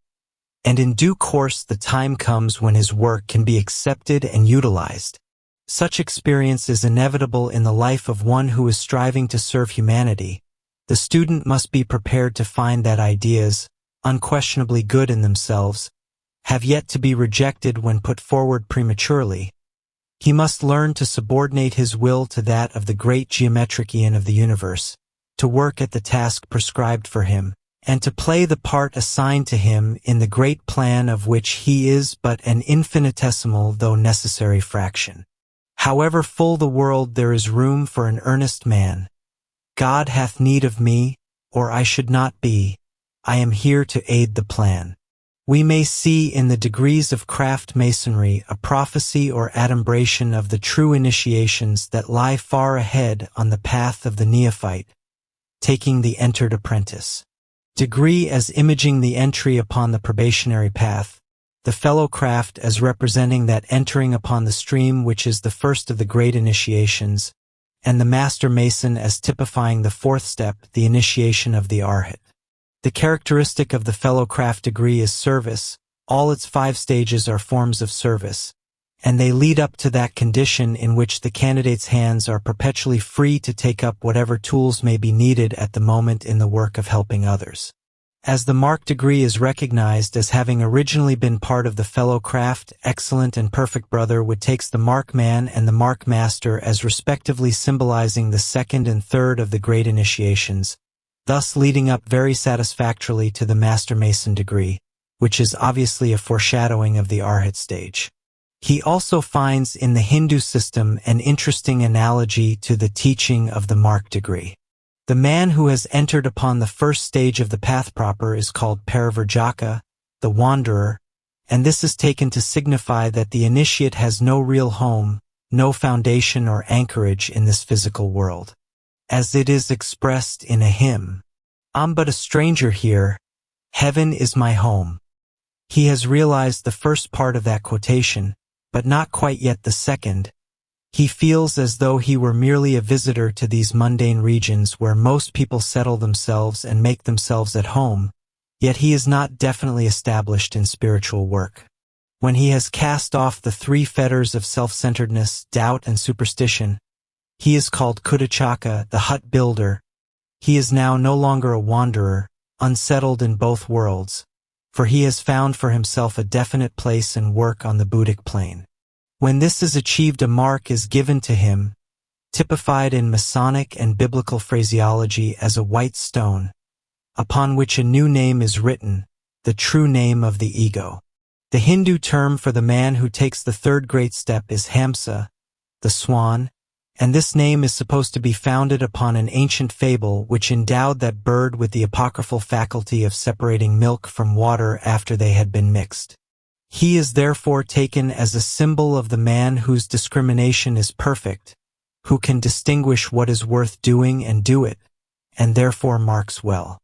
and in due course the time comes when his work can be accepted and utilized. Such experience is inevitable in the life of one who is striving to serve humanity. The student must be prepared to find that ideas, unquestionably good in themselves, have yet to be rejected when put forward prematurely. He must learn to subordinate his will to that of the great geometrician of the universe, to work at the task prescribed for him, and to play the part assigned to him in the great plan of which he is but an infinitesimal though necessary fraction. However full the world, there is room for an earnest man. God hath need of me, or I should not be. I am here to aid the plan. We may see in the degrees of craft masonry a prophecy or adumbration of the true initiations that lie far ahead on the path of the neophyte, taking the entered apprentice. Degree as imaging the entry upon the probationary path, the fellow craft as representing that entering upon the stream which is the first of the great initiations, and the master mason as typifying the fourth step, the initiation of the arhat. The characteristic of the fellow craft degree is service. All its 5 stages are forms of service, and they lead up to that condition in which the candidate's hands are perpetually free to take up whatever tools may be needed at the moment in the work of helping others. As the mark degree is recognized as having originally been part of the fellow craft, excellent and perfect brotherhood takes the mark man and the mark master as respectively symbolizing the second and third of the great initiations, thus leading up very satisfactorily to the master mason degree, which is obviously a foreshadowing of the arhat stage. He also finds in the Hindu system an interesting analogy to the teaching of the mark degree. The man who has entered upon the first stage of the path proper is called Parivrajaka, the wanderer, and this is taken to signify that the initiate has no real home, no foundation or anchorage in this physical world. As it is expressed in a hymn, "I'm but a stranger here, heaven is my home." He has realized the first part of that quotation, but not quite yet the second. He feels as though he were merely a visitor to these mundane regions where most people settle themselves and make themselves at home, yet he is not definitely established in spiritual work. When he has cast off the three fetters of self-centeredness, doubt, and superstition, he is called Kudachaka, the hut builder. He is now no longer a wanderer, unsettled in both worlds, for he has found for himself a definite place and work on the Buddhic plane. When this is achieved, a mark is given to him, typified in Masonic and biblical phraseology as a white stone, upon which a new name is written, the true name of the ego. The Hindu term for the man who takes the third great step is Hamsa, the swan, and this name is supposed to be founded upon an ancient fable which endowed that bird with the apocryphal faculty of separating milk from water after they had been mixed. He is therefore taken as a symbol of the man whose discrimination is perfect, who can distinguish what is worth doing and do it, and therefore marks well.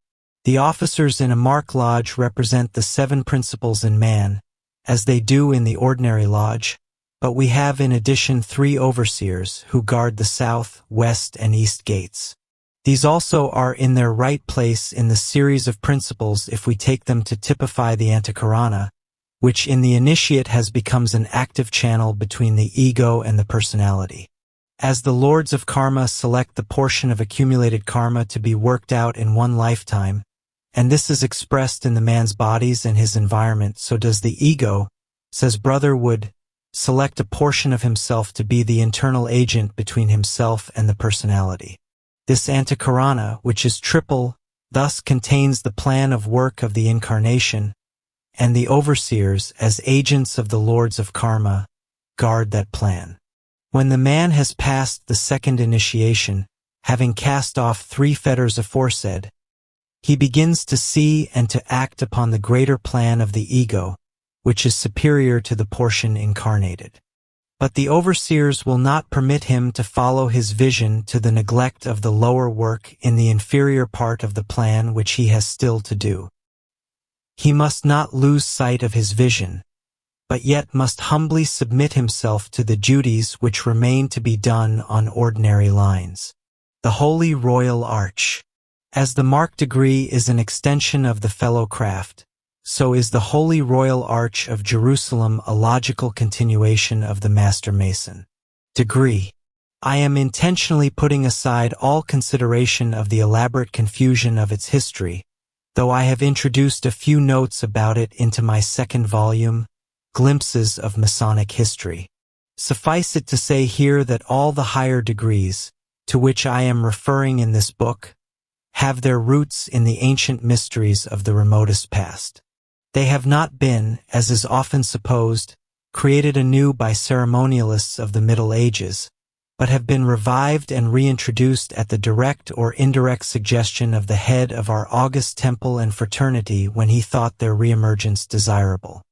The officers in a mark lodge represent the 7 principles in man, as they do in the ordinary lodge, but we have in addition 3 overseers who guard the south, west, and east gates. These also are in their right place in the series of principles if we take them to typify the antakarana, which in the initiate has becomes an active channel between the ego and the personality. As the lords of karma select the portion of accumulated karma to be worked out in one lifetime, and this is expressed in the man's bodies and his environment, so does the ego, says Brotherhood, select a portion of himself to be the internal agent between himself and the personality. This antakarana, which is triple, thus contains the plan of work of the incarnation, and the overseers, as agents of the lords of karma, guard that plan. When the man has passed the second initiation, having cast off 3 fetters aforesaid, he begins to see and to act upon the greater plan of the ego, which is superior to the portion incarnated. But the overseers will not permit him to follow his vision to the neglect of the lower work in the inferior part of the plan which he has still to do. He must not lose sight of his vision, but yet must humbly submit himself to the duties which remain to be done on ordinary lines. The Holy Royal Arch. As the mark degree is an extension of the fellow craft, so is the Holy Royal Arch of Jerusalem a logical continuation of the Master Mason degree. I am intentionally putting aside all consideration of the elaborate confusion of its history, though I have introduced a few notes about it into my second volume, Glimpses of Masonic History. Suffice it to say here that all the higher degrees, to which I am referring in this book, have their roots in the ancient mysteries of the remotest past. They have not been, as is often supposed, created anew by ceremonialists of the Middle Ages, but have been revived and reintroduced at the direct or indirect suggestion of the head of our august temple and fraternity when he thought their reemergence desirable.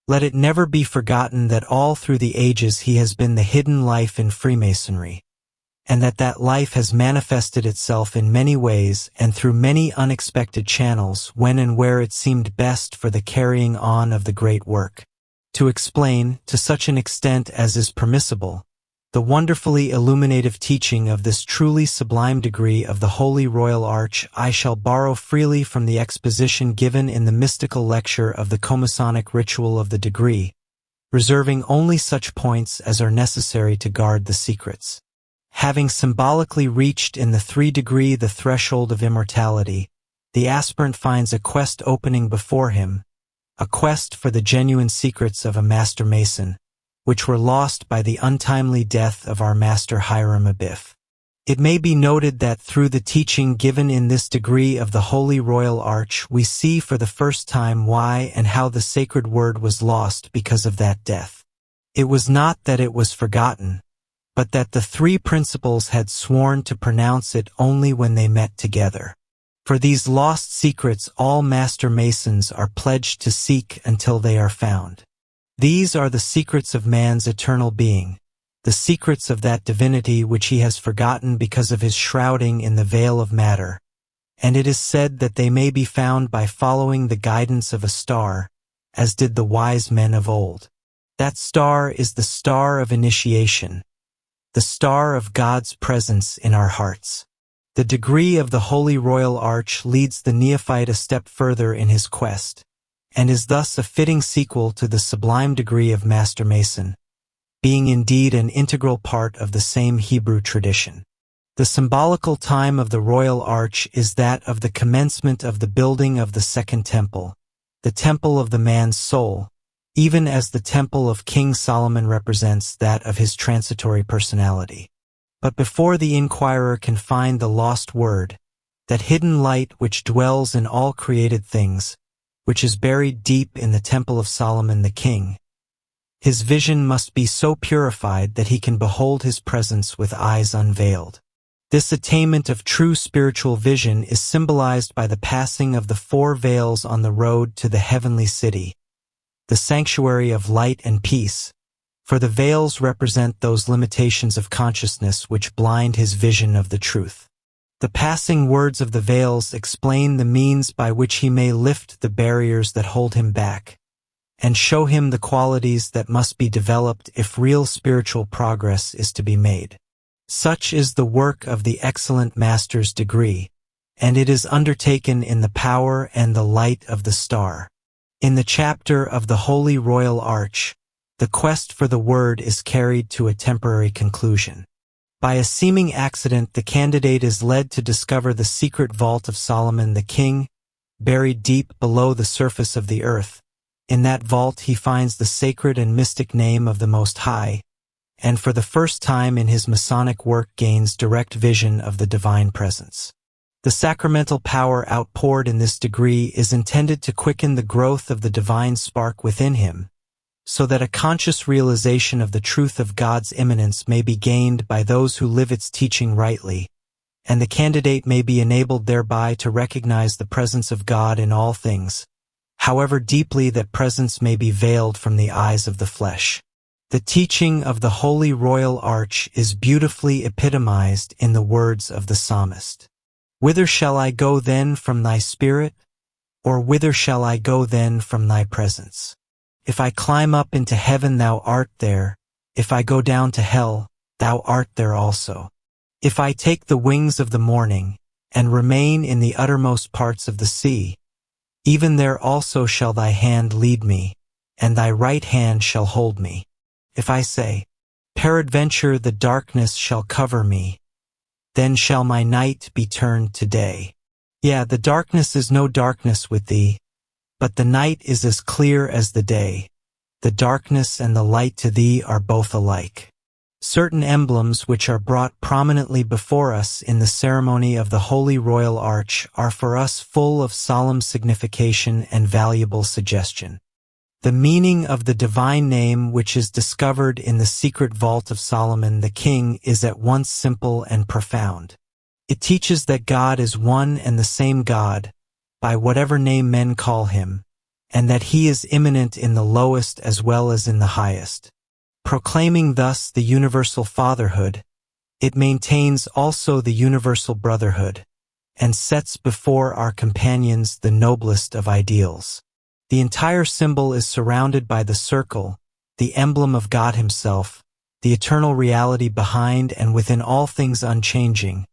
Let it never be forgotten that all through the ages he has been the hidden life in Freemasonry, and that life has manifested itself in many ways and through many unexpected channels when and where it seemed best for the carrying on of the great work. To explain, to such an extent as is permissible, the wonderfully illuminative teaching of this truly sublime degree of the Holy Royal Arch, I shall borrow freely from the exposition given in the mystical lecture of the Comasonic ritual of the degree, reserving only such points as are necessary to guard the secrets. Having symbolically reached in the 3 degree the threshold of immortality, the aspirant finds a quest opening before him, a quest for the genuine secrets of a master mason, which were lost by the untimely death of our master Hiram Abiff. It may be noted that through the teaching given in this degree of the Holy Royal Arch, we see for the first time why and how the sacred word was lost because of that death. It was not that it was forgotten, but that the three principals had sworn to pronounce it only when they met together. For these lost secrets all master masons are pledged to seek until they are found. These are the secrets of man's eternal being, the secrets of that divinity which he has forgotten because of his shrouding in the veil of matter, and it is said that they may be found by following the guidance of a star, as did the wise men of old. That star is the star of initiation, the star of God's presence in our hearts. The degree of the Holy Royal Arch leads the neophyte a step further in his quest, and is thus a fitting sequel to the sublime degree of Master Mason, being indeed an integral part of the same Hebrew tradition. The symbolical time of the Royal Arch is that of the commencement of the building of the Second Temple, the temple of the man's soul, even as the temple of King Solomon represents that of his transitory personality. But before the inquirer can find the lost word, that hidden light which dwells in all created things, which is buried deep in the temple of Solomon the king, his vision must be so purified that he can behold his presence with eyes unveiled. This attainment of true spiritual vision is symbolized by the passing of the four veils on the road to the heavenly city, the sanctuary of light and peace, for the veils represent those limitations of consciousness which blind his vision of the truth. The passing words of the veils explain the means by which he may lift the barriers that hold him back, and show him the qualities that must be developed if real spiritual progress is to be made. Such is the work of the excellent master's degree, and it is undertaken in the power and the light of the star. In the chapter of the Holy Royal Arch, the quest for the word is carried to a temporary conclusion. By a seeming accident, the candidate is led to discover the secret vault of Solomon the king, buried deep below the surface of the earth. In that vault he finds the sacred and mystic name of the Most High, and for the first time in his Masonic work gains direct vision of the divine presence. The sacramental power outpoured in this degree is intended to quicken the growth of the divine spark within him, so that a conscious realization of the truth of God's immanence may be gained by those who live its teaching rightly, and the candidate may be enabled thereby to recognize the presence of God in all things, however deeply that presence may be veiled from the eyes of the flesh. The teaching of the Holy Royal Arch is beautifully epitomized in the words of the psalmist. Whither shall I go then from thy spirit? Or whither shall I go then from thy presence? If I climb up into heaven, thou art there. If I go down to hell, thou art there also. If I take the wings of the morning, and remain in the uttermost parts of the sea, even there also shall thy hand lead me, and thy right hand shall hold me. If I say, peradventure the darkness shall cover me, then shall my night be turned to day. Yeah, the darkness is no darkness with thee, but the night is as clear as the day. The darkness and the light to thee are both alike. Certain emblems which are brought prominently before us in the ceremony of the Holy Royal Arch are for us full of solemn signification and valuable suggestion. The meaning of the divine name which is discovered in the secret vault of Solomon the king is at once simple and profound. It teaches that God is one and the same God, by whatever name men call him, and that he is immanent in the lowest as well as in the highest. Proclaiming thus the universal fatherhood, it maintains also the universal brotherhood, and sets before our companions the noblest of ideals. The entire symbol is surrounded by the circle, the emblem of God himself, the eternal reality behind and within all things unchanging,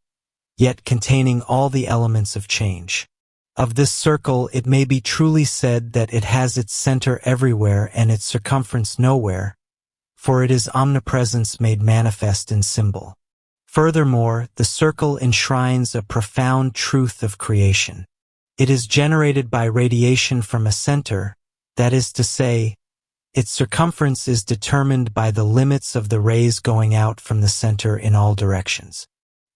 yet containing all the elements of change. Of this circle it may be truly said that it has its center everywhere and its circumference nowhere, for it is omnipresence made manifest in symbol. Furthermore, the circle enshrines a profound truth of creation. It is generated by radiation from a center, that is to say, its circumference is determined by the limits of the rays going out from the center in all directions.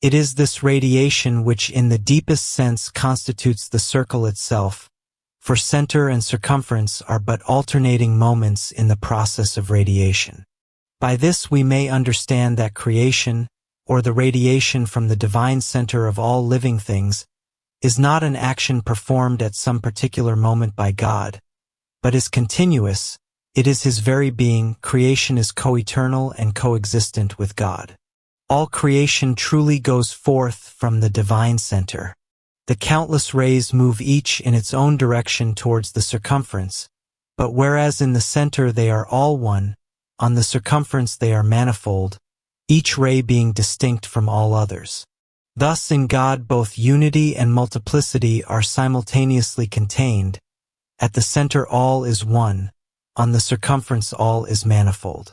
It is this radiation which in the deepest sense constitutes the circle itself, for center and circumference are but alternating moments in the process of radiation. By this we may understand that creation, or the radiation from the divine center of all living things, is not an action performed at some particular moment by God, but is continuous. It is His very being. Creation is co-eternal and coexistent with God. All creation truly goes forth from the divine center. The countless rays move each in its own direction towards the circumference, but whereas in the center they are all one, on the circumference they are manifold, each ray being distinct from all others. Thus in God both unity and multiplicity are simultaneously contained. At the center all is one, on the circumference all is manifold.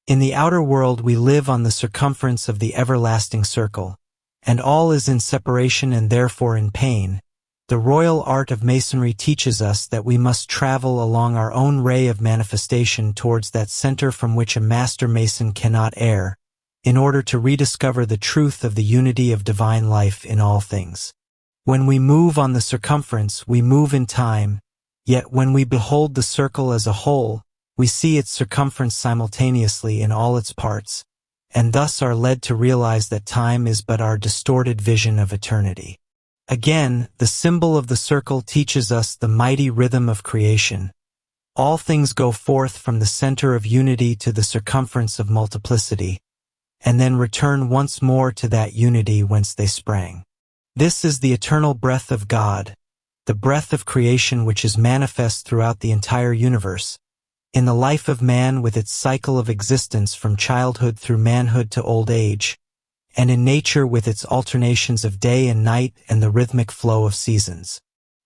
In the outer world we live on the circumference of the everlasting circle, and all is in separation and therefore in pain. The royal art of Masonry teaches us that we must travel along our own ray of manifestation towards that center from which a master Mason cannot err, in order to rediscover the truth of the unity of divine life in all things. When we move on the circumference, we move in time, yet when we behold the circle as a whole, we see its circumference simultaneously in all its parts, and thus are led to realize that time is but our distorted vision of eternity. Again, the symbol of the circle teaches us the mighty rhythm of creation. All things go forth from the center of unity to the circumference of multiplicity, and then return once more to that unity whence they sprang. This is the eternal breath of God, the breath of creation which is manifest throughout the entire universe, in the life of man with its cycle of existence from childhood through manhood to old age, and in nature with its alternations of day and night and the rhythmic flow of seasons.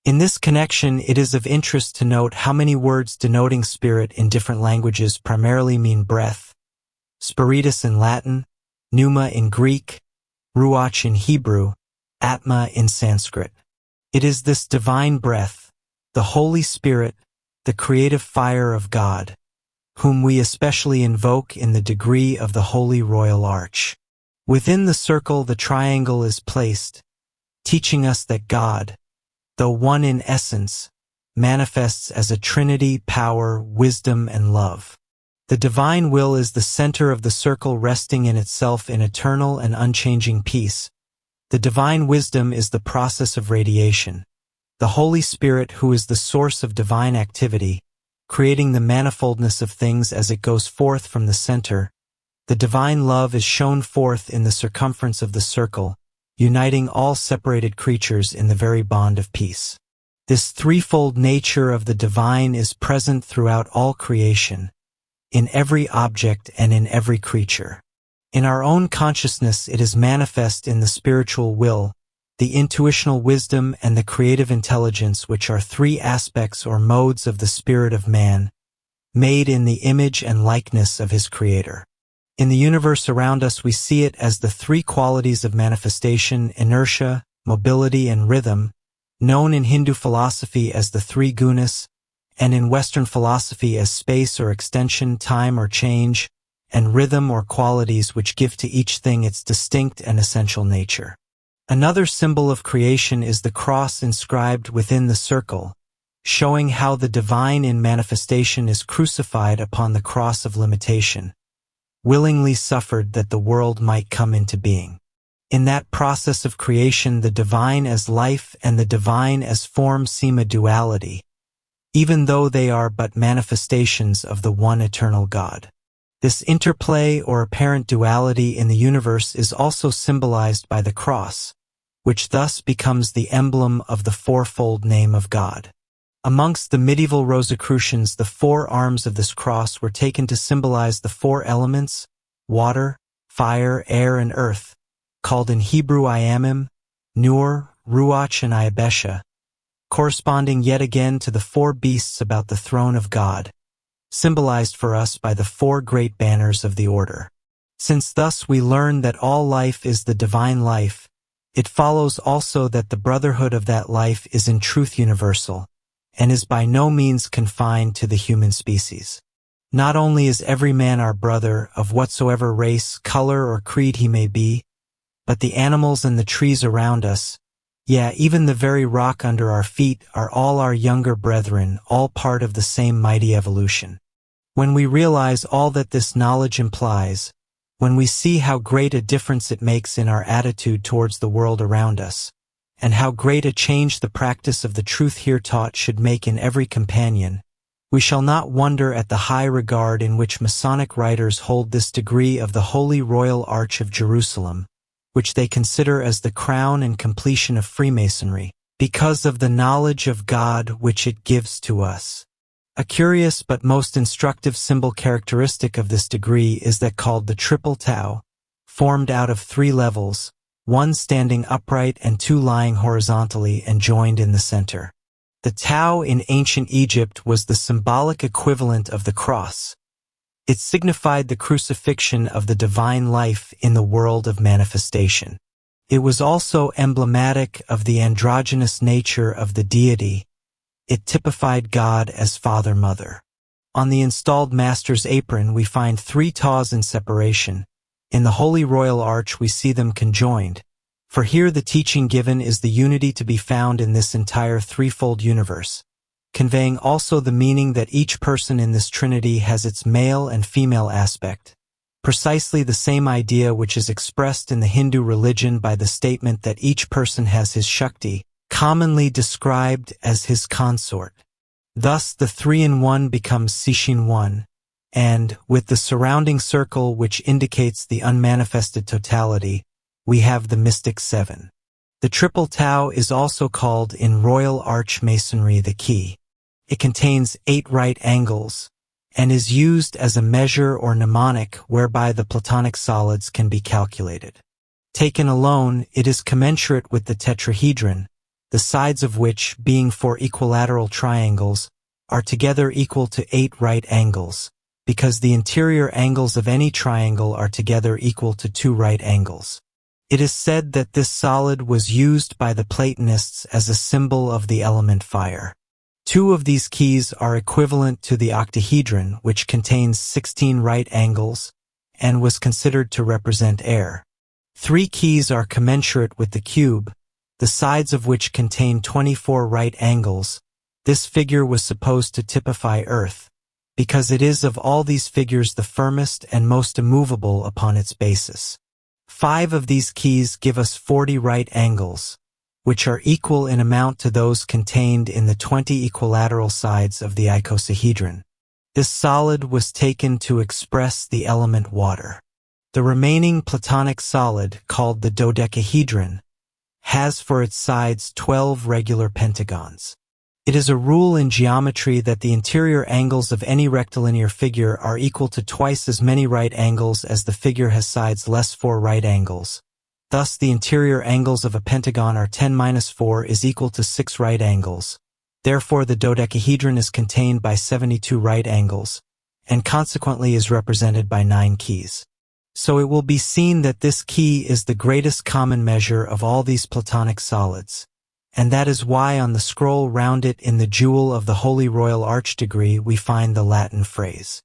In this connection, it is of interest to note how many words denoting spirit in different languages primarily mean breath: spiritus in Latin, pneuma in Greek, ruach in Hebrew, atma in Sanskrit. It is this divine breath, the Holy Spirit, the creative fire of God, whom we especially invoke in the degree of the Holy Royal Arch. Within the circle the triangle is placed, teaching us that God, though one in essence, manifests as a trinity: power, wisdom, and love. The divine will is the center of the circle, resting in itself in eternal and unchanging peace. The divine wisdom is the process of radiation. The Holy Spirit, who is the source of divine activity, creating the manifoldness of things as it goes forth from the center. The divine love is shown forth in the circumference of the circle, uniting all separated creatures in the very bond of peace. This threefold nature of the divine is present throughout all creation, in every object and in every creature. In our own consciousness it is manifest in the spiritual will, the intuitional wisdom, and the creative intelligence, which are three aspects or modes of the spirit of man, made in the image and likeness of his Creator. In the universe around us we see it as the three qualities of manifestation: inertia, mobility, and rhythm, known in Hindu philosophy as the three gunas, and in Western philosophy as space or extension, time or change, and rhythm or qualities which give to each thing its distinct and essential nature. Another symbol of creation is the cross inscribed within the circle, showing how the divine in manifestation is crucified upon the cross of limitation, willingly suffered that the world might come into being. In that process of creation, the divine as life and the divine as form seem a duality, even though they are but manifestations of the one eternal God. This interplay or apparent duality in the universe is also symbolized by the cross, which thus becomes the emblem of the fourfold name of God. Amongst the medieval Rosicrucians, the four arms of this cross were taken to symbolize the four elements: water, fire, air, and earth, called in Hebrew Ayamim, Nur, Ruach, and Ayabesha, corresponding yet again to the four beasts about the throne of God, symbolized for us by the four great banners of the order. Since thus we learn that all life is the divine life, It follows also that the brotherhood of that life is in truth universal, and is by no means confined to the human species. Not only is every man our brother, of whatsoever race, color, or creed he may be, but the animals and the trees around us, yeah, even the very rock under our feet, are all our younger brethren, all part of the same mighty evolution. When we realize all that this knowledge implies, when we see how great a difference it makes in our attitude towards the world around us, and how great a change the practice of the truth here taught should make in every companion, we shall not wonder at the high regard in which Masonic writers hold this degree of the Holy Royal Arch of Jerusalem, which they consider as the crown and completion of Freemasonry, because of the knowledge of God which it gives to us. A curious but most instructive symbol characteristic of this degree is that called the triple Tau, formed out of 3 levels, 1 standing upright and 2 lying horizontally and joined in the center. The Tau in ancient Egypt was the symbolic equivalent of the cross. It signified the crucifixion of the divine life in the world of manifestation. It was also emblematic of the androgynous nature of the deity. It typified God as Father-Mother. On the installed master's apron we find 3 taws in separation. In the Holy Royal Arch we see them conjoined, for here the teaching given is the unity to be found in this entire threefold universe, conveying also the meaning that each person in this trinity has its male and female aspect, precisely the same idea which is expressed in the Hindu religion by the statement that each person has his Shakti, commonly described as his consort. Thus the 3-in-1 becomes Sishin-1, and, with the surrounding circle which indicates the unmanifested totality, we have the mystic 7. The triple Tau is also called in Royal Arch Masonry the key. It contains 8 right angles, and is used as a measure or mnemonic whereby the Platonic solids can be calculated. Taken alone, it is commensurate with the tetrahedron, the sides of which, being 4 equilateral triangles, are together equal to 8 right angles, because the interior angles of any triangle are together equal to 2 right angles. It is said that this solid was used by the Platonists as a symbol of the element fire. 2 of these keys are equivalent to the octahedron, which contains 16 right angles, and was considered to represent air. 3 keys are commensurate with the cube, the sides of which contain 24 right angles. This figure was supposed to typify Earth, because it is of all these figures the firmest and most immovable upon its basis. 5 of these keys give us 40 right angles, which are equal in amount to those contained in the 20 equilateral sides of the icosahedron. This solid was taken to express the element water. The remaining Platonic solid, called the dodecahedron, has for its sides 12 regular pentagons. It is a rule in geometry that the interior angles of any rectilinear figure are equal to twice as many right angles as the figure has sides less 4 right angles. Thus the interior angles of a pentagon are 10-4 is equal to 6 right angles. Therefore the dodecahedron is contained by 72 right angles, and consequently is represented by 9 keys. So it will be seen that this key is the greatest common measure of all these Platonic solids, and that is why on the scroll round it in the jewel of the Holy Royal Arch degree we find the Latin phrase,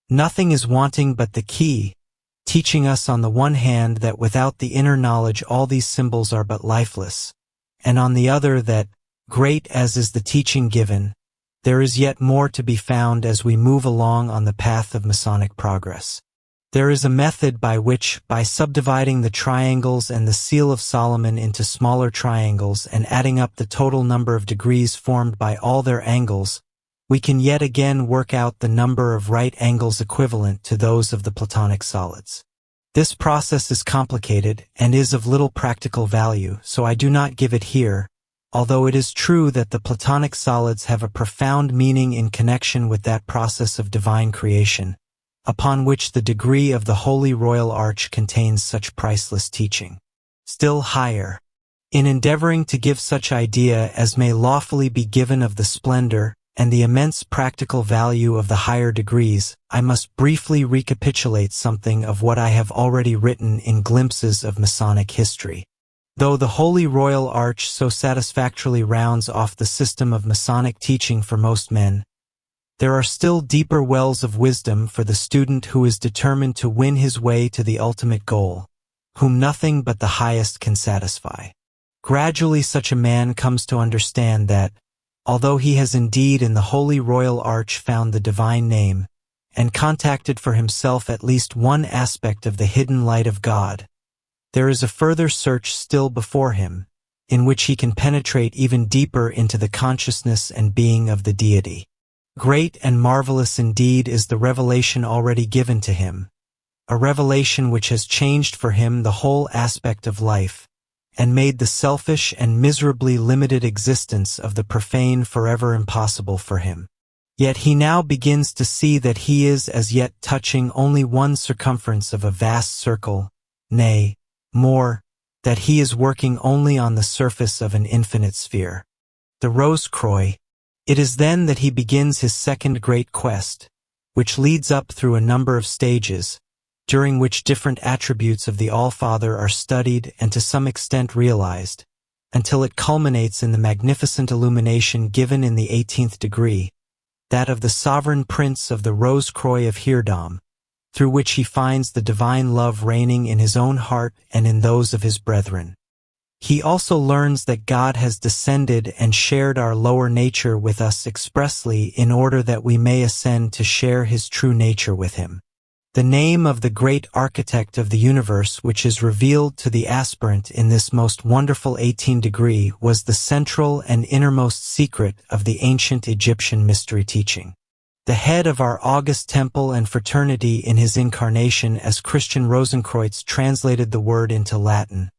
"Nothing is wanting but the key," teaching us on the one hand that without the inner knowledge all these symbols are but lifeless, and on the other that, great as is the teaching given, there is yet more to be found as we move along on the path of Masonic progress. There is a method by which, by subdividing the triangles and the Seal of Solomon into smaller triangles and adding up the total number of degrees formed by all their angles, we can yet again work out the number of right angles equivalent to those of the Platonic solids. This process is complicated and is of little practical value, so I do not give it here, although it is true that the Platonic solids have a profound meaning in connection with that process of divine creation, upon which the degree of the Holy Royal Arch contains such priceless teaching. Still higher, in endeavoring to give such idea as may lawfully be given of the splendor and the immense practical value of the higher degrees, I must briefly recapitulate something of what I have already written in Glimpses of Masonic History. Though the Holy Royal Arch so satisfactorily rounds off the system of Masonic teaching for most men, there are still deeper wells of wisdom for the student who is determined to win his way to the ultimate goal, whom nothing but the highest can satisfy. Gradually such a man comes to understand that, although he has indeed in the Holy Royal Arch found the divine name, and contacted for himself at least one aspect of the hidden light of God, there is a further search still before him, in which he can penetrate even deeper into the consciousness and being of the deity. Great and marvelous indeed is the revelation already given to him, a revelation which has changed for him the whole aspect of life, and made the selfish and miserably limited existence of the profane forever impossible for him. Yet he now begins to see that he is as yet touching only one circumference of a vast circle, nay, more, that he is working only on the surface of an infinite sphere. The Rose-Croix. It is then that he begins his second great quest, which leads up through a number of stages, during which different attributes of the All-Father are studied and to some extent realized, until it culminates in the magnificent illumination given in the 18th degree, that of the Sovereign Prince of the Rose-Croix of Heirdom, through which he finds the divine love reigning in his own heart and in those of his brethren. He also learns that God has descended and shared our lower nature with us expressly in order that we may ascend to share his true nature with him. The name of the great architect of the universe which is revealed to the aspirant in this most wonderful 18th degree was the central and innermost secret of the ancient Egyptian mystery teaching. The head of our august temple and fraternity in his incarnation as Christian Rosenkreutz translated the word into Latin,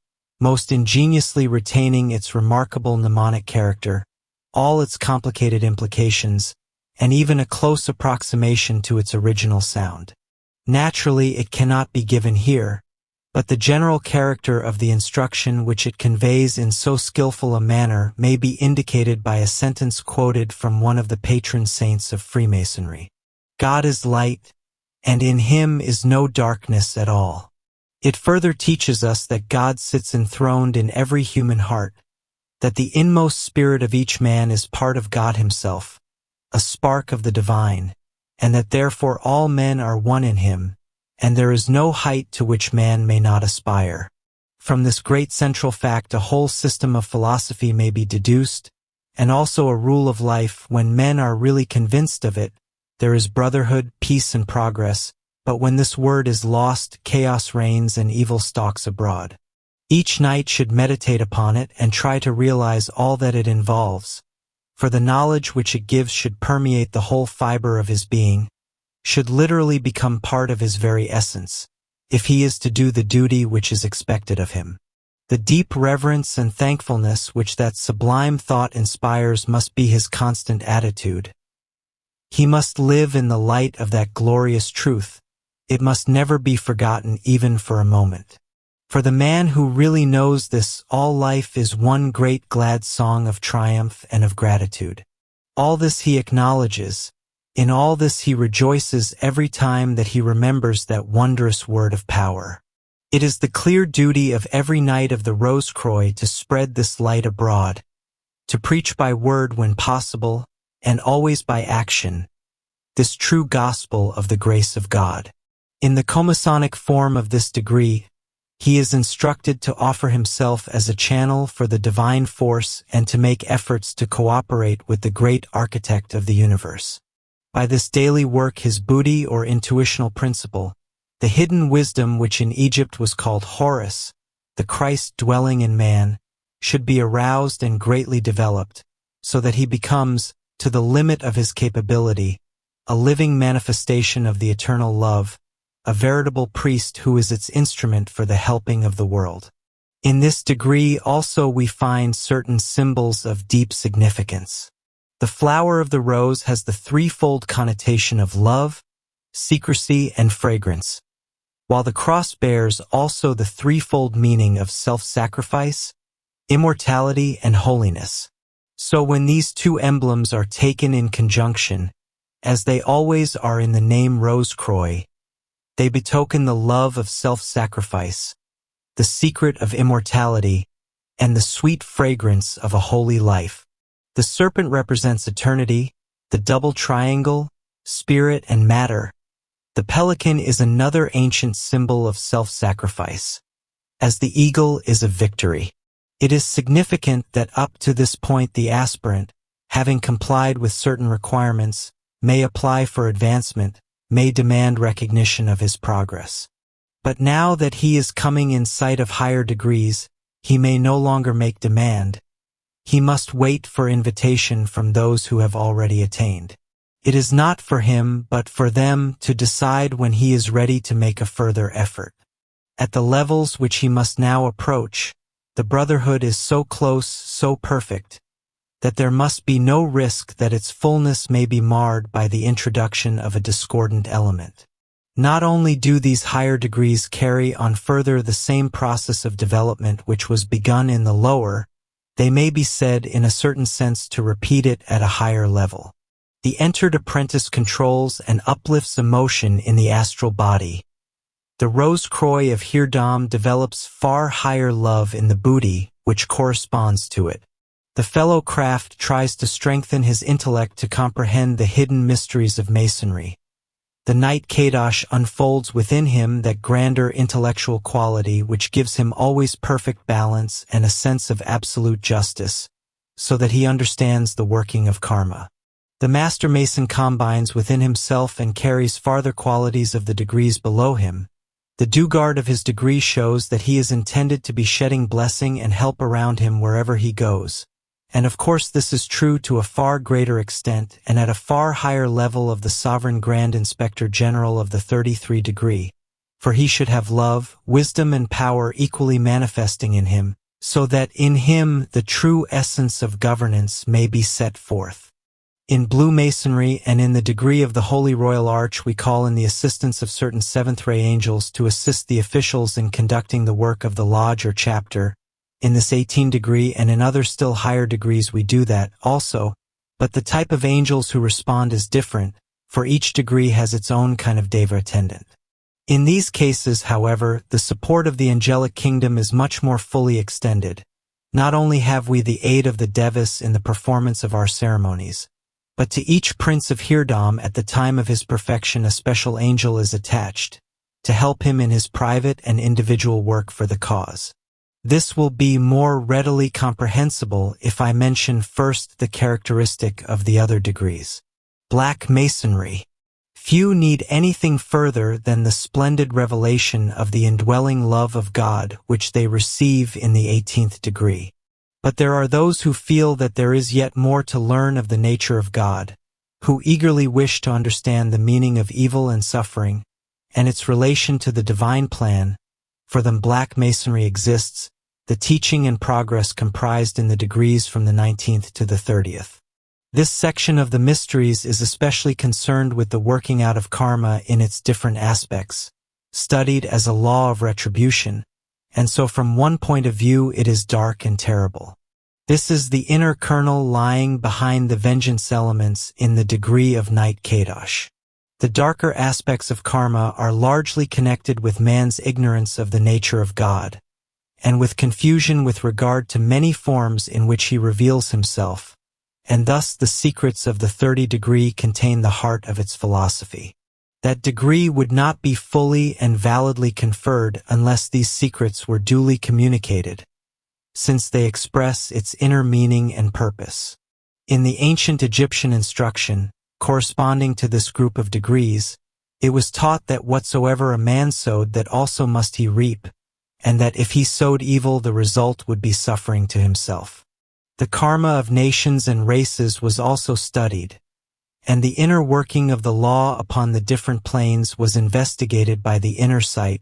most ingeniously retaining its remarkable mnemonic character, all its complicated implications, and even a close approximation to its original sound. Naturally, it cannot be given here, but the general character of the instruction which it conveys in so skillful a manner may be indicated by a sentence quoted from one of the patron saints of Freemasonry. God is light, and in him is no darkness at all. It further teaches us that God sits enthroned in every human heart, that the inmost spirit of each man is part of God himself, a spark of the divine, and that therefore all men are one in him, and there is no height to which man may not aspire. From this great central fact a whole system of philosophy may be deduced, and also a rule of life. When men are really convinced of it, there is brotherhood, peace, and progress, but when this word is lost, chaos reigns and evil stalks abroad. Each knight should meditate upon it and try to realize all that it involves, for the knowledge which it gives should permeate the whole fiber of his being, should literally become part of his very essence, if he is to do the duty which is expected of him. The deep reverence and thankfulness which that sublime thought inspires must be his constant attitude. He must live in the light of that glorious truth. It must never be forgotten even for a moment. For the man who really knows this, all life is one great glad song of triumph and of gratitude. All this he acknowledges. In all this he rejoices every time that he remembers that wondrous word of power. It is the clear duty of every knight of the Rose-Croix to spread this light abroad, to preach by word when possible, and always by action, this true gospel of the grace of God. In the comasonic form of this degree, he is instructed to offer himself as a channel for the divine force and to make efforts to cooperate with the great architect of the universe. By this daily work his buddhi or intuitional principle, the hidden wisdom which in Egypt was called Horus, the Christ dwelling in man, should be aroused and greatly developed, so that he becomes, to the limit of his capability, a living manifestation of the eternal love, a veritable priest who is its instrument for the helping of the world. In this degree also we find certain symbols of deep significance. The flower of the rose has the threefold connotation of love, secrecy, and fragrance, while the cross bears also the threefold meaning of self-sacrifice, immortality, and holiness. So when these two emblems are taken in conjunction, as they always are in the name Rose-Croix, they betoken the love of self-sacrifice, the secret of immortality, and the sweet fragrance of a holy life. The serpent represents eternity, the double triangle, spirit and matter. The pelican is another ancient symbol of self-sacrifice, as the eagle is of victory. It is significant that up to this point the aspirant, having complied with certain requirements, may apply for advancement, may demand recognition of his progress. But now that he is coming in sight of higher degrees, he may no longer make demand. He must wait for invitation from those who have already attained. It is not for him but for them to decide when he is ready to make a further effort. At the levels which he must now approach, the brotherhood is so close, so perfect, that there must be no risk that its fullness may be marred by the introduction of a discordant element. Not only do these higher degrees carry on further the same process of development which was begun in the lower, they may be said in a certain sense to repeat it at a higher level. The entered apprentice controls and uplifts emotion in the astral body. The Rose-Croix of Hirdam develops far higher love in the Buddhi, which corresponds to it. The fellow craft tries to strengthen his intellect to comprehend the hidden mysteries of Masonry. The Knight Kadosh unfolds within him that grander intellectual quality which gives him always perfect balance and a sense of absolute justice, so that he understands the working of karma. The Master Mason combines within himself and carries farther qualities of the degrees below him. The dewguard of his degree shows that he is intended to be shedding blessing and help around him wherever he goes. And of course this is true to a far greater extent and at a far higher level of the Sovereign Grand Inspector General of the 33 degree, for he should have love, wisdom and power equally manifesting in him, so that in him the true essence of governance may be set forth. In Blue Masonry and in the degree of the Holy Royal Arch we call in the assistance of certain seventh-ray angels to assist the officials in conducting the work of the lodge or chapter. In this 18 degree and in other still higher degrees we do that also, but the type of angels who respond is different, for each degree has its own kind of deva attendant. In these cases, however, the support of the angelic kingdom is much more fully extended. Not only have we the aid of the devas in the performance of our ceremonies, but to each prince of Hirdam at the time of his perfection a special angel is attached, to help him in his private and individual work for the cause. This will be more readily comprehensible if I mention first the characteristic of the other degrees. Black Masonry. Few need anything further than the splendid revelation of the indwelling love of God which they receive in the 18th degree. But there are those who feel that there is yet more to learn of the nature of God, who eagerly wish to understand the meaning of evil and suffering, and its relation to the divine plan. For them Black Masonry exists, the teaching and progress comprised in the degrees from the 19th to the 30th. This section of the mysteries is especially concerned with the working out of karma in its different aspects, studied as a law of retribution, and so from one point of view it is dark and terrible. This is the inner kernel lying behind the vengeance elements in the degree of Knight Kadosh. The darker aspects of karma are largely connected with man's ignorance of the nature of God, and with confusion with regard to many forms in which he reveals himself, and thus the secrets of the 30 degree contain the heart of its philosophy. That degree would not be fully and validly conferred unless these secrets were duly communicated, since they express its inner meaning and purpose. In the ancient Egyptian instruction, corresponding to this group of degrees, it was taught that whatsoever a man sowed that also must he reap, and that if he sowed evil the result would be suffering to himself. The karma of nations and races was also studied, and the inner working of the law upon the different planes was investigated by the inner sight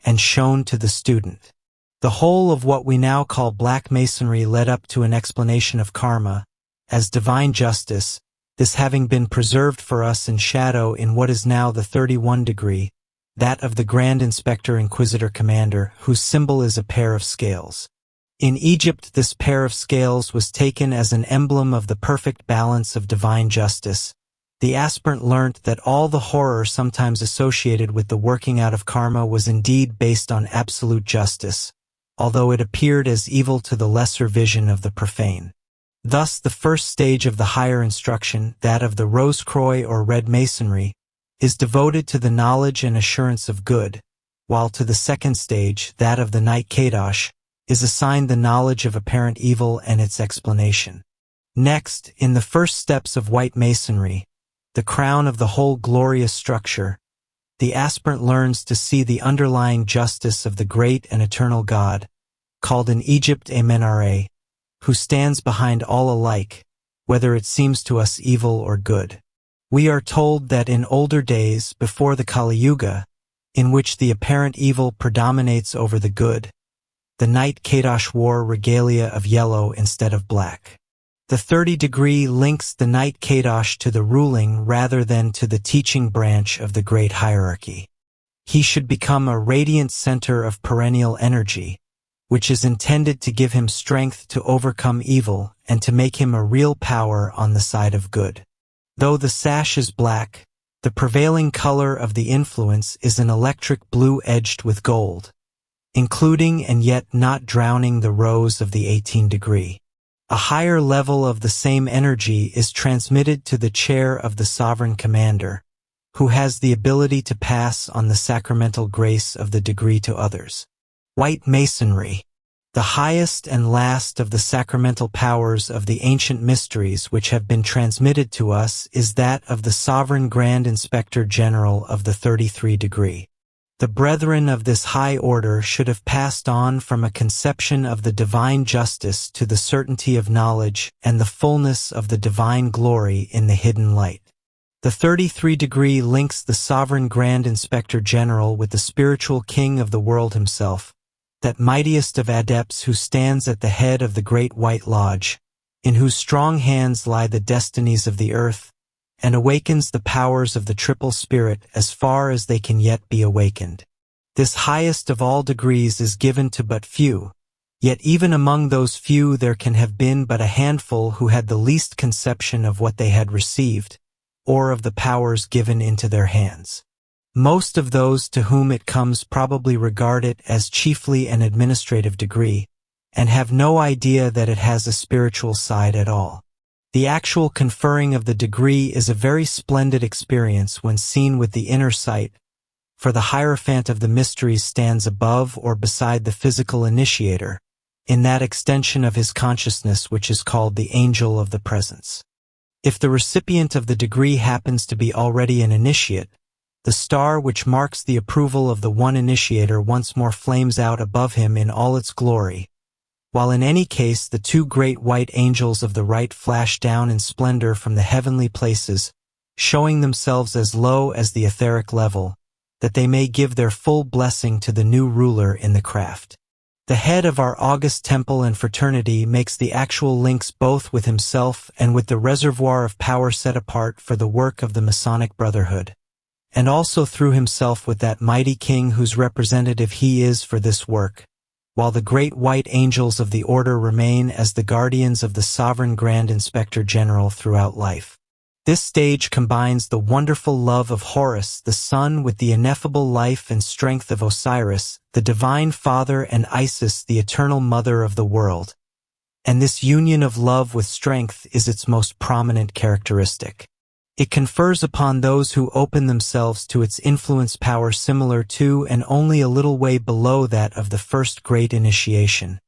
and shown to the student. The whole of what we now call Black Masonry led up to an explanation of karma as divine justice, this having been preserved for us in shadow in what is now the 31 degree, that of the Grand Inspector Inquisitor Commander, whose symbol is a pair of scales. In Egypt this pair of scales was taken as an emblem of the perfect balance of divine justice. The aspirant learnt that all the horror sometimes associated with the working out of karma was indeed based on absolute justice, although it appeared as evil to the lesser vision of the profane. Thus, the first stage of the higher instruction, that of the Rose-Croix or Red Masonry, is devoted to the knowledge and assurance of good, while to the second stage, that of the Knight Kadosh, is assigned the knowledge of apparent evil and its explanation. Next, in the first steps of White Masonry, the crown of the whole glorious structure, the aspirant learns to see the underlying justice of the great and eternal God, called in Egypt Amenare, who stands behind all alike, whether it seems to us evil or good. We are told that in older days, before the Kali Yuga, in which the apparent evil predominates over the good, the Knight Kadosh wore regalia of yellow instead of black. The 30-degree links the Knight Kadosh to the ruling rather than to the teaching branch of the great hierarchy. He should become a radiant center of perennial energy, which is intended to give him strength to overcome evil and to make him a real power on the side of good. Though the sash is black, the prevailing color of the influence is an electric blue edged with gold, including and yet not drowning the rose of the 18-degree. A higher level of the same energy is transmitted to the chair of the sovereign commander, who has the ability to pass on the sacramental grace of the degree to others. White Masonry, the highest and last of the sacramental powers of the ancient mysteries which have been transmitted to us, is that of the Sovereign Grand Inspector General of the 33-degree. The brethren of this high order should have passed on from a conception of the divine justice to the certainty of knowledge and the fullness of the divine glory in the hidden light. The 33-degree links the Sovereign Grand Inspector General with the spiritual king of the world himself, that mightiest of adepts who stands at the head of the great White Lodge, in whose strong hands lie the destinies of the earth, and awakens the powers of the triple spirit as far as they can yet be awakened. This highest of all degrees is given to but few, yet even among those few there can have been but a handful who had the least conception of what they had received, or of the powers given into their hands. Most of those to whom it comes probably regard it as chiefly an administrative degree, and have no idea that it has a spiritual side at all. The actual conferring of the degree is a very splendid experience when seen with the inner sight, for the Hierophant of the mysteries stands above or beside the physical initiator, in that extension of his consciousness which is called the angel of the presence. If the recipient of the degree happens to be already an initiate, the star which marks the approval of the one initiator once more flames out above him in all its glory, while in any case the two great white angels of the right flash down in splendor from the heavenly places, showing themselves as low as the etheric level, that they may give their full blessing to the new ruler in the craft. The head of our august temple and fraternity makes the actual links both with himself and with the reservoir of power set apart for the work of the Masonic Brotherhood, and also through himself with that mighty king whose representative he is for this work, while the great white angels of the order remain as the guardians of the Sovereign Grand Inspector General throughout life. This stage combines the wonderful love of Horus, the sun, with the ineffable life and strength of Osiris, the divine father, and Isis, the eternal mother of the world. And this union of love with strength is its most prominent characteristic. It confers upon those who open themselves to its influence power similar to and only a little way below that of the first great initiation,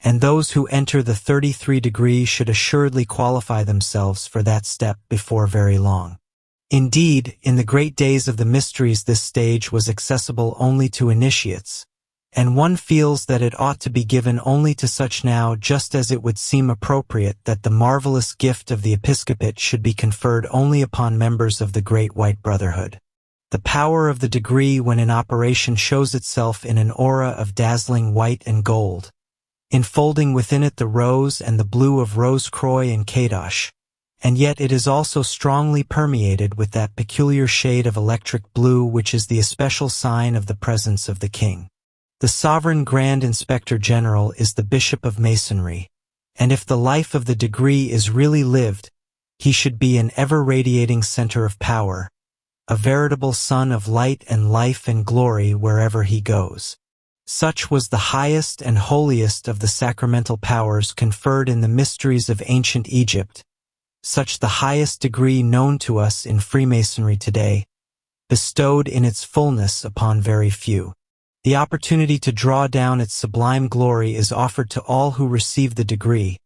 and those who enter the 33-degree should assuredly qualify themselves for that step before very long. Indeed, in the great days of the mysteries this stage was accessible only to initiates, and one feels that it ought to be given only to such now, just as it would seem appropriate that the marvelous gift of the episcopate should be conferred only upon members of the Great White Brotherhood. The power of the degree when in operation shows itself in an aura of dazzling white and gold, enfolding within it the rose and the blue of Rose-Croix and Kadosh, and yet it is also strongly permeated with that peculiar shade of electric blue which is the especial sign of the presence of the king. The Sovereign Grand Inspector General is the Bishop of Masonry, and if the life of the degree is really lived, he should be an ever-radiating center of power, a veritable sun of light and life and glory wherever he goes. Such was the highest and holiest of the sacramental powers conferred in the mysteries of ancient Egypt, such the highest degree known to us in Freemasonry today, bestowed in its fullness upon very few. The opportunity to draw down its sublime glory is offered to all who receive the degree.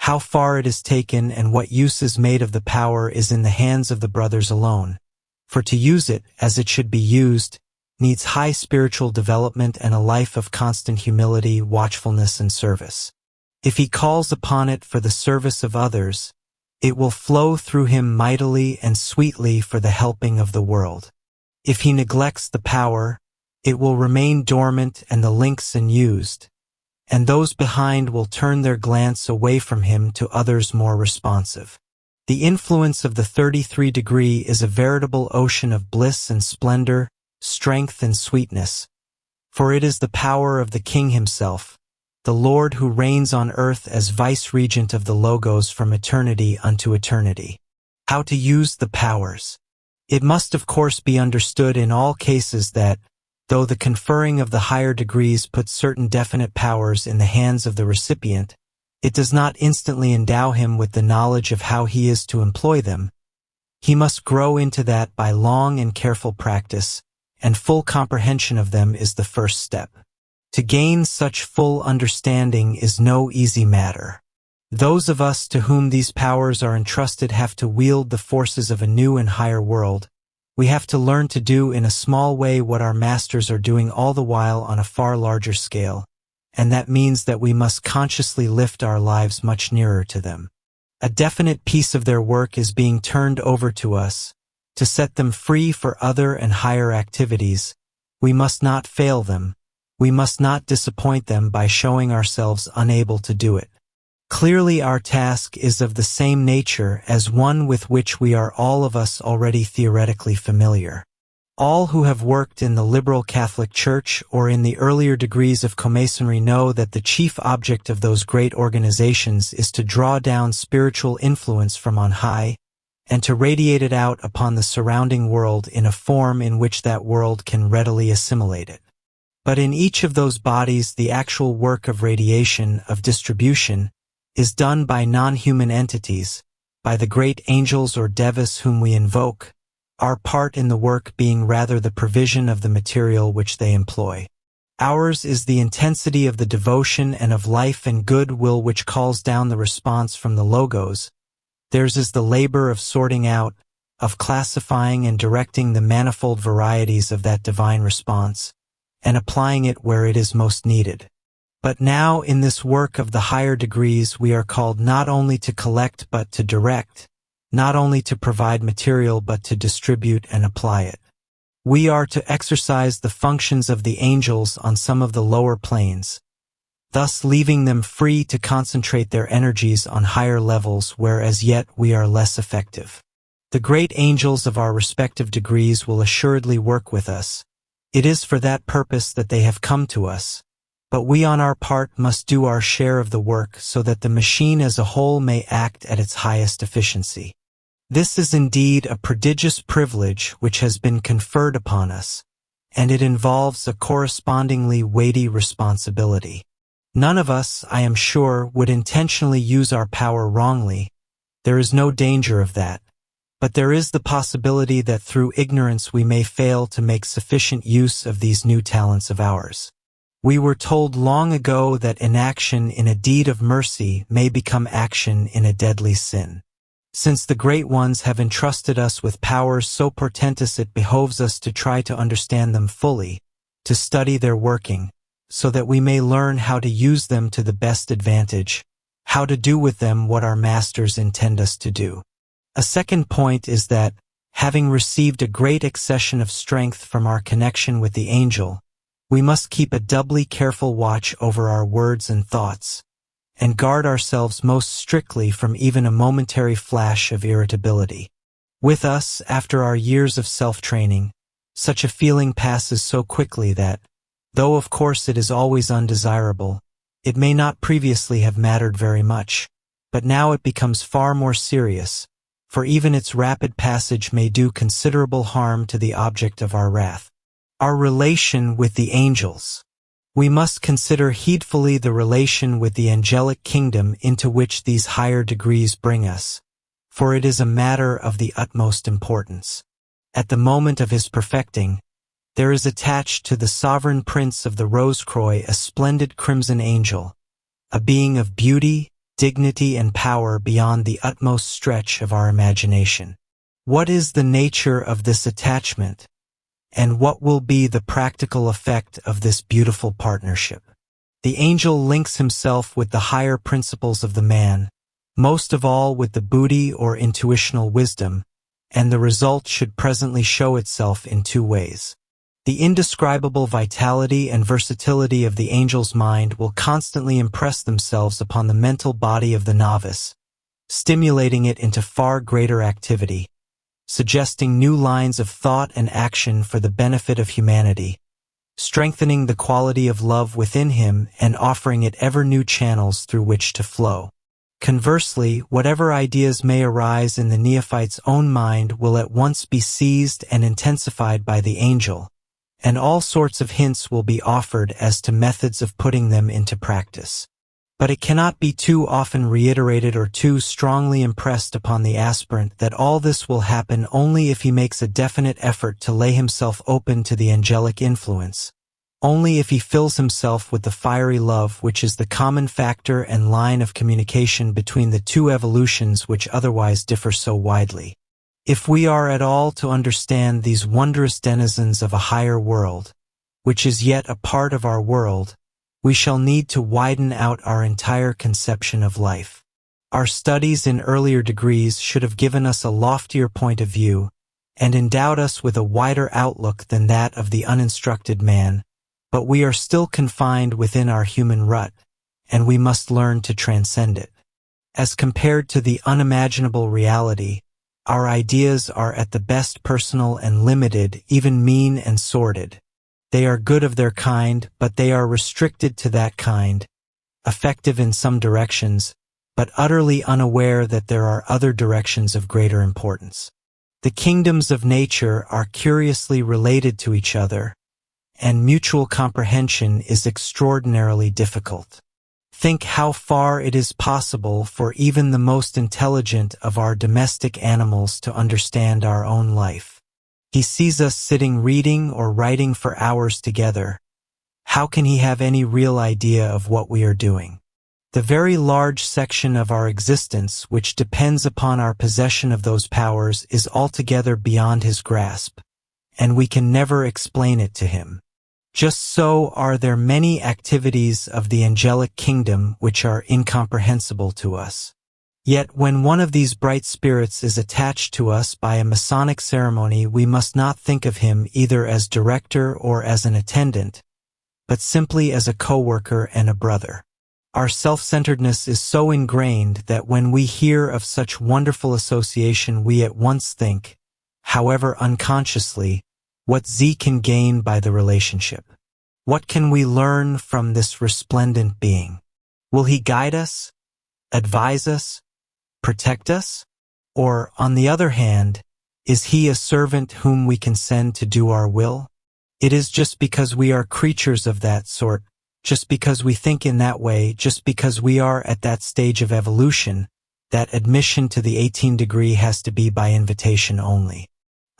How far it is taken and what use is made of the power is in the hands of the brothers alone, for to use it as it should be used needs high spiritual development and a life of constant humility, watchfulness, and service. If he calls upon it for the service of others, it will flow through him mightily and sweetly for the helping of the world. If he neglects the power, it will remain dormant and the links unused, and those behind will turn their glance away from him to others more responsive. The influence of the 33 degree is a veritable ocean of bliss and splendor, strength and sweetness, for it is the power of the King himself, the Lord who reigns on earth as vice-regent of the Logos from eternity unto eternity. How to use the powers. It must of course be understood in all cases that, though the conferring of the higher degrees puts certain definite powers in the hands of the recipient, it does not instantly endow him with the knowledge of how he is to employ them. He must grow into that by long and careful practice, and full comprehension of them is the first step. To gain such full understanding is no easy matter. Those of us to whom these powers are entrusted have to wield the forces of a new and higher world. We have to learn to do in a small way what our masters are doing all the while on a far larger scale, and that means that we must consciously lift our lives much nearer to them. A definite piece of their work is being turned over to us, to set them free for other and higher activities. We must not fail them. We must not disappoint them by showing ourselves unable to do it. Clearly our task is of the same nature as one with which we are all of us already theoretically familiar. All who have worked in the liberal Catholic Church or in the earlier degrees of Comasonry know that the chief object of those great organizations is to draw down spiritual influence from on high, and to radiate it out upon the surrounding world in a form in which that world can readily assimilate it. But in each of those bodies the actual work of radiation, of distribution, is done by non-human entities, by the great angels or devas whom we invoke, our part in the work being rather the provision of the material which they employ. Ours is the intensity of the devotion and of life and good will which calls down the response from the Logos. Theirs is the labor of sorting out, of classifying and directing the manifold varieties of that divine response, and applying it where it is most needed. But now in this work of the higher degrees we are called not only to collect but to direct, not only to provide material but to distribute and apply it. We are to exercise the functions of the angels on some of the lower planes, thus leaving them free to concentrate their energies on higher levels where as yet we are less effective. The great angels of our respective degrees will assuredly work with us. It is for that purpose that they have come to us. But we on our part must do our share of the work so that the machine as a whole may act at its highest efficiency. This is indeed a prodigious privilege which has been conferred upon us, and it involves a correspondingly weighty responsibility. None of us, I am sure, would intentionally use our power wrongly. There is no danger of that. But there is the possibility that through ignorance we may fail to make sufficient use of these new talents of ours. We were told long ago that inaction in a deed of mercy may become action in a deadly sin. Since the great ones have entrusted us with powers so portentous, it behoves us to try to understand them fully, to study their working, so that we may learn how to use them to the best advantage, how to do with them what our masters intend us to do. A second point is that, having received a great accession of strength from our connection with the angel, we must keep a doubly careful watch over our words and thoughts, and guard ourselves most strictly from even a momentary flash of irritability. With us, after our years of self-training, such a feeling passes so quickly that, though of course it is always undesirable, it may not previously have mattered very much, but now it becomes far more serious, for even its rapid passage may do considerable harm to the object of our wrath. Our relation with the angels. We must consider heedfully the relation with the angelic kingdom into which these higher degrees bring us, for it is a matter of the utmost importance. At the moment of his perfecting, there is attached to the sovereign prince of the Rose-Croix a splendid crimson angel, a being of beauty, dignity, and power beyond the utmost stretch of our imagination. What is the nature of this attachment, and what will be the practical effect of this beautiful partnership? The angel links himself with the higher principles of the man, most of all with the buddhi or intuitional wisdom, and the result should presently show itself in two ways. The indescribable vitality and versatility of the angel's mind will constantly impress themselves upon the mental body of the novice, stimulating it into far greater activity, suggesting new lines of thought and action for the benefit of humanity, strengthening the quality of love within him and offering it ever new channels through which to flow. Conversely, whatever ideas may arise in the neophyte's own mind will at once be seized and intensified by the angel, and all sorts of hints will be offered as to methods of putting them into practice. But it cannot be too often reiterated or too strongly impressed upon the aspirant that all this will happen only if he makes a definite effort to lay himself open to the angelic influence, only if he fills himself with the fiery love which is the common factor and line of communication between the two evolutions which otherwise differ so widely. If we are at all to understand these wondrous denizens of a higher world, which is yet a part of our world, we shall need to widen out our entire conception of life. Our studies in earlier degrees should have given us a loftier point of view and endowed us with a wider outlook than that of the uninstructed man, but we are still confined within our human rut, and we must learn to transcend it. As compared to the unimaginable reality, our ideas are at the best personal and limited, even mean and sordid. They are good of their kind, but they are restricted to that kind, effective in some directions, but utterly unaware that there are other directions of greater importance. The kingdoms of nature are curiously related to each other, and mutual comprehension is extraordinarily difficult. Think how far it is possible for even the most intelligent of our domestic animals to understand our own life. He sees us sitting reading or writing for hours together. How can he have any real idea of what we are doing? The very large section of our existence which depends upon our possession of those powers is altogether beyond his grasp, and we can never explain it to him. Just so are there many activities of the angelic kingdom which are incomprehensible to us. Yet when one of these bright spirits is attached to us by a Masonic ceremony, we must not think of him either as director or as an attendant, but simply as a co-worker and a brother. Our self-centeredness is so ingrained that when we hear of such wonderful association we at once think, however unconsciously, what Z can gain by the relationship. What can we learn from this resplendent being? Will he guide us, advise us, protect us? Or, on the other hand, is he a servant whom we can send to do our will? It is just because we are creatures of that sort, just because we think in that way, just because we are at that stage of evolution, that admission to the 18 degree has to be by invitation only.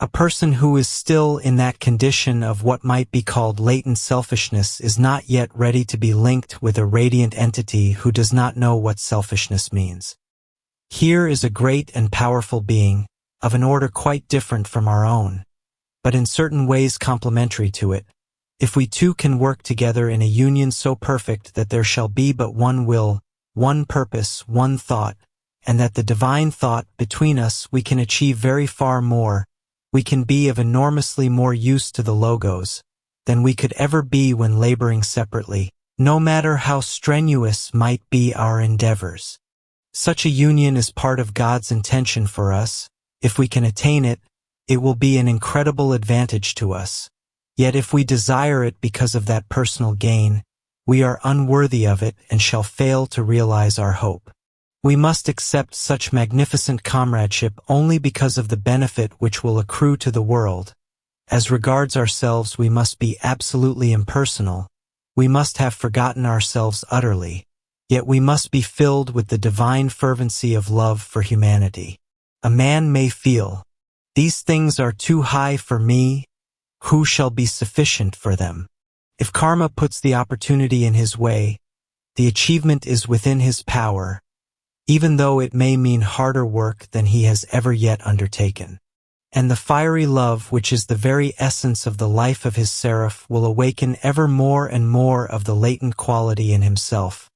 A person who is still in that condition of what might be called latent selfishness is not yet ready to be linked with a radiant entity who does not know what selfishness means. Here is a great and powerful being, of an order quite different from our own, but in certain ways complementary to it. If we two can work together in a union so perfect that there shall be but one will, one purpose, one thought, and that the divine thought between us, we can achieve very far more. We can be of enormously more use to the Logos than we could ever be when laboring separately, no matter how strenuous might be our endeavors. Such a union is part of God's intention for us. If we can attain it, it will be an incredible advantage to us. Yet if we desire it because of that personal gain, we are unworthy of it and shall fail to realize our hope. We must accept such magnificent comradeship only because of the benefit which will accrue to the world. As regards ourselves, we must be absolutely impersonal, We must have forgotten ourselves utterly, yet we must be filled with the divine fervency of love for humanity. A man may feel, "These things are too high for me, who shall be sufficient for them?" If karma puts the opportunity in his way, the achievement is within his power, even though it may mean harder work than he has ever yet undertaken. And the fiery love, which is the very essence of the life of his seraph, will awaken ever more and more of the latent quality in himself,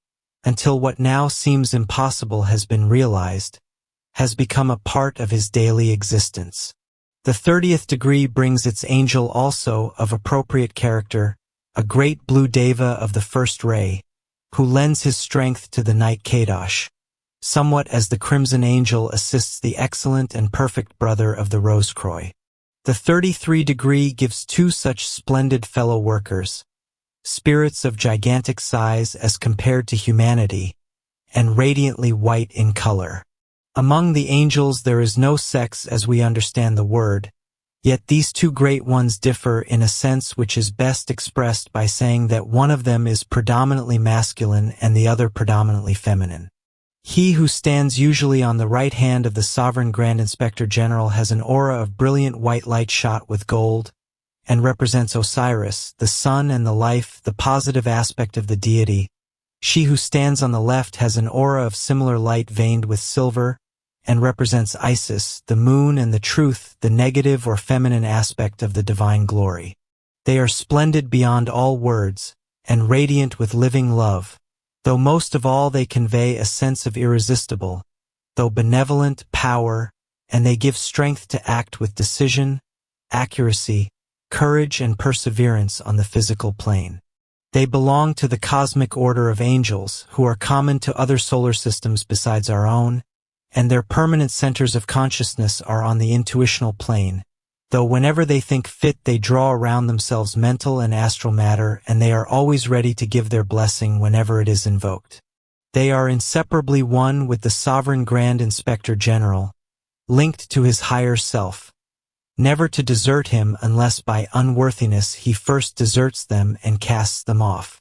until what now seems impossible has been realized, has become a part of his daily existence. The 30th degree brings its angel also of appropriate character, a great blue deva of the first ray, who lends his strength to the night Kadosh, somewhat as the crimson angel assists the excellent and perfect brother of the rosecroy. The 33 degree gives two such splendid fellow workers, spirits of gigantic size as compared to humanity, and radiantly white in color. Among the angels there is no sex as we understand the word, yet these two great ones differ in a sense which is best expressed by saying that one of them is predominantly masculine and the other predominantly feminine. He who stands usually on the right hand of the sovereign Grand Inspector General has an aura of brilliant white light shot with gold, and represents Osiris, the sun and the life, the positive aspect of the deity. She who stands on the left has an aura of similar light veined with silver, and represents Isis, the moon and the truth, the negative or feminine aspect of the divine glory. They are splendid beyond all words, and radiant with living love, though most of all they convey a sense of irresistible, though benevolent, power, and they give strength to act with decision, accuracy, courage and perseverance on the physical plane. They belong to the cosmic order of angels, who are common to other solar systems besides our own, and their permanent centers of consciousness are on the intuitional plane, though whenever they think fit they draw around themselves mental and astral matter, and they are always ready to give their blessing whenever it is invoked. They are inseparably one with the sovereign Grand Inspector General, linked to his higher self, never to desert him unless by unworthiness he first deserts them and casts them off.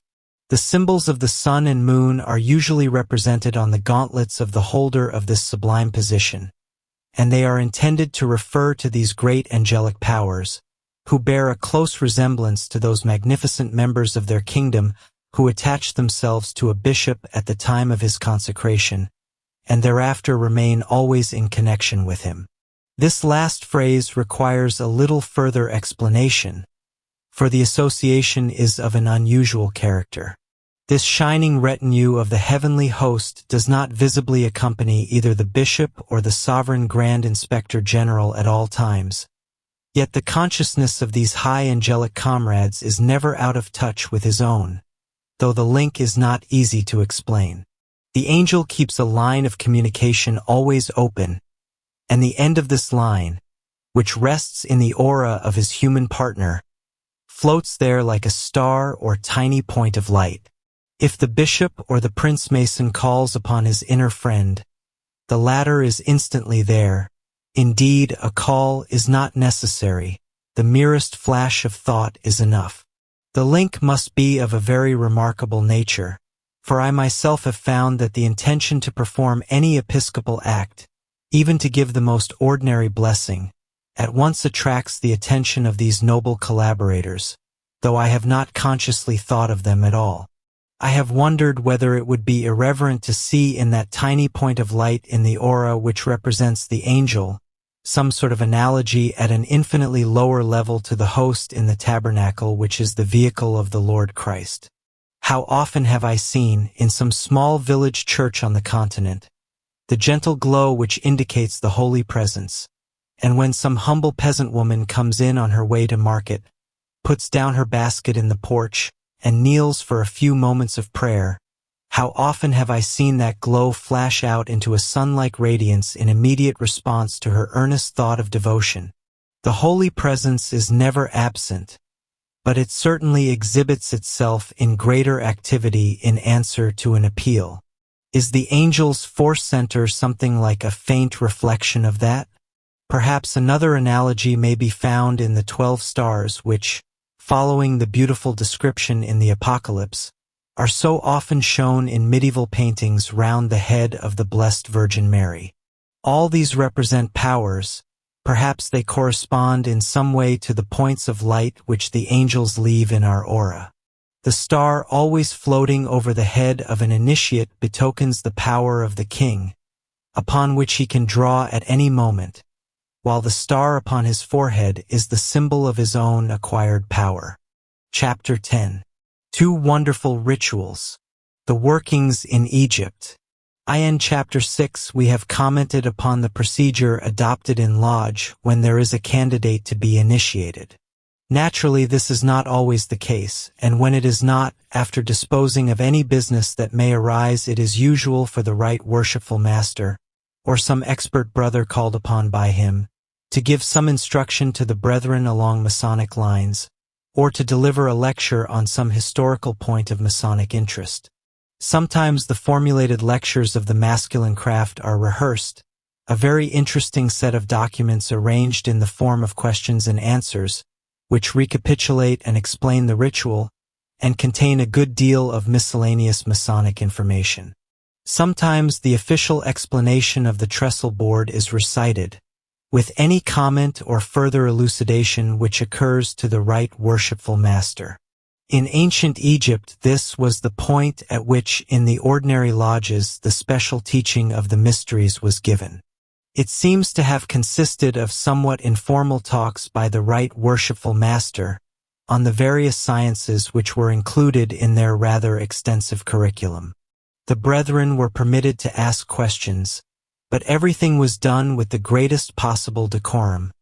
The symbols of the sun and moon are usually represented on the gauntlets of the holder of this sublime position, and they are intended to refer to these great angelic powers, who bear a close resemblance to those magnificent members of their kingdom who attach themselves to a bishop at the time of his consecration, and thereafter remain always in connection with him. This last phrase requires a little further explanation, for the association is of an unusual character. This shining retinue of the heavenly host does not visibly accompany either the bishop or the sovereign Grand Inspector General at all times. Yet the consciousness of these high angelic comrades is never out of touch with his own, though the link is not easy to explain. The angel keeps a line of communication always open, and the end of this line, which rests in the aura of his human partner, floats there like a star or tiny point of light. If the bishop or the prince mason calls upon his inner friend, the latter is instantly there. Indeed, a call is not necessary. The merest flash of thought is enough. The link must be of a very remarkable nature, for I myself have found that the intention to perform any episcopal act, even to give the most ordinary blessing, at once attracts the attention of these noble collaborators, though I have not consciously thought of them at all. I have wondered whether it would be irreverent to see in that tiny point of light in the aura which represents the angel some sort of analogy at an infinitely lower level to the host in the tabernacle, which is the vehicle of the Lord Christ. How often have I seen, in some small village church on the continent, the gentle glow which indicates the holy presence, and when some humble peasant woman comes in on her way to market, puts down her basket in the porch, and kneels for a few moments of prayer, how often have I seen that glow flash out into a sun-like radiance in immediate response to her earnest thought of devotion. The holy presence is never absent, but it certainly exhibits itself in greater activity in answer to an appeal. Is the angel's force center something like a faint reflection of that? Perhaps another analogy may be found in the 12 stars which, following the beautiful description in the Apocalypse, are so often shown in medieval paintings round the head of the Blessed Virgin Mary. All these represent powers. Perhaps they correspond in some way to the points of light which the angels leave in our aura. The star always floating over the head of an initiate betokens the power of the king, upon which he can draw at any moment, while the star upon his forehead is the symbol of his own acquired power. Chapter 10. Two wonderful rituals. The workings in Egypt. In Chapter 6 we have commented upon the procedure adopted in Lodge when there is a candidate to be initiated. Naturally, this is not always the case, and when it is not, after disposing of any business that may arise, it is usual for the right worshipful master, or some expert brother called upon by him, to give some instruction to the brethren along Masonic lines, or to deliver a lecture on some historical point of Masonic interest. Sometimes the formulated lectures of the masculine craft are rehearsed, a very interesting set of documents arranged in the form of questions and answers, which recapitulate and explain the ritual, and contain a good deal of miscellaneous Masonic information. Sometimes the official explanation of the trestle board is recited, with any comment or further elucidation which occurs to the right worshipful master. In ancient Egypt, this was the point at which in the ordinary lodges the special teaching of the mysteries was given. It seems to have consisted of somewhat informal talks by the right worshipful master on the various sciences which were included in their rather extensive curriculum. The brethren were permitted to ask questions, but everything was done with the greatest possible decorum,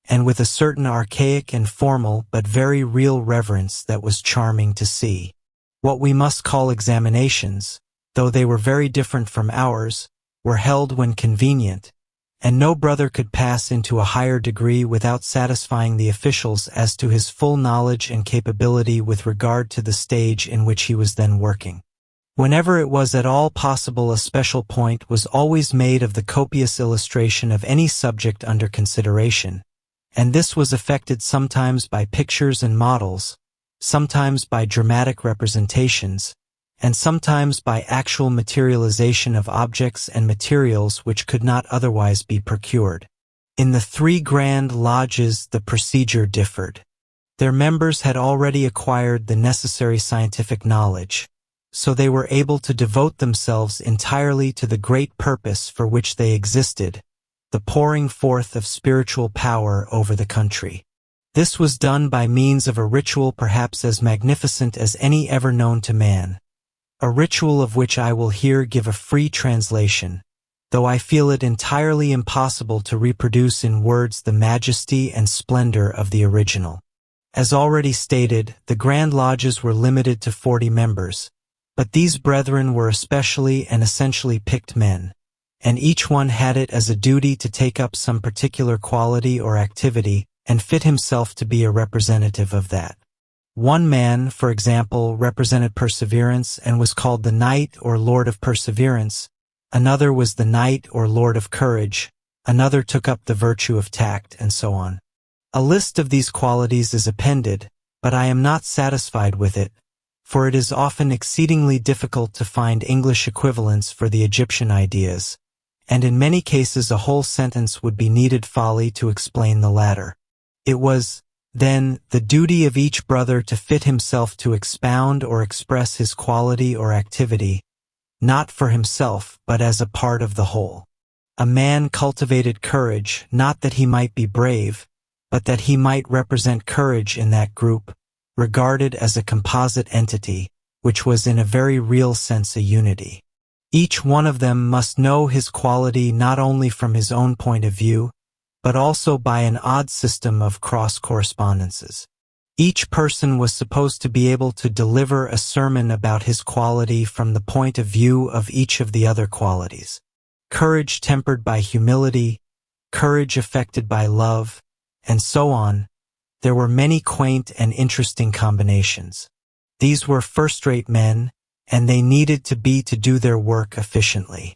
and with a certain archaic and formal but very real reverence that was charming to see. What we must call examinations, though they were very different from ours, were held when convenient, and no brother could pass into a higher degree without satisfying the officials as to his full knowledge and capability with regard to the stage in which he was then working. Whenever it was at all possible, a special point was always made of the copious illustration of any subject under consideration, and this was effected sometimes by pictures and models, sometimes by dramatic representations, and sometimes by actual materialization of objects and materials which could not otherwise be procured. In the three grand lodges the procedure differed. Their members had already acquired the necessary scientific knowledge, so they were able to devote themselves entirely to the great purpose for which they existed, the pouring forth of spiritual power over the country. This was done by means of a ritual perhaps as magnificent as any ever known to man, a ritual of which I will here give a free translation, though I feel it entirely impossible to reproduce in words the majesty and splendor of the original. As already stated, the Grand Lodges were limited to 40 members, but these brethren were especially and essentially picked men, and each one had it as a duty to take up some particular quality or activity and fit himself to be a representative of that. One man, for example, represented perseverance and was called the Knight or Lord of Perseverance, another was the Knight or Lord of Courage, another took up the virtue of tact, and so on. A list of these qualities is appended, but I am not satisfied with it, for it is often exceedingly difficult to find English equivalents for the Egyptian ideas, and in many cases a whole sentence would be needed folly to explain the latter. It was, then, the duty of each brother to fit himself to expound or express his quality or activity, not for himself but as a part of the whole. A man cultivated courage, not that he might be brave, but that he might represent courage in that group, regarded as a composite entity, which was in a very real sense a unity. Each one of them must know his quality not only from his own point of view, but also by an odd system of cross-correspondences. Each person was supposed to be able to deliver a sermon about his quality from the point of view of each of the other qualities. Courage tempered by humility, courage affected by love, and so on. There were many quaint and interesting combinations. These were first-rate men, and they needed to be to do their work efficiently.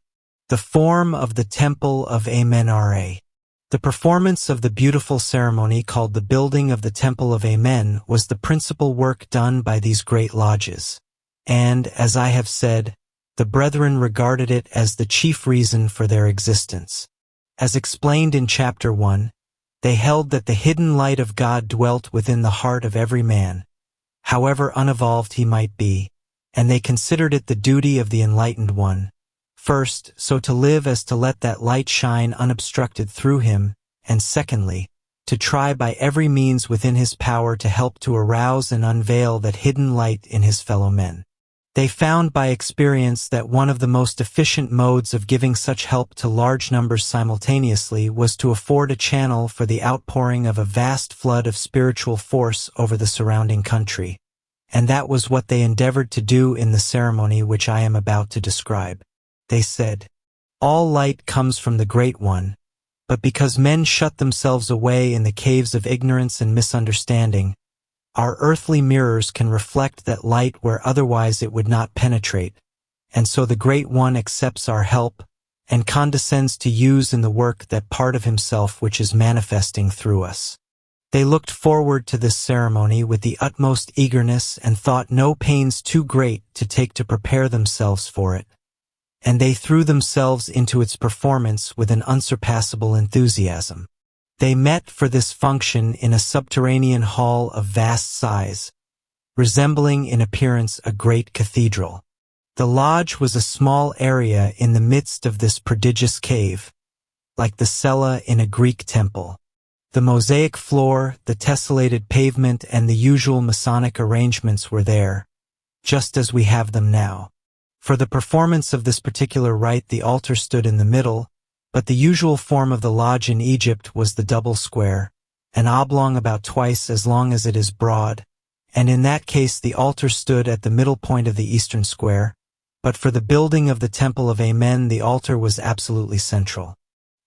The form of the Temple of Amen-Ra. The performance of the beautiful ceremony called the building of the Temple of Amen was the principal work done by these great lodges. And, as I have said, the brethren regarded it as the chief reason for their existence. As explained in Chapter 1, they held that the hidden light of God dwelt within the heart of every man, however unevolved he might be, and they considered it the duty of the enlightened one, first, so to live as to let that light shine unobstructed through him, and secondly, to try by every means within his power to help to arouse and unveil that hidden light in his fellow men. They found by experience that one of the most efficient modes of giving such help to large numbers simultaneously was to afford a channel for the outpouring of a vast flood of spiritual force over the surrounding country, and that was what they endeavored to do in the ceremony which I am about to describe. They said, "All light comes from the Great One, but because men shut themselves away in the caves of ignorance and misunderstanding, our earthly mirrors can reflect that light where otherwise it would not penetrate, and so the Great One accepts our help and condescends to use in the work that part of himself which is manifesting through us." They looked forward to this ceremony with the utmost eagerness and thought no pains too great to take to prepare themselves for it, and they threw themselves into its performance with an unsurpassable enthusiasm. They met for this function in a subterranean hall of vast size, resembling in appearance a great cathedral. The lodge was a small area in the midst of this prodigious cave, like the cella in a Greek temple. The mosaic floor, the tessellated pavement, and the usual Masonic arrangements were there, just as we have them now. For the performance of this particular rite the altar stood in the middle, but the usual form of the lodge in Egypt was the double square, an oblong about twice as long as it is broad, and in that case the altar stood at the middle point of the eastern square, but for the building of the Temple of Amen the altar was absolutely central.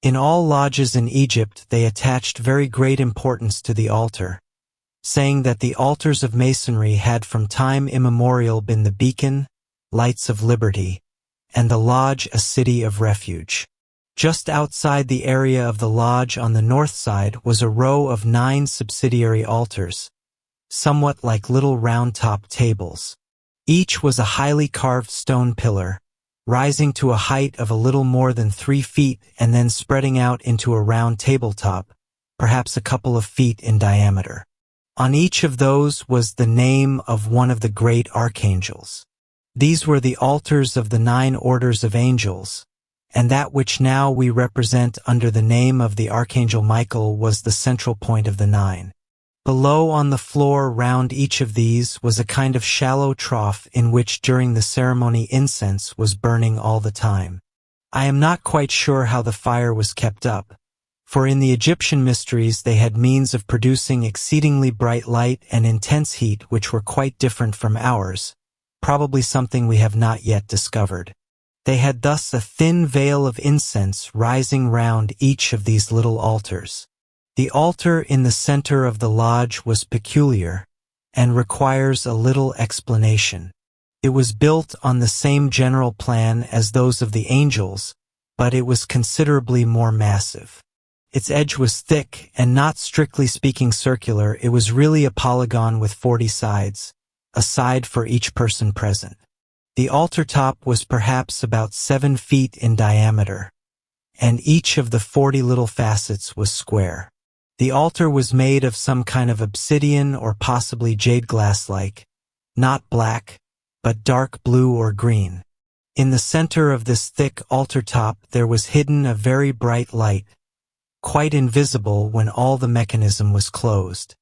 In all lodges in Egypt they attached very great importance to the altar, saying that the altars of masonry had from time immemorial been the beacon, lights of liberty, and the lodge a city of refuge. Just outside the area of the lodge on the north side was a row of 9 subsidiary altars, somewhat like little round-top tables. Each was a highly carved stone pillar, rising to a height of a little more than 3 feet and then spreading out into a round tabletop, perhaps a couple of feet in diameter. On each of those was the name of one of the great archangels. These were the altars of the 9 orders of angels, and that which now we represent under the name of the Archangel Michael was the central point of the 9. Below on the floor round each of these was a kind of shallow trough in which during the ceremony incense was burning all the time. I am not quite sure how the fire was kept up, for in the Egyptian mysteries they had means of producing exceedingly bright light and intense heat which were quite different from ours, probably something we have not yet discovered. They had thus a thin veil of incense rising round each of these little altars. The altar in the center of the lodge was peculiar, and requires a little explanation. It was built on the same general plan as those of the angels, but it was considerably more massive. Its edge was thick, and not strictly speaking circular, it was really a polygon with 40 sides, a side for each person present. The altar top was perhaps about 7 feet in diameter, and each of the 40 little facets was square. The altar was made of some kind of obsidian or possibly jade glass-like, not black, but dark blue or green. In the center of this thick altar top there was hidden a very bright light, quite invisible when all the mechanism was closed.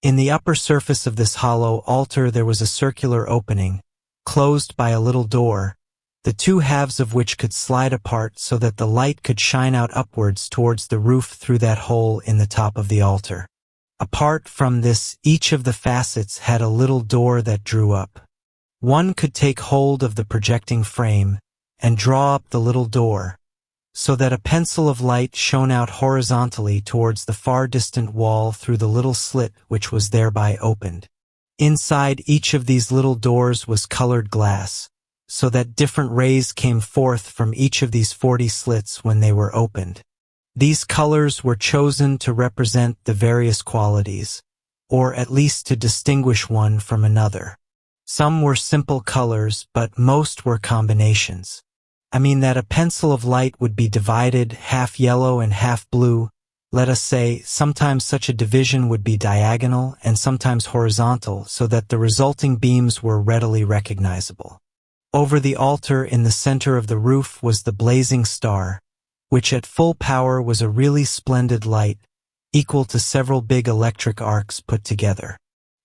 In the upper surface of this hollow altar there was a circular opening, closed by a little door, the 2 halves of which could slide apart so that the light could shine out upwards towards the roof through that hole in the top of the altar. Apart from this, each of the facets had a little door that drew up. One could take hold of the projecting frame and draw up the little door, so that a pencil of light shone out horizontally towards the far distant wall through the little slit which was thereby opened. Inside each of these little doors was colored glass, so that different rays came forth from each of these 40 slits when they were opened. These colors were chosen to represent the various qualities, or at least to distinguish one from another. Some were simple colors, but most were combinations. I mean that a pencil of light would be divided, half yellow and half blue. Let us say, sometimes such a division would be diagonal and sometimes horizontal, so that the resulting beams were readily recognizable. Over the altar in the center of the roof was the blazing star, which at full power was a really splendid light, equal to several big electric arcs put together.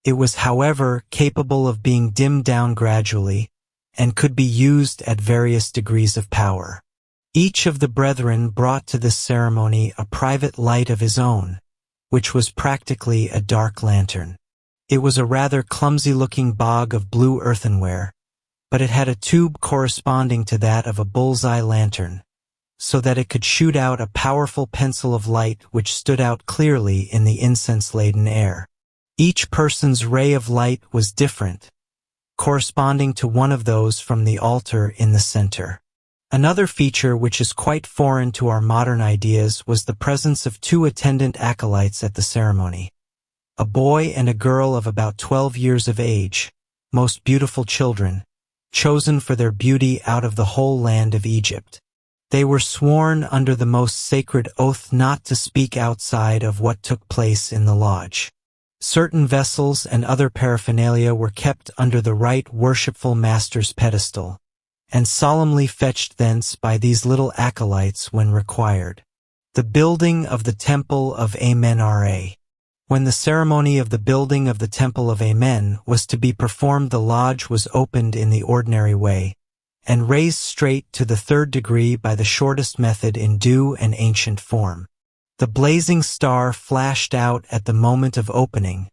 It was, however, capable of being dimmed down gradually, and could be used at various degrees of power. Each of the brethren brought to this ceremony a private light of his own, which was practically a dark lantern. It was a rather clumsy-looking bog of blue earthenware, but it had a tube corresponding to that of a bullseye lantern, so that it could shoot out a powerful pencil of light which stood out clearly in the incense-laden air. Each person's ray of light was different, corresponding to one of those from the altar in the center. Another feature which is quite foreign to our modern ideas was the presence of two attendant acolytes at the ceremony. A boy and a girl of about 12 years of age, most beautiful children, chosen for their beauty out of the whole land of Egypt. They were sworn under the most sacred oath not to speak outside of what took place in the lodge. Certain vessels and other paraphernalia were kept under the right worshipful master's pedestal, and solemnly fetched thence by these little acolytes when required. The building of the Temple of Amen-Ra. When the ceremony of the building of the Temple of Amen was to be performed, the lodge was opened in the ordinary way, and raised straight to the third degree by the shortest method in due and ancient form. The blazing star flashed out at the moment of opening,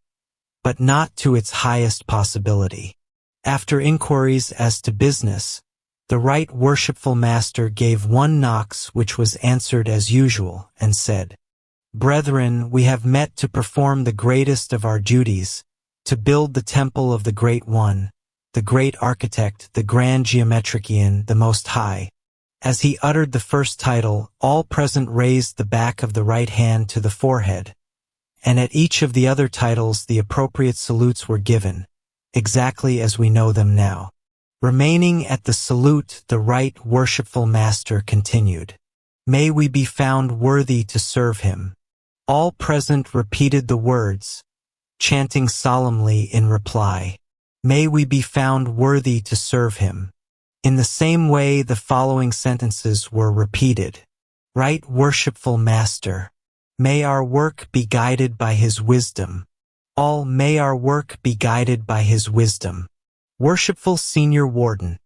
but not to its highest possibility. After inquiries as to business, the right worshipful master gave one knocks which was answered as usual, and said, "Brethren, we have met to perform the greatest of our duties, to build the temple of the Great One, the great architect, the grand geometrician, the Most High." As he uttered the first title, all present raised the back of the right hand to the forehead, and at each of the other titles the appropriate salutes were given, exactly as we know them now. Remaining at the salute, the right worshipful master continued, "May we be found worthy to serve him." All present repeated the words, chanting solemnly in reply, "May we be found worthy to serve him." In the same way the following sentences were repeated. Right worshipful master, may our work be guided by his wisdom. All, may our work be guided by his wisdom. Worshipful senior warden,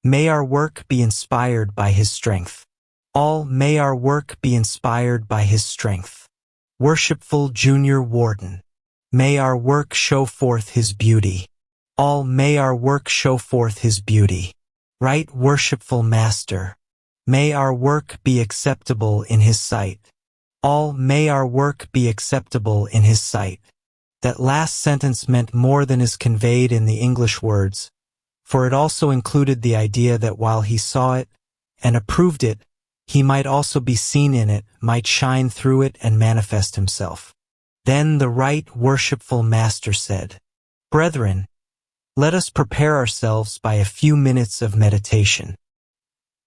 may our work be inspired by his strength. All, may our work be inspired by his strength. Worshipful junior warden, may our work show forth his beauty. All, may our work show forth his beauty. Right worshipful master, may our work be acceptable in his sight. All, may our work be acceptable in his sight. That last sentence meant more than is conveyed in the English words, for it also included the idea that while he saw it and approved it, he might also be seen in it, might shine through it and manifest himself. Then the right worshipful master said, "Brethren, let us prepare ourselves by a few minutes of meditation."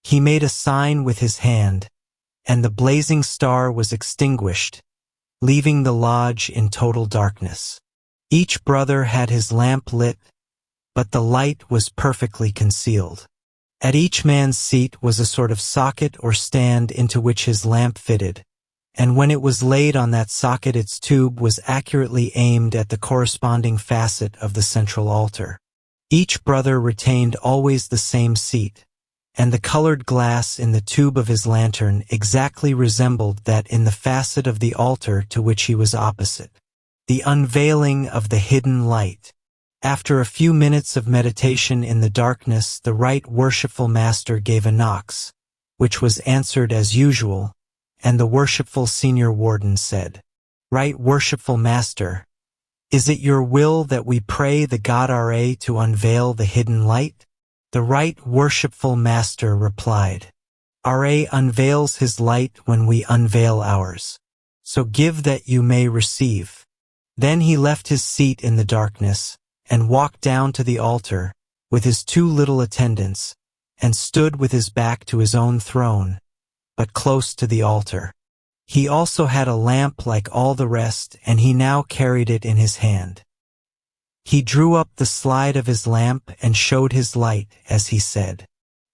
He made a sign with his hand, and the blazing star was extinguished, leaving the lodge in total darkness. Each brother had his lamp lit, but the light was perfectly concealed. At each man's seat was a sort of socket or stand into which his lamp fitted, and when it was laid on that socket its tube was accurately aimed at the corresponding facet of the central altar. Each brother retained always the same seat, and the colored glass in the tube of his lantern exactly resembled that in the facet of the altar to which he was opposite. The unveiling of the hidden light. After a few minutes of meditation in the darkness, the right worshipful master gave a knocks, which was answered as usual, and the worshipful senior warden said, "Right worshipful master, is it your will that we pray the God Ra to unveil the hidden light?" The right worshipful master replied, Ra unveils his light when we unveil ours. So give that you may receive. Then he left his seat in the darkness, and walked down to the altar, with his 2 little attendants, and stood with his back to his own throne, but close to the altar. He also had a lamp like all the rest, and he now carried it in his hand. He drew up the slide of his lamp and showed his light, as he said,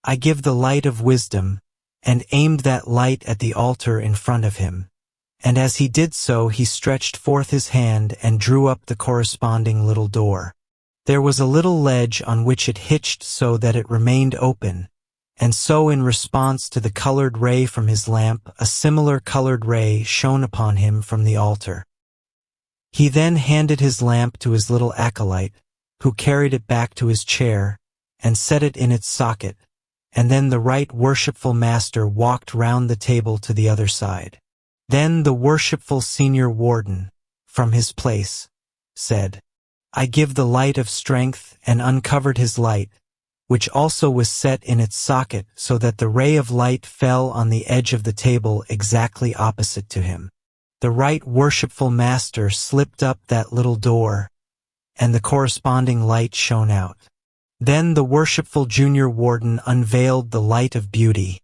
"I give the light of wisdom," and aimed that light at the altar in front of him. And as he did so, he stretched forth his hand and drew up the corresponding little door. There was a little ledge on which it hitched so that it remained open, and so in response to the colored ray from his lamp, a similar colored ray shone upon him from the altar. He then handed his lamp to his little acolyte, who carried it back to his chair, and set it in its socket, and then the right worshipful master walked round the table to the other side. Then the worshipful senior warden, from his place, said, "I give the light of strength," and uncovered his light, which also was set in its socket so that the ray of light fell on the edge of the table exactly opposite to him. The right worshipful master slipped up that little door, and the corresponding light shone out. Then the worshipful junior warden unveiled the light of beauty,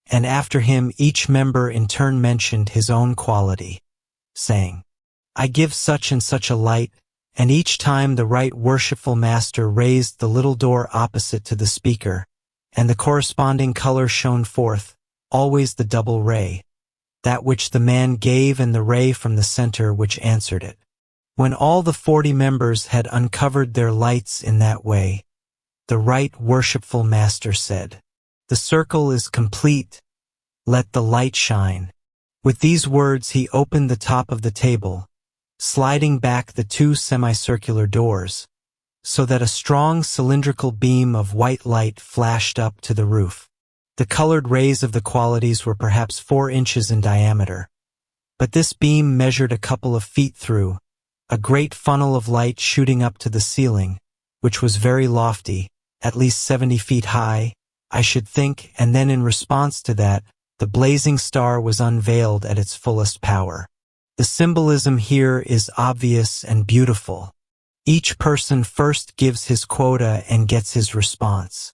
and after him each member in turn mentioned his own quality, saying, "I give such and such a light," and each time the right worshipful master raised the little door opposite to the speaker, and the corresponding color shone forth, always the double ray, that which the man gave and the ray from the center which answered it. When all the 40 members had uncovered their lights in that way, the right worshipful master said, "The circle is complete. Let the light shine." With these words he opened the top of the table, sliding back the 2 semicircular doors, so that a strong cylindrical beam of white light flashed up to the roof. The colored rays of the qualities were perhaps 4 inches in diameter, but this beam measured a couple of feet through, a great funnel of light shooting up to the ceiling, which was very lofty, at least 70 feet high, I should think, and then in response to that, the blazing star was unveiled at its fullest power. The symbolism here is obvious and beautiful. Each person first gives his quota and gets his response.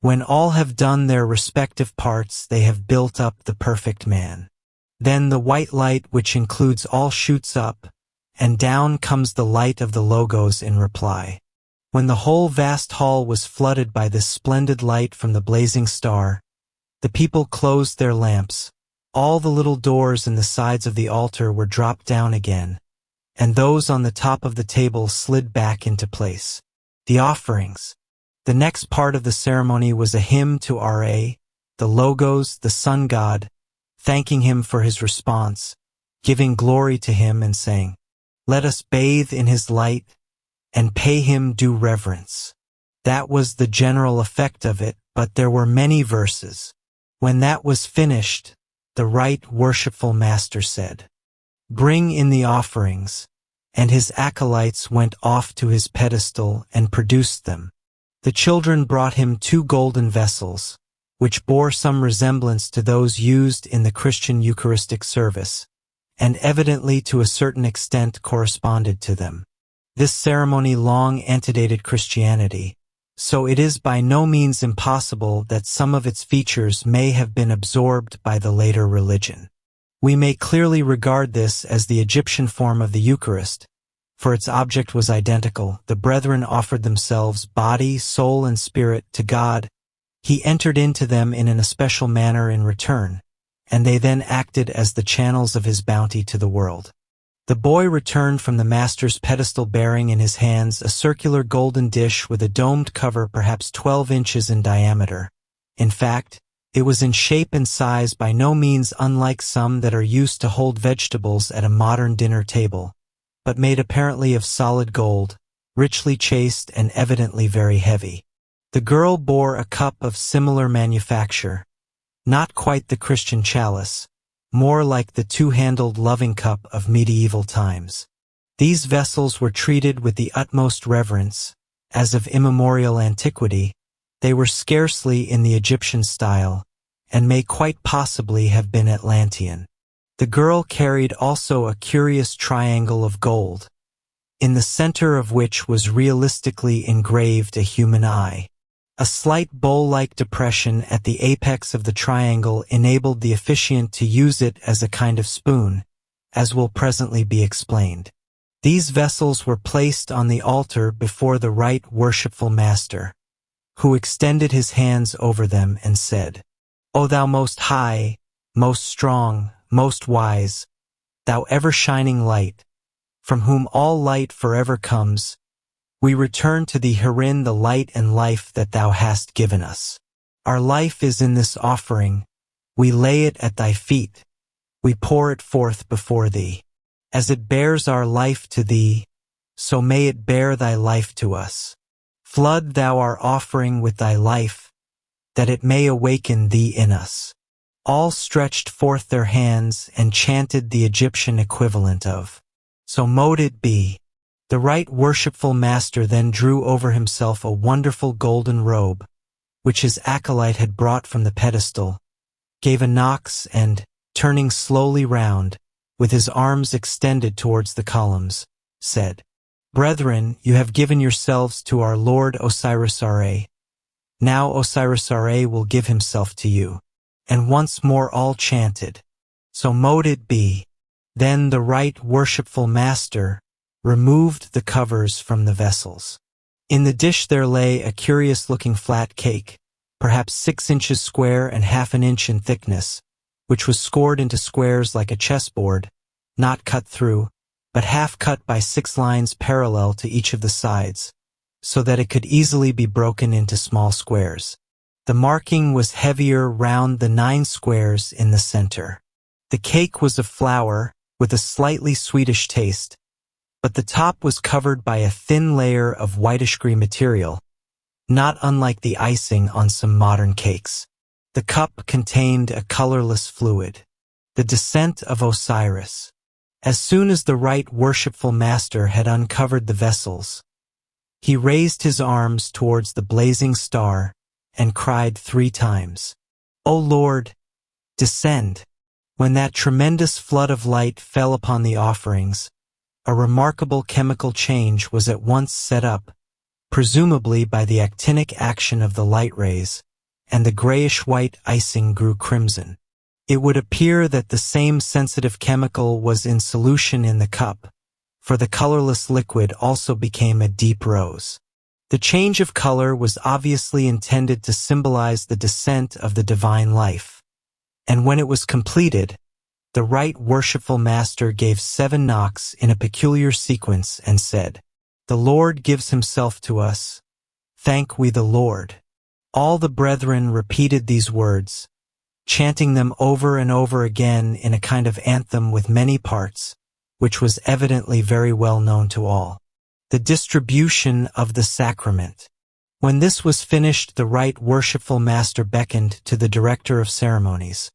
When all have done their respective parts, they have built up the perfect man. Then the white light, which includes all, shoots up, and down comes the light of the logos in reply. When the whole vast hall was flooded by this splendid light from the blazing star, the people closed their lamps, all the little doors in the sides of the altar were dropped down again, and those on the top of the table slid back into place. The offerings. The next part of the ceremony was a hymn to Ra, the logos, the sun god, thanking him for his response, giving glory to him and saying, "Let us bathe in his light, and pay him due reverence." That was the general effect of it, but there were many verses. When that was finished, the right worshipful master said, "Bring in the offerings," and his acolytes went off to his pedestal and produced them. The children brought him 2 golden vessels, which bore some resemblance to those used in the Christian Eucharistic service, and evidently to a certain extent corresponded to them. This ceremony long antedated Christianity, so it is by no means impossible that some of its features may have been absorbed by the later religion. We may clearly regard this as the Egyptian form of the Eucharist, for its object was identical. The brethren offered themselves, body, soul, and spirit, to God. He entered into them in an especial manner in return, and they then acted as the channels of his bounty to the world. The boy returned from the master's pedestal bearing in his hands a circular golden dish with a domed cover perhaps 12 inches in diameter. In fact, it was in shape and size by no means unlike some that are used to hold vegetables at a modern dinner table, but made apparently of solid gold, richly chased and evidently very heavy. The girl bore a cup of similar manufacture, not quite the Christian chalice, more like the 2-handled loving cup of medieval times. These vessels were treated with the utmost reverence, as of immemorial antiquity. They were scarcely in the Egyptian style, and may quite possibly have been Atlantean. The girl carried also a curious triangle of gold, in the center of which was realistically engraved a human eye. A slight bowl-like depression at the apex of the triangle enabled the officiant to use it as a kind of spoon, as will presently be explained. These vessels were placed on the altar before the right worshipful master, who extended his hands over them and said, O thou most high, most strong, most wise, thou ever-shining light, from whom all light forever comes, we return to thee herein the light and life that thou hast given us. Our life is in this offering, we lay it at thy feet, we pour it forth before thee. As it bears our life to thee, so may it bear thy life to us. Flood thou our offering with thy life, that it may awaken thee in us. All stretched forth their hands and chanted the Egyptian equivalent of, So mote it be. The right worshipful master then drew over himself a wonderful golden robe, which his acolyte had brought from the pedestal, gave a knocks and, turning slowly round, with his arms extended towards the columns, said, Brethren, you have given yourselves to our Lord Osiris-Ra. Now Osiris-Ra will give himself to you. And once more all chanted, So mote it be. Then the right worshipful master removed the covers from the vessels. In the dish there lay a curious-looking flat cake, perhaps 6 inches square and half an inch in thickness, which was scored into squares like a chessboard, not cut through, but half cut by 6 lines parallel to each of the sides, so that it could easily be broken into small squares. The marking was heavier round the 9 squares in the center. The cake was of flour, with a slightly sweetish taste, but the top was covered by a thin layer of whitish-green material, not unlike the icing on some modern cakes. The cup contained a colorless fluid, the descent of Osiris. As soon as the right worshipful master had uncovered the vessels, he raised his arms towards the blazing star and cried 3 times, O Lord, descend. When that tremendous flood of light fell upon the offerings, a remarkable chemical change was at once set up, presumably by the actinic action of the light rays, and the grayish-white icing grew crimson. It would appear that the same sensitive chemical was in solution in the cup, for the colorless liquid also became a deep rose. The change of color was obviously intended to symbolize the descent of the divine life, and when it was completed, the right worshipful master gave 7 knocks in a peculiar sequence and said, The Lord gives himself to us. Thank we the Lord. All the brethren repeated these words, chanting them over and over again in a kind of anthem with many parts, which was evidently very well known to all. The distribution of the sacrament. When this was finished, the right worshipful master beckoned to the director of ceremonies,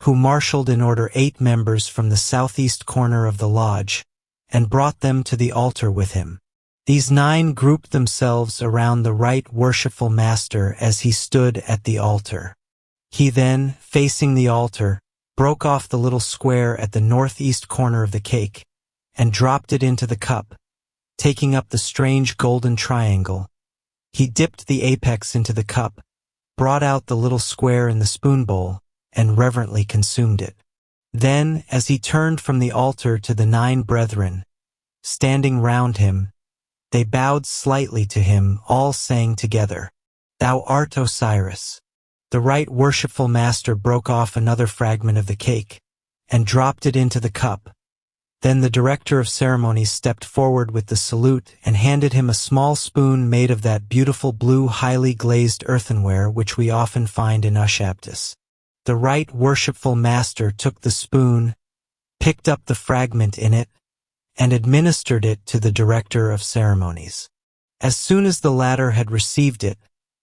who marshaled in order 8 members from the southeast corner of the lodge, and brought them to the altar with him. These 9 grouped themselves around the right worshipful master as he stood at the altar. He then, facing the altar, broke off the little square at the northeast corner of the cake, and dropped it into the cup, taking up the strange golden triangle. He dipped the apex into the cup, brought out the little square in the spoon bowl, and reverently consumed it. Then, as he turned from the altar to the 9 brethren, standing round him, they bowed slightly to him, all saying together, Thou art Osiris. The right worshipful master broke off another fragment of the cake, and dropped it into the cup. Then the director of ceremonies stepped forward with the salute and handed him a small spoon made of that beautiful blue highly glazed earthenware which we often find in Ushabtis. The right worshipful master took the spoon, picked up the fragment in it, and administered it to the director of ceremonies. As soon as the latter had received it,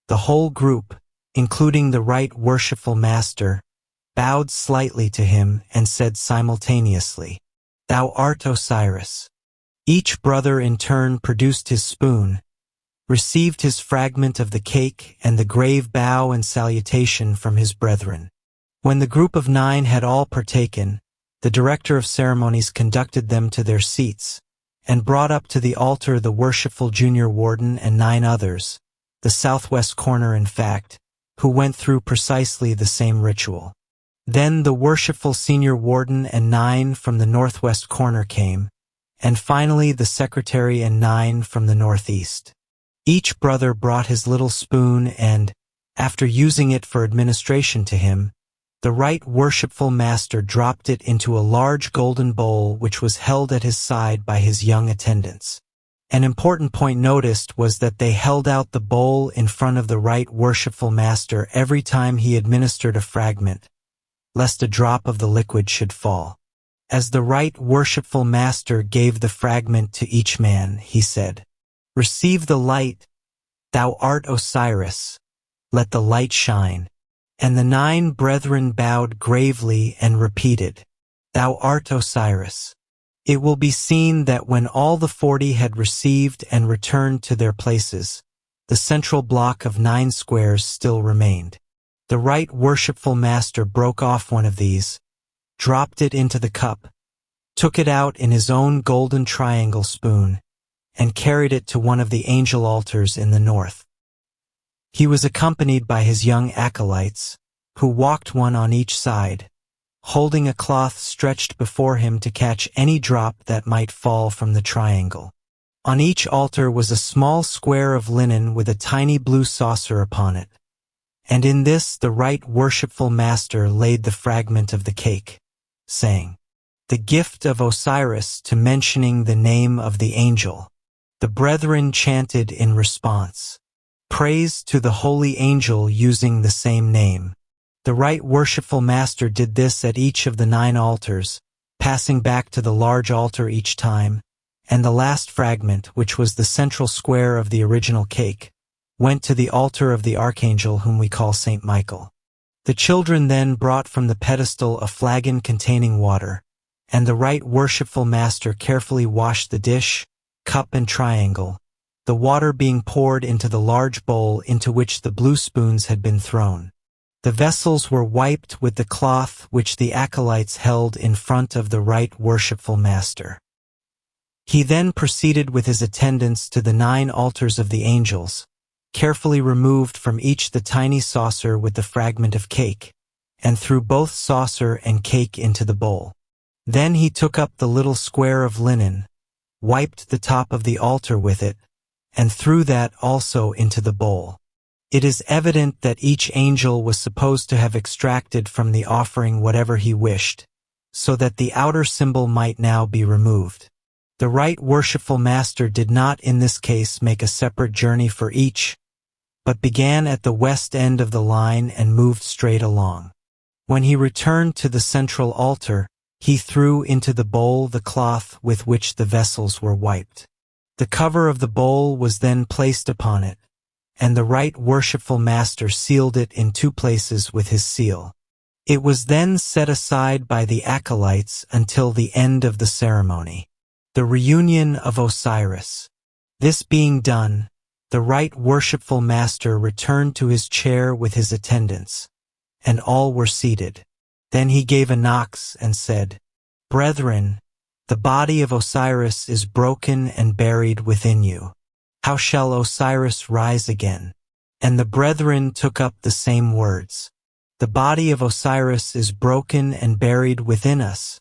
the whole group, including the right worshipful master, bowed slightly to him and said simultaneously, Thou art Osiris. Each brother in turn produced his spoon, received his fragment of the cake and the grave bow and salutation from his brethren. When the group of 9 had all partaken, the director of ceremonies conducted them to their seats, and brought up to the altar the worshipful junior warden and 9 others, the southwest corner in fact, who went through precisely the same ritual. Then the worshipful senior warden and 9 from the northwest corner came, and finally the secretary and 9 from the northeast. Each brother brought his little spoon and, after using it for administration to him, the right worshipful master dropped it into a large golden bowl which was held at his side by his young attendants. An important point noticed was that they held out the bowl in front of the right worshipful master every time he administered a fragment, lest a drop of the liquid should fall. As the right worshipful master gave the fragment to each man, he said, "Receive the light, thou art Osiris, let the light shine." And the 9 brethren bowed gravely and repeated, "Thou art Osiris." It will be seen that when all the 40 had received and returned to their places, the central block of 9 squares still remained. The right worshipful master broke off one of these, dropped it into the cup, took it out in his own golden triangle spoon, and carried it to one of the angel altars in the north. He was accompanied by his young acolytes, who walked one on each side, holding a cloth stretched before him to catch any drop that might fall from the triangle. On each altar was a small square of linen with a tiny blue saucer upon it, and in this the right worshipful master laid the fragment of the cake, saying, "The gift of Osiris," to mentioning the name of the angel. The brethren chanted in response, "Praise to the holy angel," using the same name. The right worshipful master did this at each of the 9 altars, passing back to the large altar each time, and the last fragment, which was the central square of the original cake, went to the altar of the archangel whom we call Saint Michael. The children then brought from the pedestal a flagon containing water, and the right worshipful master carefully washed the dish, cup and triangle, the water being poured into the large bowl into which the blue spoons had been thrown. The vessels were wiped with the cloth which the acolytes held in front of the right worshipful master. He then proceeded with his attendants to the 9 altars of the angels, carefully removed from each the tiny saucer with the fragment of cake, and threw both saucer and cake into the bowl. Then he took up the little square of linen, wiped the top of the altar with it, and threw that also into the bowl. It is evident that each angel was supposed to have extracted from the offering whatever he wished, so that the outer symbol might now be removed. The right worshipful master did not in this case make a separate journey for each, but began at the west end of the line and moved straight along. When he returned to the central altar, he threw into the bowl the cloth with which the vessels were wiped. The cover of the bowl was then placed upon it, and the right worshipful master sealed it in 2 places with his seal. It was then set aside by the acolytes until the end of the ceremony, the reunion of Osiris. This being done, the right worshipful master returned to his chair with his attendants, and all were seated. Then he gave a knock and said, "Brethren, the body of Osiris is broken and buried within you. How shall Osiris rise again?" And the brethren took up the same words. "The body of Osiris is broken and buried within us.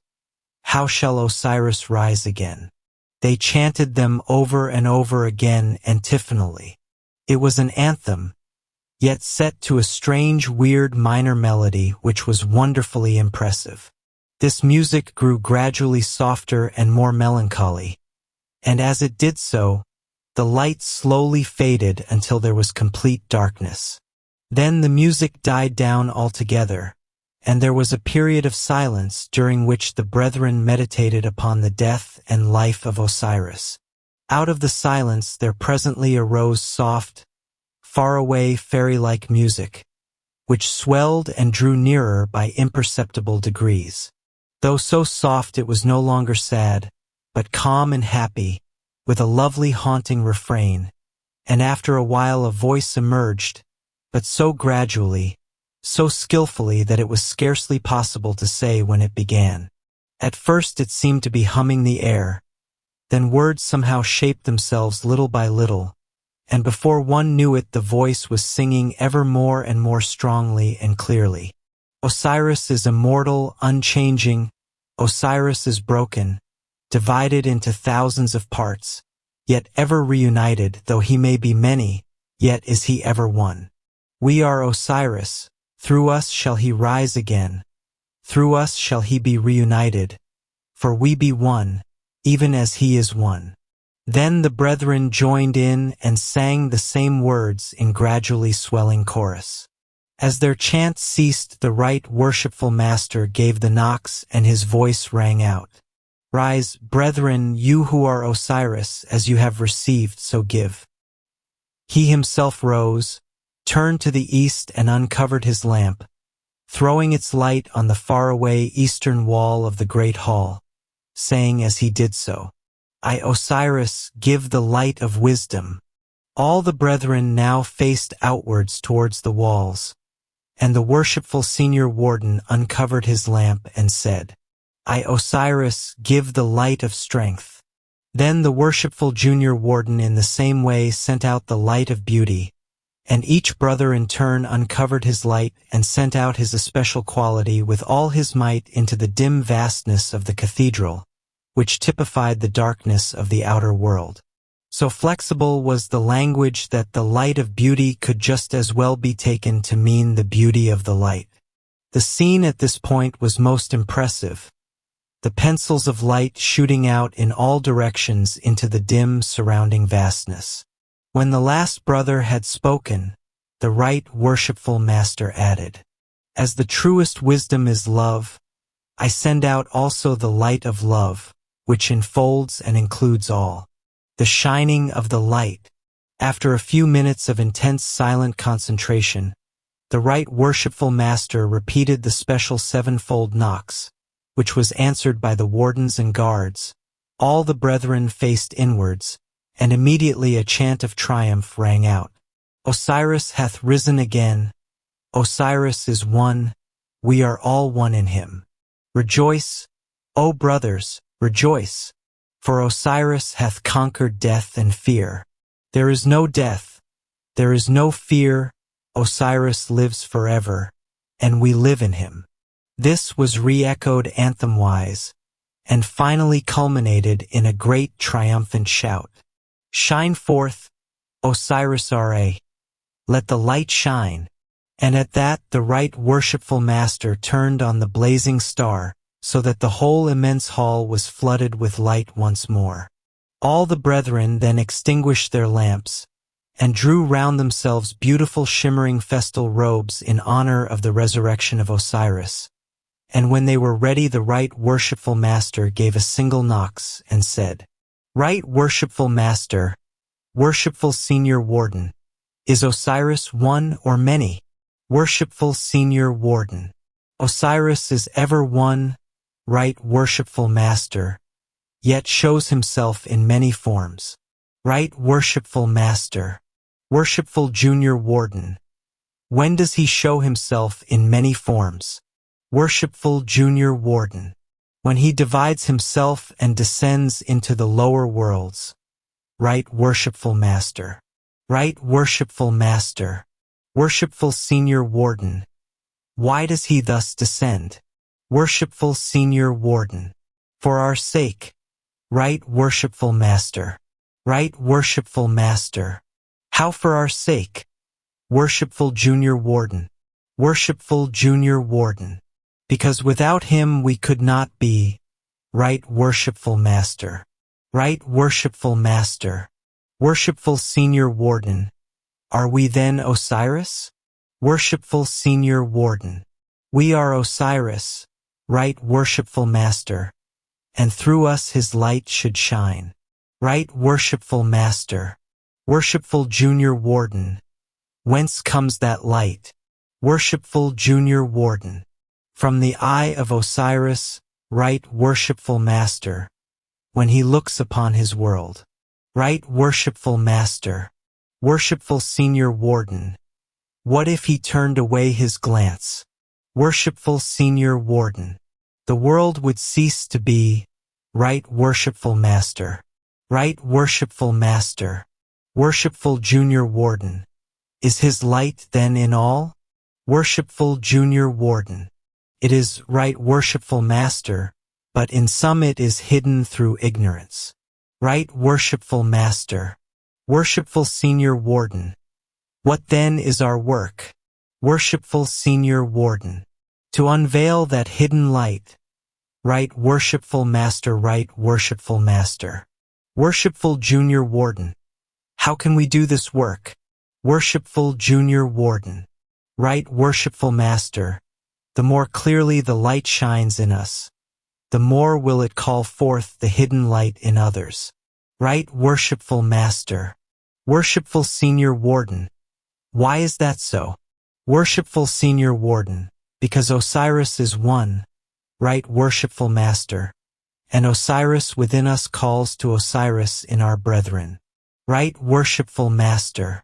How shall Osiris rise again?" They chanted them over and over again antiphonally. It was an anthem, yet set to a strange, weird minor melody which was wonderfully impressive. This music grew gradually softer and more melancholy, and as it did so, the light slowly faded until there was complete darkness. Then the music died down altogether, and there was a period of silence during which the brethren meditated upon the death and life of Osiris. Out of the silence there presently arose soft, far-away fairy-like music, which swelled and drew nearer by imperceptible degrees. Though so soft it was no longer sad, but calm and happy, with a lovely haunting refrain, and after a while a voice emerged, but so gradually, so skillfully that it was scarcely possible to say when it began. At first it seemed to be humming the air, then words somehow shaped themselves little by little, and before one knew it the voice was singing ever more and more strongly and clearly. Osiris is immortal, unchanging. Osiris is broken, divided into thousands of parts, yet ever reunited. Though he may be many, yet is he ever one. We are Osiris, through us shall he rise again, through us shall he be reunited, for we be one, even as he is one. Then the brethren joined in and sang the same words in gradually swelling chorus. As their chant ceased, the right worshipful master gave the knocks and his voice rang out. Rise, brethren, you who are Osiris, as you have received, so give. He himself rose, turned to the east and uncovered his lamp, throwing its light on the faraway eastern wall of the great hall, saying as he did so, I, Osiris, give the light of wisdom. All the brethren now faced outwards towards the walls, and the worshipful senior warden uncovered his lamp and said, I, Osiris, give the light of strength. Then the worshipful junior warden in the same way sent out the light of beauty, and each brother in turn uncovered his light and sent out his especial quality with all his might into the dim vastness of the cathedral, which typified the darkness of the outer world. So flexible was the language that the light of beauty could just as well be taken to mean the beauty of the light. The scene at this point was most impressive, the pencils of light shooting out in all directions into the dim surrounding vastness. When the last brother had spoken, the right worshipful master added, As the truest wisdom is love, I send out also the light of love, which enfolds and includes all. The shining of the light. After a few minutes of intense silent concentration, the right worshipful master repeated the special sevenfold knocks, which was answered by the wardens and guards. All the brethren faced inwards, and immediately a chant of triumph rang out. Osiris hath risen again. Osiris is one. We are all one in him. Rejoice, O brothers, rejoice. For Osiris hath conquered death and fear. There is no death, there is no fear. Osiris lives forever, and we live in him. This was re-echoed anthem-wise, and finally culminated in a great triumphant shout. Shine forth, Osiris Ra. Let the light shine. And at that the right worshipful master turned on the blazing star, so that the whole immense hall was flooded with light once more. All the brethren then extinguished their lamps, and drew round themselves beautiful shimmering festal robes in honor of the resurrection of Osiris. And when they were ready, the right worshipful master gave a single knocks and said, Right worshipful master, worshipful senior warden, is Osiris one or many? Worshipful senior warden. Osiris is ever one, right worshipful master, yet shows himself in many forms. Right worshipful master, worshipful junior warden. When does he show himself in many forms? Worshipful junior warden. When he divides himself and descends into the lower worlds. Right worshipful master. Right worshipful master. Worshipful senior warden. Why does he thus descend? Worshipful senior warden. For our sake. Right worshipful master. Right worshipful master. How for our sake? Worshipful junior warden. Worshipful junior warden. Because without him we could not be. Right worshipful master. Right worshipful master. Worshipful senior warden. Are we then Osiris? Worshipful senior warden. We are Osiris, right worshipful master, and through us his light should shine. Right worshipful master, worshipful junior warden. Whence comes that light? Worshipful junior warden. From the eye of Osiris, right worshipful master, when he looks upon his world. Right worshipful master, worshipful senior warden. What if he turned away his glance? Worshipful Senior Warden. The world would cease to be. Right Worshipful Master. Right Worshipful Master. Worshipful Junior Warden. Is his light then in all? Worshipful Junior Warden. It is, Right Worshipful Master, but in some it is hidden through ignorance. Right Worshipful Master. Worshipful Senior Warden. What then is our work? Worshipful Senior Warden. To unveil that hidden light. Right Worshipful Master. Right Worshipful Master. Worshipful Junior Warden. How can we do this work? Worshipful Junior Warden. Right Worshipful Master. The more clearly the light shines in us, the more will it call forth the hidden light in others. Right Worshipful Master. Worshipful Senior Warden. Why is that so? Worshipful Senior Warden. Because Osiris is one. Right Worshipful Master. And Osiris within us calls to Osiris in our brethren. Right Worshipful Master.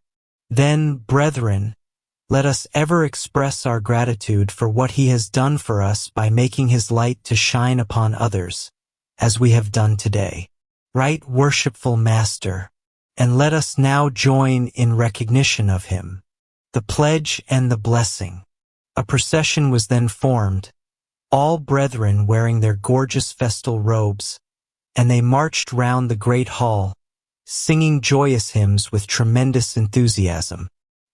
Then, brethren, let us ever express our gratitude for what he has done for us by making his light to shine upon others, as we have done today. Right Worshipful Master. And let us now join in recognition of him. The pledge and the blessing. A procession was then formed, all brethren wearing their gorgeous festal robes, and they marched round the great hall, singing joyous hymns with tremendous enthusiasm.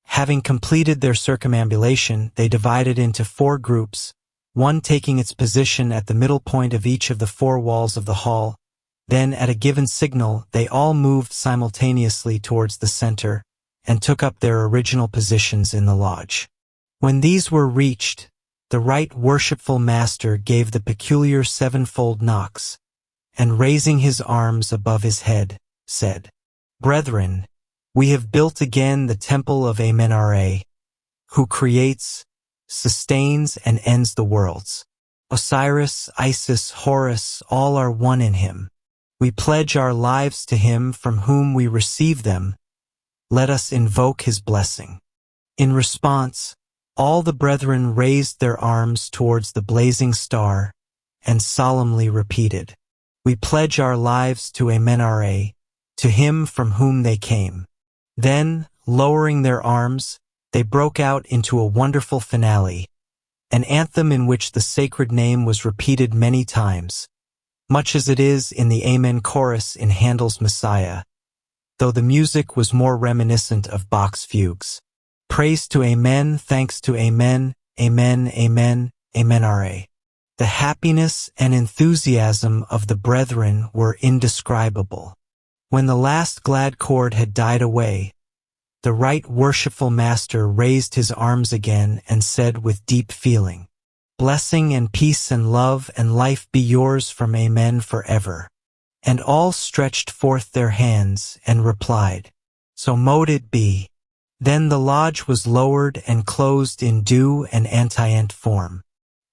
Having completed their circumambulation, they divided into 4 groups, one taking its position at the middle point of each of the 4 walls of the hall. Then, at a given signal, they all moved simultaneously towards the center and took up their original positions in the lodge. When these were reached, the Right Worshipful Master gave the peculiar 7-fold knocks, and raising his arms above his head, said, Brethren, we have built again the temple of Amen-Ra, who creates, sustains, and ends the worlds. Osiris, Isis, Horus, all are one in him. We pledge our lives to him from whom we receive them. Let us invoke his blessing. In response, all the brethren raised their arms towards the blazing star and solemnly repeated, We pledge our lives to Amen-Ra, to him from whom they came. Then, lowering their arms, they broke out into a wonderful finale, an anthem in which the sacred name was repeated many times, much as it is in the Amen chorus in Handel's Messiah, though the music was more reminiscent of Bach's fugues. Praise to Amen, thanks to Amen, Amen, Amen, Amen-Ra. The happiness and enthusiasm of the brethren were indescribable. When the last glad chord had died away, the Right Worshipful Master raised his arms again and said with deep feeling, Blessing and peace and love and life be yours from Amen forever. And all stretched forth their hands and replied, So mote it be. Then the lodge was lowered and closed in due and antient form.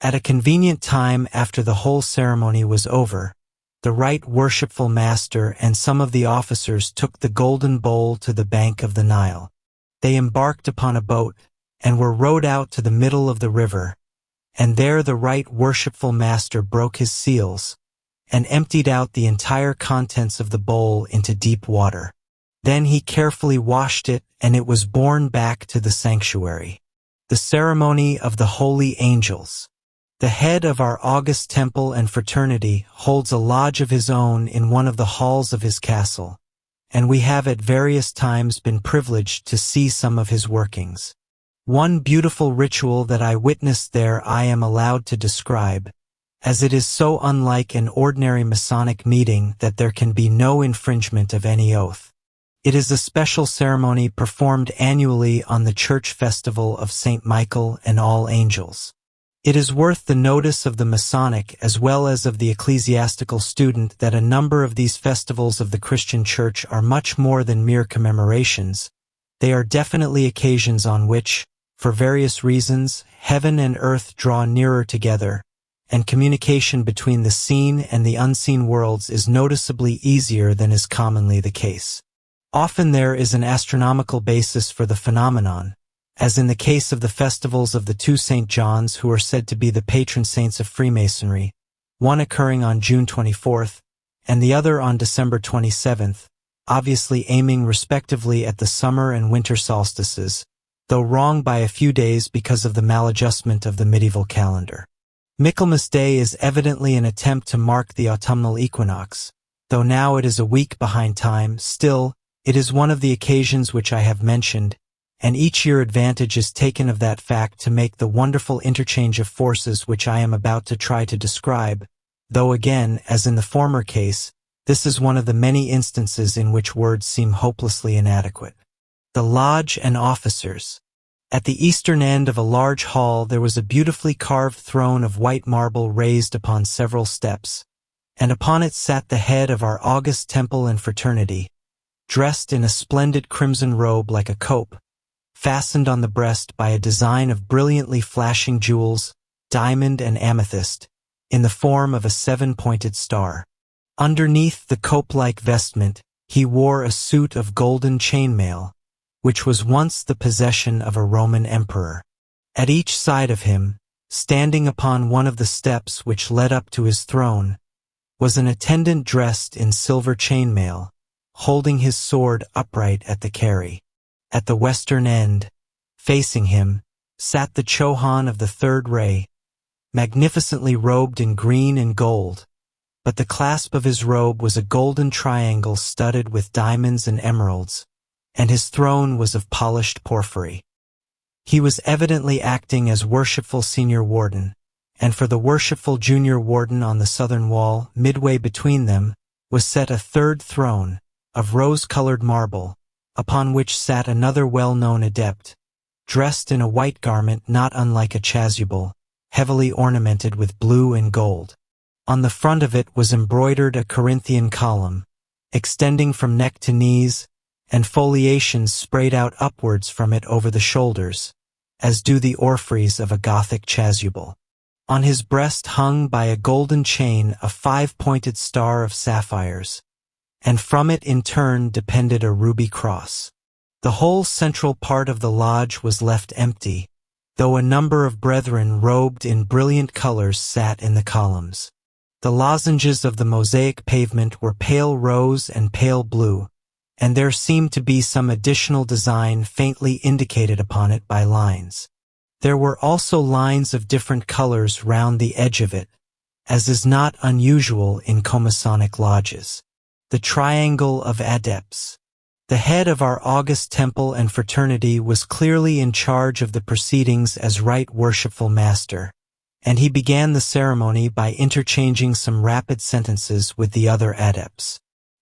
At a convenient time after the whole ceremony was over, the Right Worshipful Master and some of the officers took the golden bowl to the bank of the Nile. They embarked upon a boat and were rowed out to the middle of the river, and there the Right Worshipful Master broke his seals and emptied out the entire contents of the bowl into deep water. Then he carefully washed it, and it was borne back to the sanctuary. The ceremony of the holy angels. The head of our august temple and fraternity holds a lodge of his own in one of the halls of his castle, and we have at various times been privileged to see some of his workings. One beautiful ritual that I witnessed there I am allowed to describe, as it is so unlike an ordinary Masonic meeting that there can be no infringement of any oath. It is a special ceremony performed annually on the church festival of St. Michael and All Angels. It is worth the notice of the Masonic as well as of the ecclesiastical student that a number of these festivals of the Christian Church are much more than mere commemorations. They are definitely occasions on which, for various reasons, heaven and earth draw nearer together, and communication between the seen and the unseen worlds is noticeably easier than is commonly the case. Often there is an astronomical basis for the phenomenon, as in the case of the festivals of the two St. Johns who are said to be the patron saints of Freemasonry, one occurring on June 24th and the other on December 27th, obviously aiming respectively at the summer and winter solstices, though wrong by a few days because of the maladjustment of the medieval calendar. Michaelmas Day is evidently an attempt to mark the autumnal equinox, though now it is a week behind time. Still, it is one of the occasions which I have mentioned, and each year advantage is taken of that fact to make the wonderful interchange of forces which I am about to try to describe, though again, as in the former case, this is one of the many instances in which words seem hopelessly inadequate. The lodge and officers. At the eastern end of a large hall there was a beautifully carved throne of white marble raised upon several steps, and upon it sat the head of our august temple and fraternity, dressed in a splendid crimson robe like a cope, fastened on the breast by a design of brilliantly flashing jewels, diamond and amethyst, in the form of a seven-pointed star. Underneath the cope-like vestment, he wore a suit of golden chainmail, which was once the possession of a Roman emperor. At each side of him, standing upon one of the steps which led up to his throne, was an attendant dressed in silver chainmail, holding his sword upright at the carry. At the western end, facing him, sat the Chohan of the third ray, magnificently robed in green and gold, but the clasp of his robe was a golden triangle studded with diamonds and emeralds, and his throne was of polished porphyry. He was evidently acting as worshipful senior warden, and for the worshipful junior warden on the southern wall, midway between them, was set a third throne, of rose-colored marble, upon which sat another well-known adept, dressed in a white garment not unlike a chasuble, heavily ornamented with blue and gold. On the front of it was embroidered a Corinthian column, extending from neck to knees, and foliations sprayed out upwards from it over the shoulders, as do the orphreys of a Gothic chasuble. On his breast hung by a golden chain a five-pointed star of sapphires, and from it in turn depended a ruby cross. The whole central part of the lodge was left empty, though a number of brethren robed in brilliant colors sat in the columns. The lozenges of the mosaic pavement were pale rose and pale blue, and there seemed to be some additional design faintly indicated upon it by lines. There were also lines of different colors round the edge of it, as is not unusual in comasonic lodges. The triangle of adepts. The head of our august temple and fraternity was clearly in charge of the proceedings as right worshipful master, and he began the ceremony by interchanging some rapid sentences with the other adepts.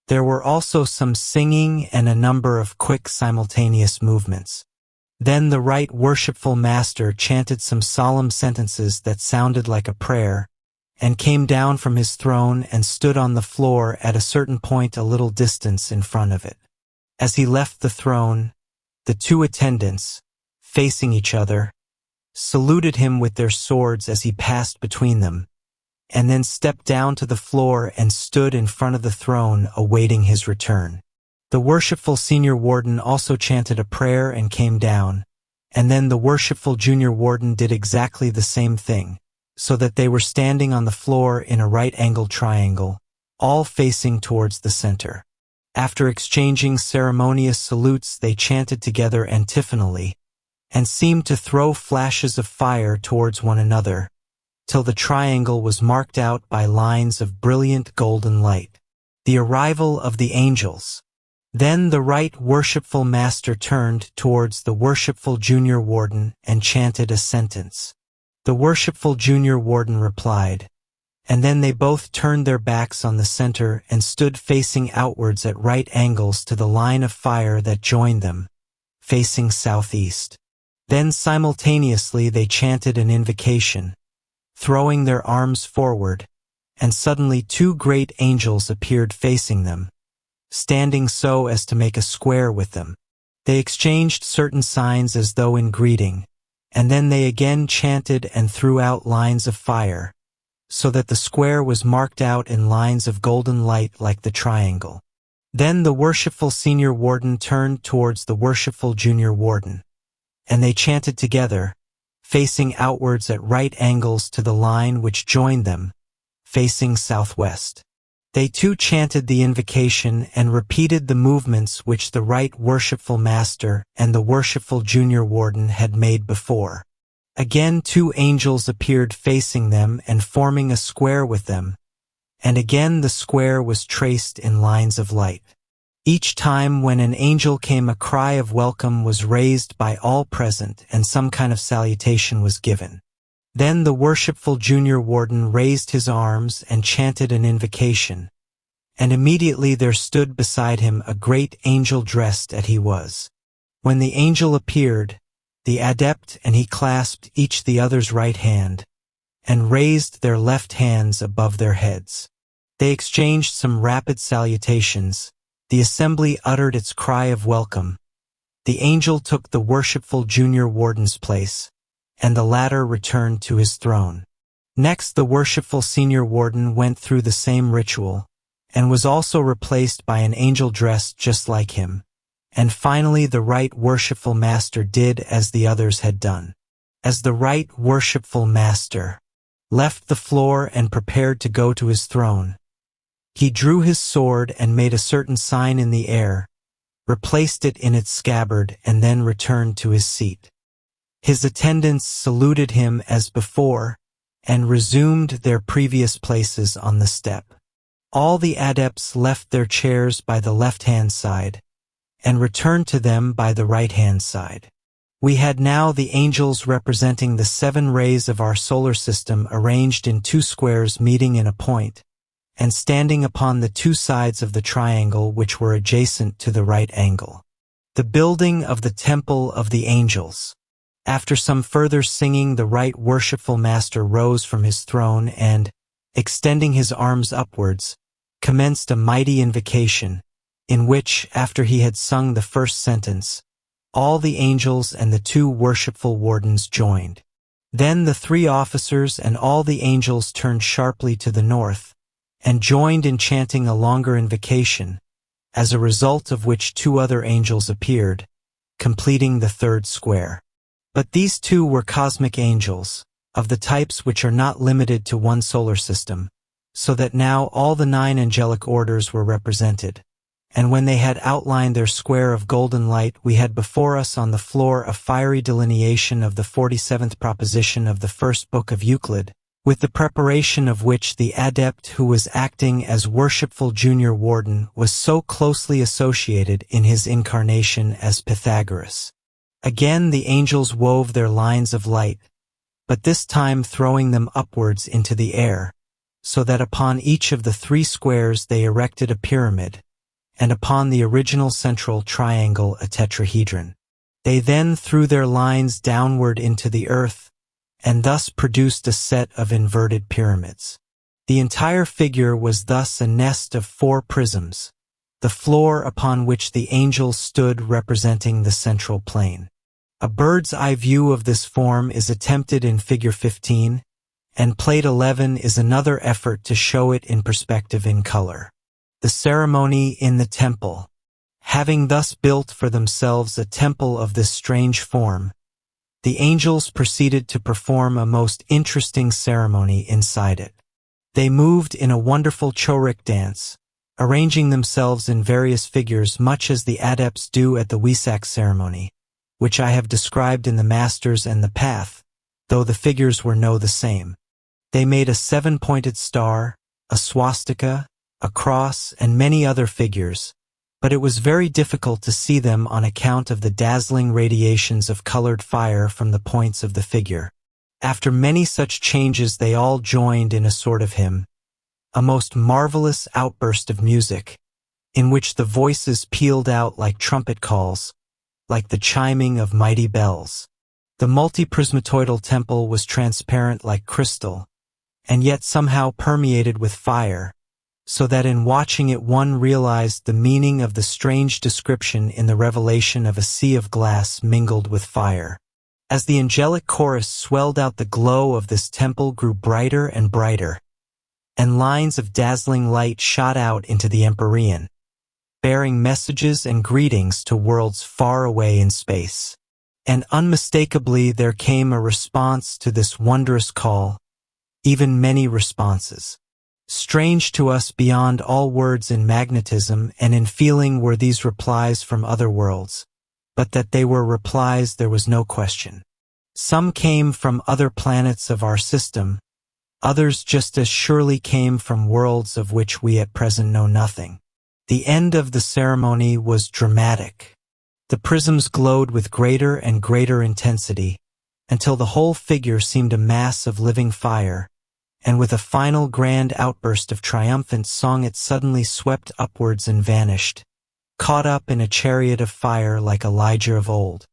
There were also some singing and a number of quick simultaneous movements. Then the right worshipful master chanted some solemn sentences that sounded like a prayer, and came down from his throne and stood on the floor at a certain point a little distance in front of it. As he left the throne, the two attendants, facing each other, saluted him with their swords as he passed between them, and then stepped down to the floor and stood in front of the throne awaiting his return. The worshipful senior warden also chanted a prayer and came down, and then the worshipful junior warden did exactly the same thing, so that they were standing on the floor in a right-angled triangle, all facing towards the center. After exchanging ceremonious salutes they chanted together antiphonally, and seemed to throw flashes of fire towards one another, till the triangle was marked out by lines of brilliant golden light. The arrival of the angels. Then the right worshipful master turned towards the worshipful junior warden and chanted a sentence. The worshipful junior warden replied, and then they both turned their backs on the center and stood facing outwards at right angles to the line of fire that joined them, facing southeast. Then simultaneously they chanted an invocation, throwing their arms forward, and suddenly two great angels appeared facing them, standing so as to make a square with them. They exchanged certain signs as though in greeting, and then they again chanted and threw out lines of fire, so that the square was marked out in lines of golden light like the triangle. Then the worshipful senior warden turned towards the worshipful junior warden, and they chanted together, facing outwards at right angles to the line which joined them, facing southwest. They too chanted the invocation and repeated the movements which the Right Worshipful Master and the Worshipful Junior Warden had made before. Again 2 angels appeared facing them and forming a square with them, and again the square was traced in lines of light. Each time when an angel came, a cry of welcome was raised by all present and some kind of salutation was given. Then the Worshipful Junior Warden raised his arms and chanted an invocation, and immediately there stood beside him a great angel dressed as he was. When the angel appeared, the adept and he clasped each the other's right hand, and raised their left hands above their heads. They exchanged some rapid salutations. The assembly uttered its cry of welcome. The angel took the Worshipful Junior Warden's place, and the latter returned to his throne. Next the Worshipful Senior Warden went through the same ritual, and was also replaced by an angel dressed just like him. And finally the Right Worshipful Master did as the others had done. As the Right Worshipful Master left the floor and prepared to go to his throne, he drew his sword and made a certain sign in the air, replaced it in its scabbard, and then returned to his seat. His attendants saluted him as before, and resumed their previous places on the step. All the adepts left their chairs by the left-hand side, and returned to them by the right-hand side. We had now the angels representing the 7 rays of our solar system arranged in 2 squares meeting in a point, and standing upon the 2 sides of the triangle which were adjacent to the right angle. The building of the Temple of the Angels. After some further singing, the Right Worshipful Master rose from his throne and, extending his arms upwards, commenced a mighty invocation, in which, after he had sung the first sentence, all the angels and the 2 worshipful wardens joined. Then the 3 officers and all the angels turned sharply to the north, and joined in chanting a longer invocation, as a result of which 2 other angels appeared, completing the 3rd square. But these 2 were cosmic angels, of the types which are not limited to one solar system, so that now all the 9 angelic orders were represented. And when they had outlined their square of golden light, we had before us on the floor a fiery delineation of the 47th proposition of the first book of Euclid, with the preparation of which the adept who was acting as Worshipful Junior Warden was so closely associated in his incarnation as Pythagoras. Again the angels wove their lines of light, but this time throwing them upwards into the air, so that upon each of the 3 squares they erected a pyramid, and upon the original central triangle a tetrahedron. They then threw their lines downward into the earth, and thus produced a set of inverted pyramids. The entire figure was thus a nest of 4 prisms, the floor upon which the angels stood representing the central plane. A bird's-eye view of this form is attempted in Figure 15, and Plate 11 is another effort to show it in perspective in color. The ceremony in the temple. Having thus built for themselves a temple of this strange form, the angels proceeded to perform a most interesting ceremony inside it. They moved in a wonderful chorik dance, arranging themselves in various figures much as the adepts do at the Wesak ceremony, which I have described in the Masters and the Path, though the figures were the same. They made a 7-pointed star, a swastika, a cross, and many other figures, but it was very difficult to see them on account of the dazzling radiations of colored fire from the points of the figure. After many such changes they all joined in a sort of hymn, a most marvelous outburst of music, in which the voices pealed out like trumpet calls, like the chiming of mighty bells. The multi-prismatoidal temple was transparent like crystal, and yet somehow permeated with fire, so that in watching it one realized the meaning of the strange description in the revelation of a sea of glass mingled with fire. As the angelic chorus swelled out, the glow of this temple grew brighter and brighter, and lines of dazzling light shot out into the empyrean, bearing messages and greetings to worlds far away in space. And unmistakably there came a response to this wondrous call, even many responses. Strange to us beyond all words in magnetism and in feeling were these replies from other worlds, but that they were replies there was no question. Some came from other planets of our system, others just as surely came from worlds of which we at present know nothing. The end of the ceremony was dramatic. The prisms glowed with greater and greater intensity, until the whole figure seemed a mass of living fire, and with a final grand outburst of triumphant song it suddenly swept upwards and vanished, caught up in a chariot of fire like Elijah of old.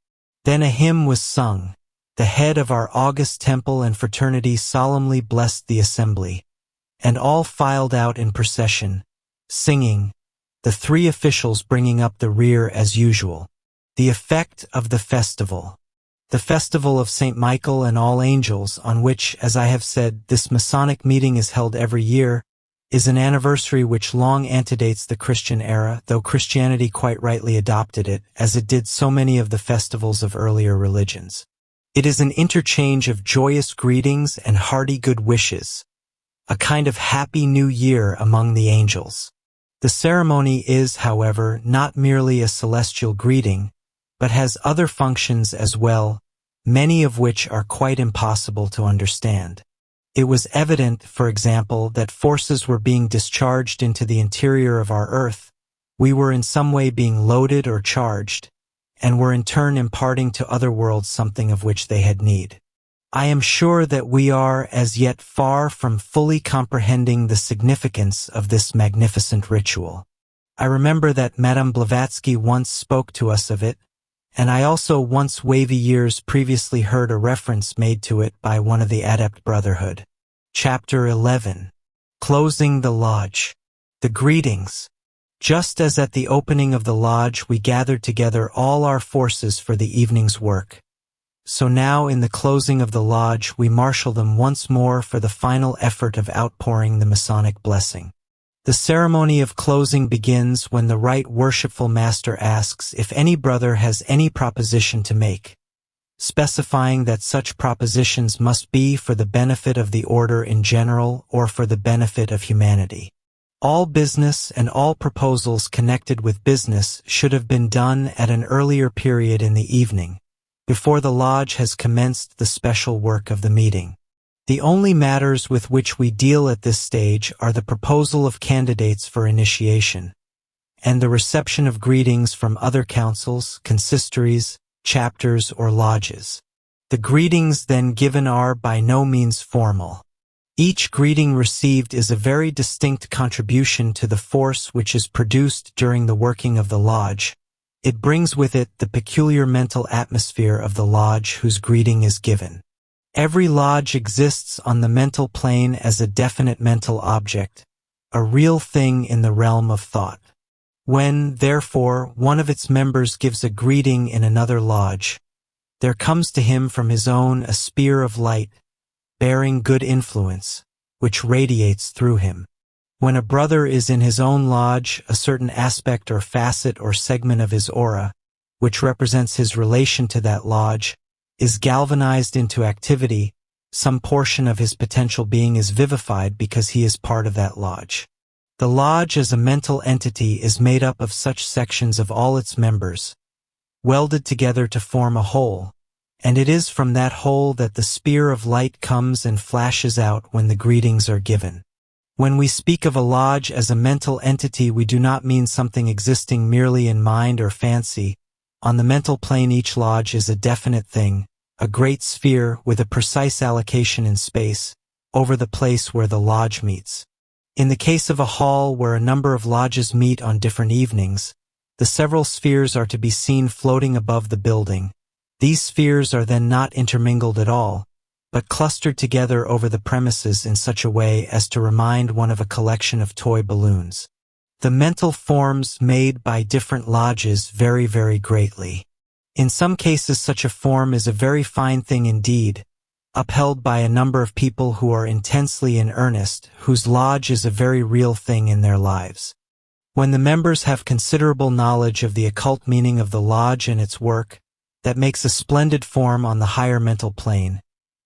Then a hymn was sung. The head of our august temple and fraternity solemnly blessed the assembly, and all filed out in procession, singing, the three officials bringing up the rear as usual. The effect of the festival. The festival of St. Michael and all angels, on which, as I have said, this Masonic meeting is held every year, is an anniversary which long antedates the Christian era, though Christianity quite rightly adopted it, as it did so many of the festivals of earlier religions. It is an interchange of joyous greetings and hearty good wishes, a kind of happy new year among the angels. The ceremony is, however, not merely a celestial greeting, but has other functions as well, many of which are quite impossible to understand. It was evident, for example, that forces were being discharged into the interior of our Earth. We were in some way being loaded or charged, and were in turn imparting to other worlds something of which they had need. I am sure that we are as yet far from fully comprehending the significance of this magnificent ritual. I remember that Madame Blavatsky once spoke to us of it, and I also once wavy years previously heard a reference made to it by one of the Adept Brotherhood. Chapter 11. Closing the Lodge. The Greetings. Just as at the opening of the lodge we gathered together all our forces for the evening's work, so now in the closing of the lodge we marshal them once more for the final effort of outpouring the Masonic blessing. The ceremony of closing begins when the Right Worshipful Master asks if any brother has any proposition to make, specifying that such propositions must be for the benefit of the order in general or for the benefit of humanity. All business and all proposals connected with business should have been done at an earlier period in the evening, before the lodge has commenced the special work of the meeting. The only matters with which we deal at this stage are the proposal of candidates for initiation, and the reception of greetings from other councils, consistories, chapters, or lodges. The greetings then given are by no means formal. Each greeting received is a very distinct contribution to the force which is produced during the working of the lodge. It brings with it the peculiar mental atmosphere of the lodge whose greeting is given. Every lodge exists on the mental plane as a definite mental object, a real thing in the realm of thought. When, therefore, one of its members gives a greeting in another lodge, there comes to him from his own a spear of light, bearing good influence, which radiates through him. When a brother is in his own lodge, a certain aspect or facet or segment of his aura, which represents his relation to that lodge, is galvanized into activity. Some portion of his potential being is vivified because he is part of that lodge. The lodge as a mental entity is made up of such sections of all its members, welded together to form a whole, and it is from that whole that the spear of light comes and flashes out when the greetings are given. When we speak of a lodge as a mental entity, we do not mean something existing merely in mind or fancy. On the mental plane, each lodge is a definite thing, a great sphere with a precise allocation in space, over the place where the lodge meets. In the case of a hall where a number of lodges meet on different evenings, the several spheres are to be seen floating above the building. These spheres are then not intermingled at all, but clustered together over the premises in such a way as to remind one of a collection of toy balloons. The mental forms made by different lodges vary very greatly. In some cases such a form is a very fine thing indeed, upheld by a number of people who are intensely in earnest, whose lodge is a very real thing in their lives. When the members have considerable knowledge of the occult meaning of the lodge and its work, that makes a splendid form on the higher mental plane.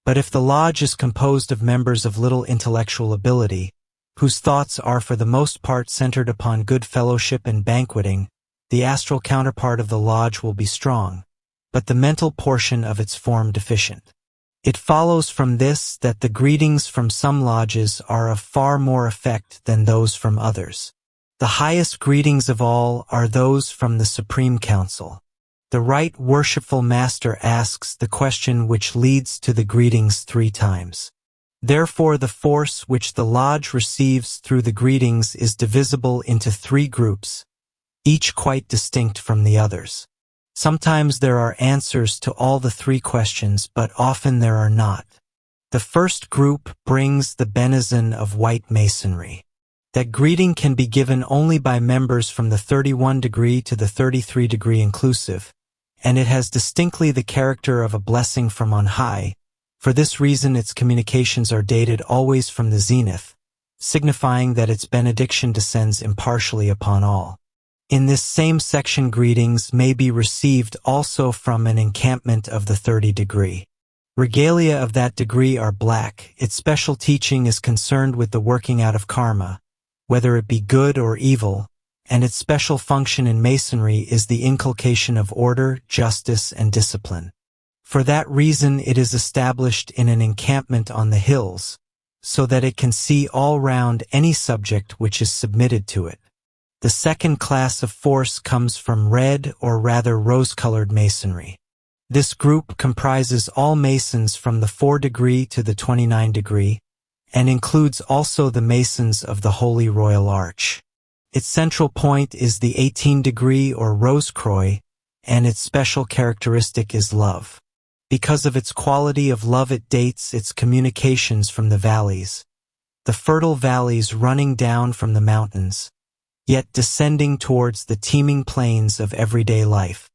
But if the lodge is composed of members of little intellectual ability, whose thoughts are for the most part centered upon good fellowship and banqueting, the astral counterpart of the lodge will be strong, but the mental portion of its form deficient. It follows from this that the greetings from some lodges are of far more effect than those from others. The highest greetings of all are those from the Supreme Council. The right worshipful master asks the question which leads to the greetings 3 times. Therefore, the force which the lodge receives through the greetings is divisible into 3 groups, each quite distinct from the others. Sometimes there are answers to all the 3 questions, but often there are not. The first group brings the benison of white masonry. That greeting can be given only by members from the 31 degree to the 33 degree inclusive, and it has distinctly the character of a blessing from on high. For this reason its communications are dated always from the zenith, signifying that its benediction descends impartially upon all. In this same section greetings may be received also from an encampment of the 30 degree. Regalia of that degree are black. Its special teaching is concerned with the working out of karma, whether it be good or evil, and its special function in masonry is the inculcation of order, justice, and discipline. For that reason it is established in an encampment on the hills, so that it can see all round any subject which is submitted to it. The second class of force comes from red or rather rose-colored masonry. This group comprises all masons from the 4 degree to the 29 degree, and includes also the masons of the Holy Royal Arch. Its central point is the 18 degree or Rose-Croix, and its special characteristic is love. Because of its quality of love it dates its communications from the valleys, the fertile valleys running down from the mountains, yet descending towards the teeming plains of everyday life.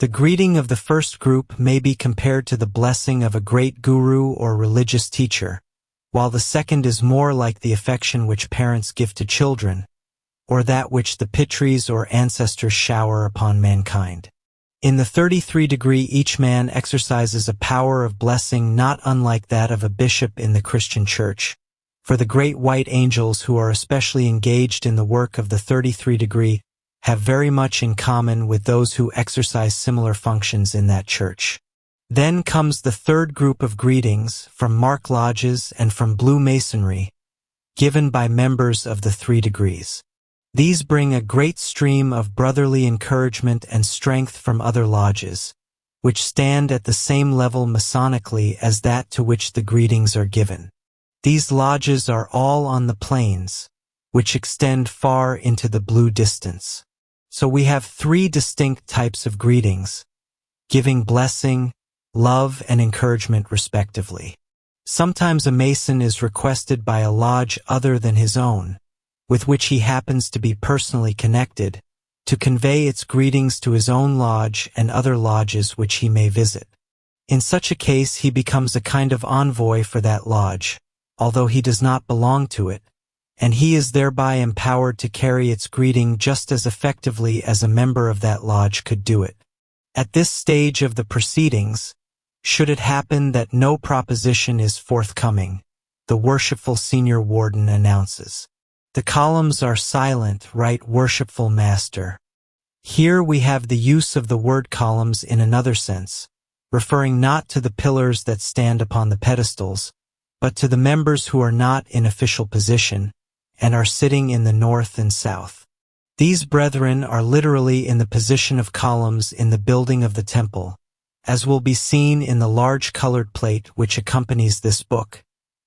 The greeting of the first group may be compared to the blessing of a great guru or religious teacher, while the second is more like the affection which parents give to children, or that which the pitris or ancestors shower upon mankind. In the 33 degree each man exercises a power of blessing not unlike that of a bishop in the Christian Church. For the great white angels who are especially engaged in the work of the 33 degree have very much in common with those who exercise similar functions in that church. Then comes the third group of greetings from mark lodges and from blue masonry, given by members of the 3 degrees. These bring a great stream of brotherly encouragement and strength from other lodges, which stand at the same level masonically as that to which the greetings are given. These lodges are all on the plains, which extend far into the blue distance. So we have 3 distinct types of greetings, giving blessing, love, and encouragement respectively. Sometimes a mason is requested by a lodge other than his own, with which he happens to be personally connected, to convey its greetings to his own lodge and other lodges which he may visit. In such a case he becomes a kind of envoy for that lodge, although he does not belong to it, and he is thereby empowered to carry its greeting just as effectively as a member of that lodge could do it. At this stage of the proceedings, should it happen that no proposition is forthcoming, the worshipful senior warden announces, "The columns are silent, right worshipful master." Here we have the use of the word columns in another sense, referring not to the pillars that stand upon the pedestals, but to the members who are not in official position, and are sitting in the north and south. These brethren are literally in the position of columns in the building of the temple, as will be seen in the large colored plate which accompanies this book,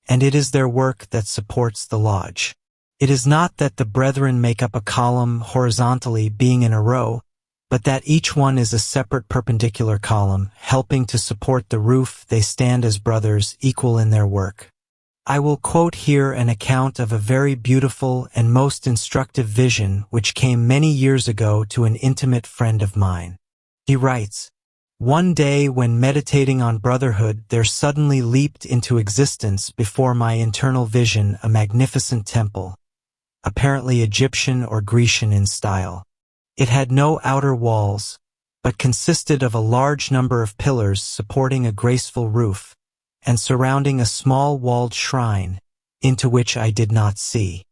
and it is their work that supports the lodge. It is not that the brethren make up a column horizontally being in a row, but that each one is a separate perpendicular column, helping to support the roof. They stand as brothers, equal in their work. I will quote here an account of a very beautiful and most instructive vision which came many years ago to an intimate friend of mine. He writes, "One day when meditating on brotherhood there suddenly leaped into existence before my internal vision a magnificent temple, apparently Egyptian or Grecian in style. It had no outer walls, but consisted of a large number of pillars supporting a graceful roof, and surrounding a small walled shrine, into which I did not see.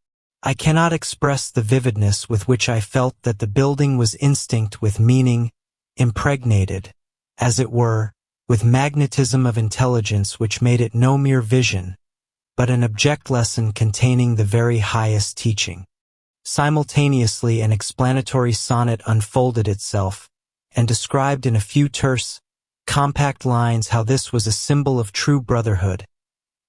I cannot express the vividness with which I felt that the building was instinct with meaning, impregnated, as it were, with magnetism of intelligence which made it no mere vision, but an object lesson containing the very highest teaching. Simultaneously an explanatory sonnet unfolded itself, and described in a few terse, compact lines how this was a symbol of true brotherhood,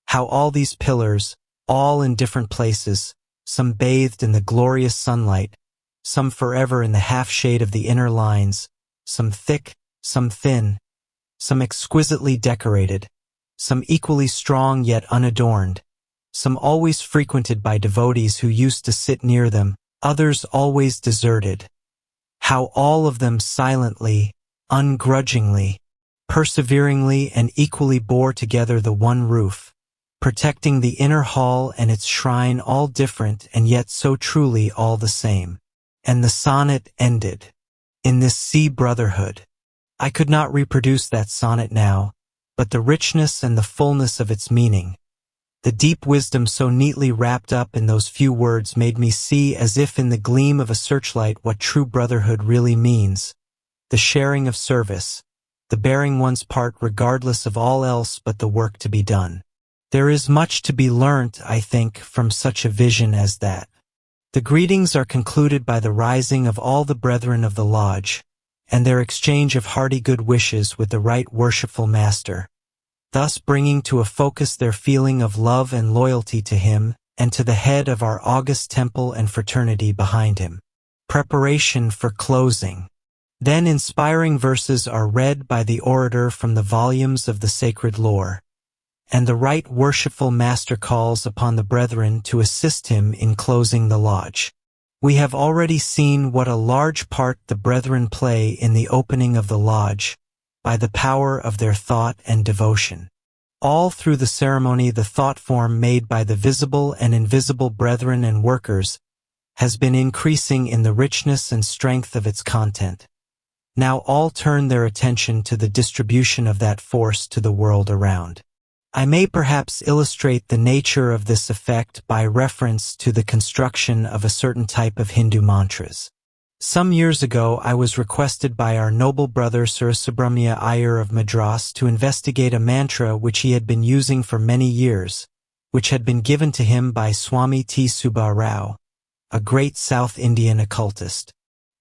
how all these pillars, all in different places, some bathed in the glorious sunlight, some forever in the half-shade of the inner lines, some thick, some thin, some exquisitely decorated, some equally strong yet unadorned, some always frequented by devotees who used to sit near them, others always deserted, how all of them silently, ungrudgingly, perseveringly and equally bore together the one roof, protecting the inner hall and its shrine, all different and yet so truly all the same. And the sonnet ended. In this sea brotherhood. I could not reproduce that sonnet now, but the richness and the fullness of its meaning, the deep wisdom so neatly wrapped up in those few words made me see as if in the gleam of a searchlight what true brotherhood really means, the sharing of service, the bearing one's part regardless of all else but the work to be done. There is much to be learnt, I think, from such a vision as that. The greetings are concluded by the rising of all the brethren of the lodge, and their exchange of hearty good wishes with the right worshipful master, thus bringing to a focus their feeling of love and loyalty to him and to the head of our august temple and fraternity behind him. Preparation for closing. Then inspiring verses are read by the orator from the volumes of the sacred lore, and the right worshipful master calls upon the brethren to assist him in closing the lodge. We have already seen what a large part the brethren play in the opening of the lodge, by the power of their thought and devotion. All through the ceremony the thought form made by the visible and invisible brethren and workers has been increasing in the richness and strength of its content. Now all turn their attention to the distribution of that force to the world around. I may perhaps illustrate the nature of this effect by reference to the construction of a certain type of Hindu mantras. Some years ago I was requested by our noble brother Sir Subramania Iyer of Madras to investigate a mantra which he had been using for many years, which had been given to him by Swami T. Subba Rao, a great South Indian occultist.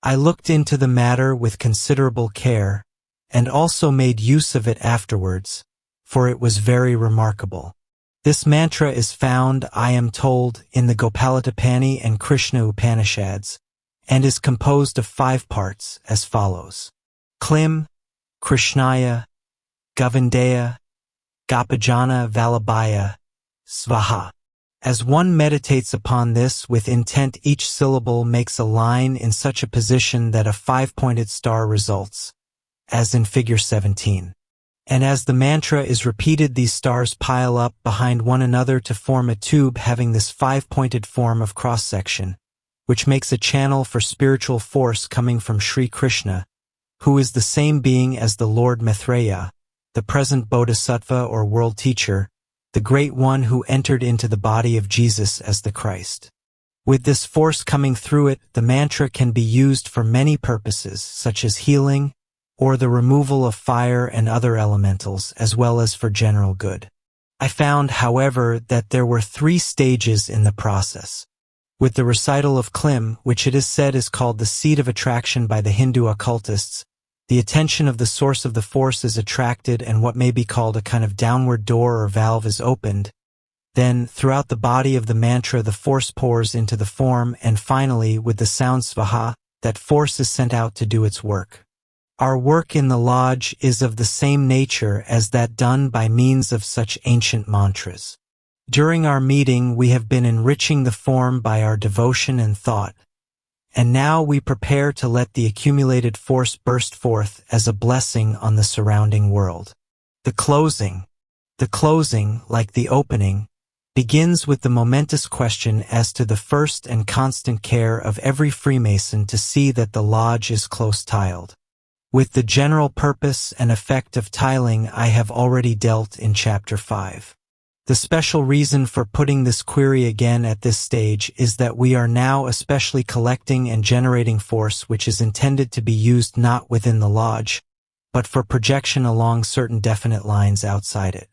I looked into the matter with considerable care, and also made use of it afterwards, for it was very remarkable. This mantra is found, I am told, in the Gopalotapani and Krishna Upanishads, and is composed of 5 parts as follows. Klim, Krishnaya, Govindaya, Gopajana Vallabhaya, Svaha. As one meditates upon this with intent, each syllable makes a line in such a position that a 5-pointed star results, as in figure 17. And as the mantra is repeated, these stars pile up behind one another to form a tube having this 5-pointed form of cross-section, which makes a channel for spiritual force coming from Sri Krishna, who is the same being as the Lord Maitreya, the present Bodhisattva or world teacher, the great one who entered into the body of Jesus as the Christ. With this force coming through it, the mantra can be used for many purposes, such as healing, or the removal of fire and other elementals, as well as for general good. I found, however, that there were 3 stages in the process. With the recital of Klim, which it is said is called the seat of attraction by the Hindu occultists, the attention of the source of the force is attracted and what may be called a kind of downward door or valve is opened. Then, throughout the body of the mantra, the force pours into the form, and finally, with the sound Svaha, that force is sent out to do its work. Our work in the lodge is of the same nature as that done by means of such ancient mantras. During our meeting we have been enriching the form by our devotion and thought, and now we prepare to let the accumulated force burst forth as a blessing on the surrounding world. The closing, like the opening, begins with the momentous question as to the first and constant care of every Freemason to see that the lodge is close-tiled. With the general purpose and effect of tiling I have already dealt in Chapter 5. The special reason for putting this query again at this stage is that we are now especially collecting and generating force which is intended to be used not within the lodge, but for projection along certain definite lines outside it.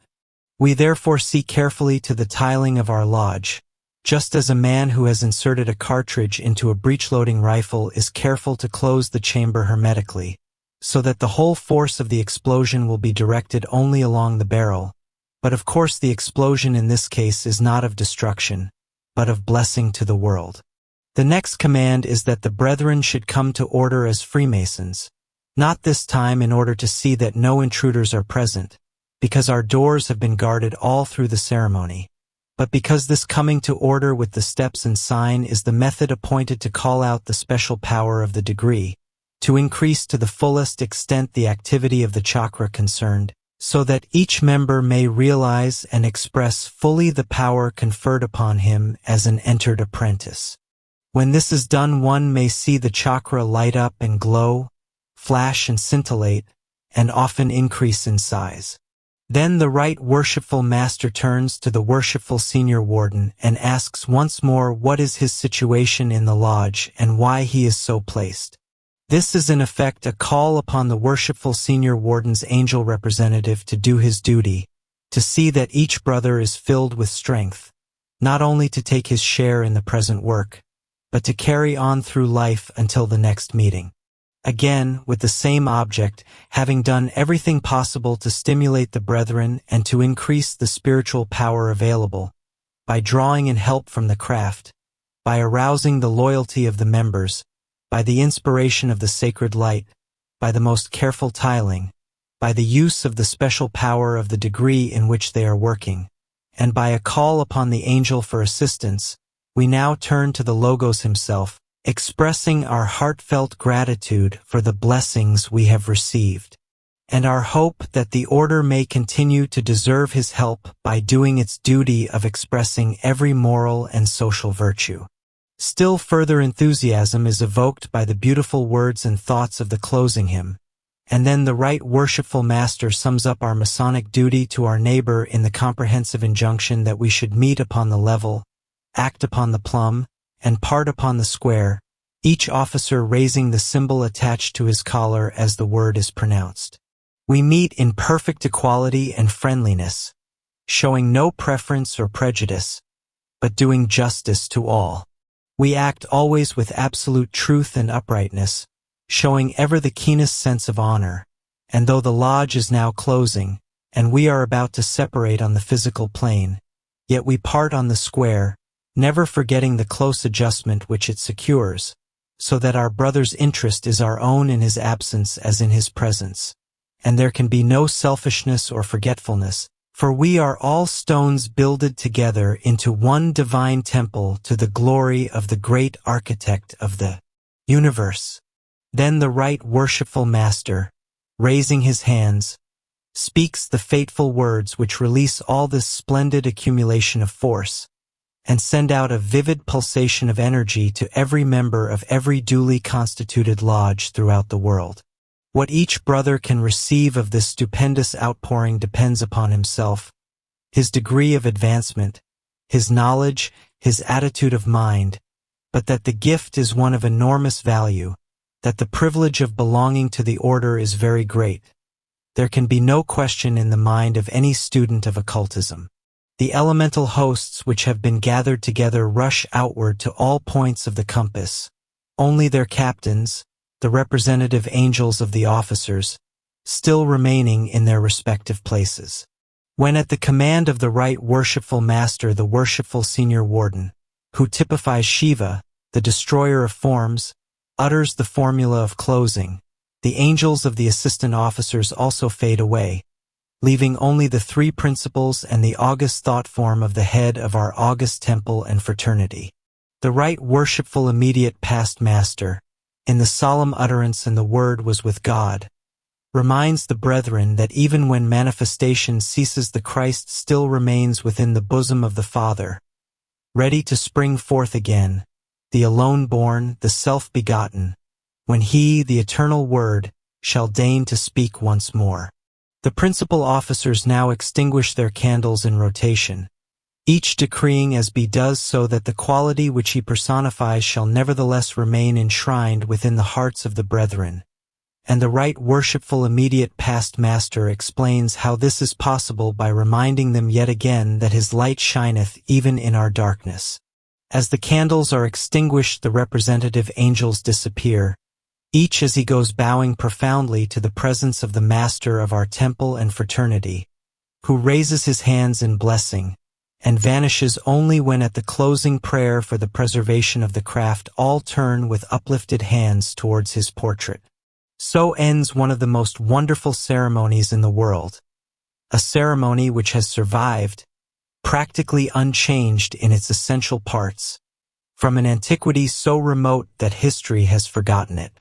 We therefore see carefully to the tiling of our lodge, just as a man who has inserted a cartridge into a breech-loading rifle is careful to close the chamber hermetically, so that the whole force of the explosion will be directed only along the barrel. But of course the explosion in this case is not of destruction, but of blessing to the world. The next command is that the brethren should come to order as Freemasons, not this time in order to see that no intruders are present, because our doors have been guarded all through the ceremony, but because this coming to order with the steps and sign is the method appointed to call out the special power of the degree, to increase to the fullest extent the activity of the chakra concerned, so that each member may realize and express fully the power conferred upon him as an entered apprentice. When this is done, one may see the chakra light up and glow, flash and scintillate, and often increase in size. Then the right worshipful master turns to the worshipful senior warden and asks once more what is his situation in the lodge and why he is so placed. This is in effect a call upon the worshipful senior warden's angel representative to do his duty, to see that each brother is filled with strength, not only to take his share in the present work, but to carry on through life until the next meeting. Again, with the same object, having done everything possible to stimulate the brethren and to increase the spiritual power available, by drawing in help from the craft, by arousing the loyalty of the members, by the inspiration of the sacred light, by the most careful tiling, by the use of the special power of the degree in which they are working, and by a call upon the angel for assistance, we now turn to the Logos himself, expressing our heartfelt gratitude for the blessings we have received, and our hope that the order may continue to deserve his help by doing its duty of expressing every moral and social virtue. Still further enthusiasm is evoked by the beautiful words and thoughts of the closing hymn, and then the right worshipful master sums up our Masonic duty to our neighbor in the comprehensive injunction that we should meet upon the level, act upon the plumb, and part upon the square, each officer raising the symbol attached to his collar as the word is pronounced. We meet in perfect equality and friendliness, showing no preference or prejudice, but doing justice to all. We act always with absolute truth and uprightness, showing ever the keenest sense of honor, and though the lodge is now closing, and we are about to separate on the physical plane, yet we part on the square, never forgetting the close adjustment which it secures, so that our brother's interest is our own in his absence as in his presence, and there can be no selfishness or forgetfulness, for we are all stones builded together into one divine temple to the glory of the great architect of the universe. Then the right worshipful master, raising his hands, speaks the fateful words which release all this splendid accumulation of force, and send out a vivid pulsation of energy to every member of every duly constituted lodge throughout the world. What each brother can receive of this stupendous outpouring depends upon himself, his degree of advancement, his knowledge, his attitude of mind, but that the gift is one of enormous value, that the privilege of belonging to the order is very great. There can be no question in the mind of any student of occultism. The elemental hosts which have been gathered together rush outward to all points of the compass, only their captains, the representative angels of the officers, still remaining in their respective places. When at the command of the right worshipful master, the worshipful senior warden, who typifies Shiva, the destroyer of forms, utters the formula of closing, the angels of the assistant officers also fade away, leaving only the three principles and the august thought form of the head of our august temple and fraternity. The right worshipful immediate past master, in the solemn utterance "and the Word was with God," reminds the brethren that even when manifestation ceases, the Christ still remains within the bosom of the Father, ready to spring forth again, the alone born, the self-begotten, when He, the eternal Word, shall deign to speak once more. The principal officers now extinguish their candles in rotation, each decreeing as he does so that the quality which he personifies shall nevertheless remain enshrined within the hearts of the brethren. And the right worshipful immediate past master explains how this is possible by reminding them yet again that his light shineth even in our darkness. As the candles are extinguished, the representative angels disappear, each as he goes bowing profoundly to the presence of the master of our temple and fraternity, who raises his hands in blessing, and vanishes only when at the closing prayer for the preservation of the craft all turn with uplifted hands towards his portrait. So ends one of the most wonderful ceremonies in the world, a ceremony which has survived, practically unchanged in its essential parts, from an antiquity so remote that history has forgotten it.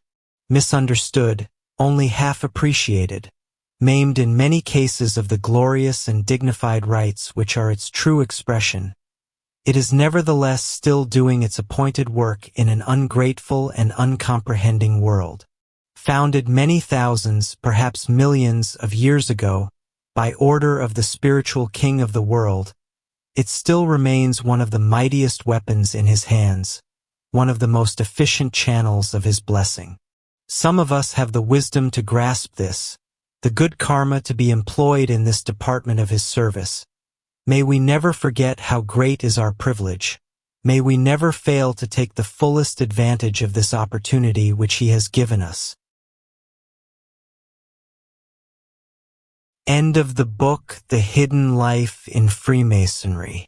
Misunderstood, only half appreciated, maimed in many cases of the glorious and dignified rights which are its true expression, it is nevertheless still doing its appointed work in an ungrateful and uncomprehending world. Founded many thousands, perhaps millions of years ago, by order of the spiritual king of the world, it still remains one of the mightiest weapons in his hands, one of the most efficient channels of his blessing. Some of us have the wisdom to grasp this, the good karma to be employed in this department of his service. May we never forget how great is our privilege. May we never fail to take the fullest advantage of this opportunity which he has given us. End of the book, The Hidden Life in Freemasonry.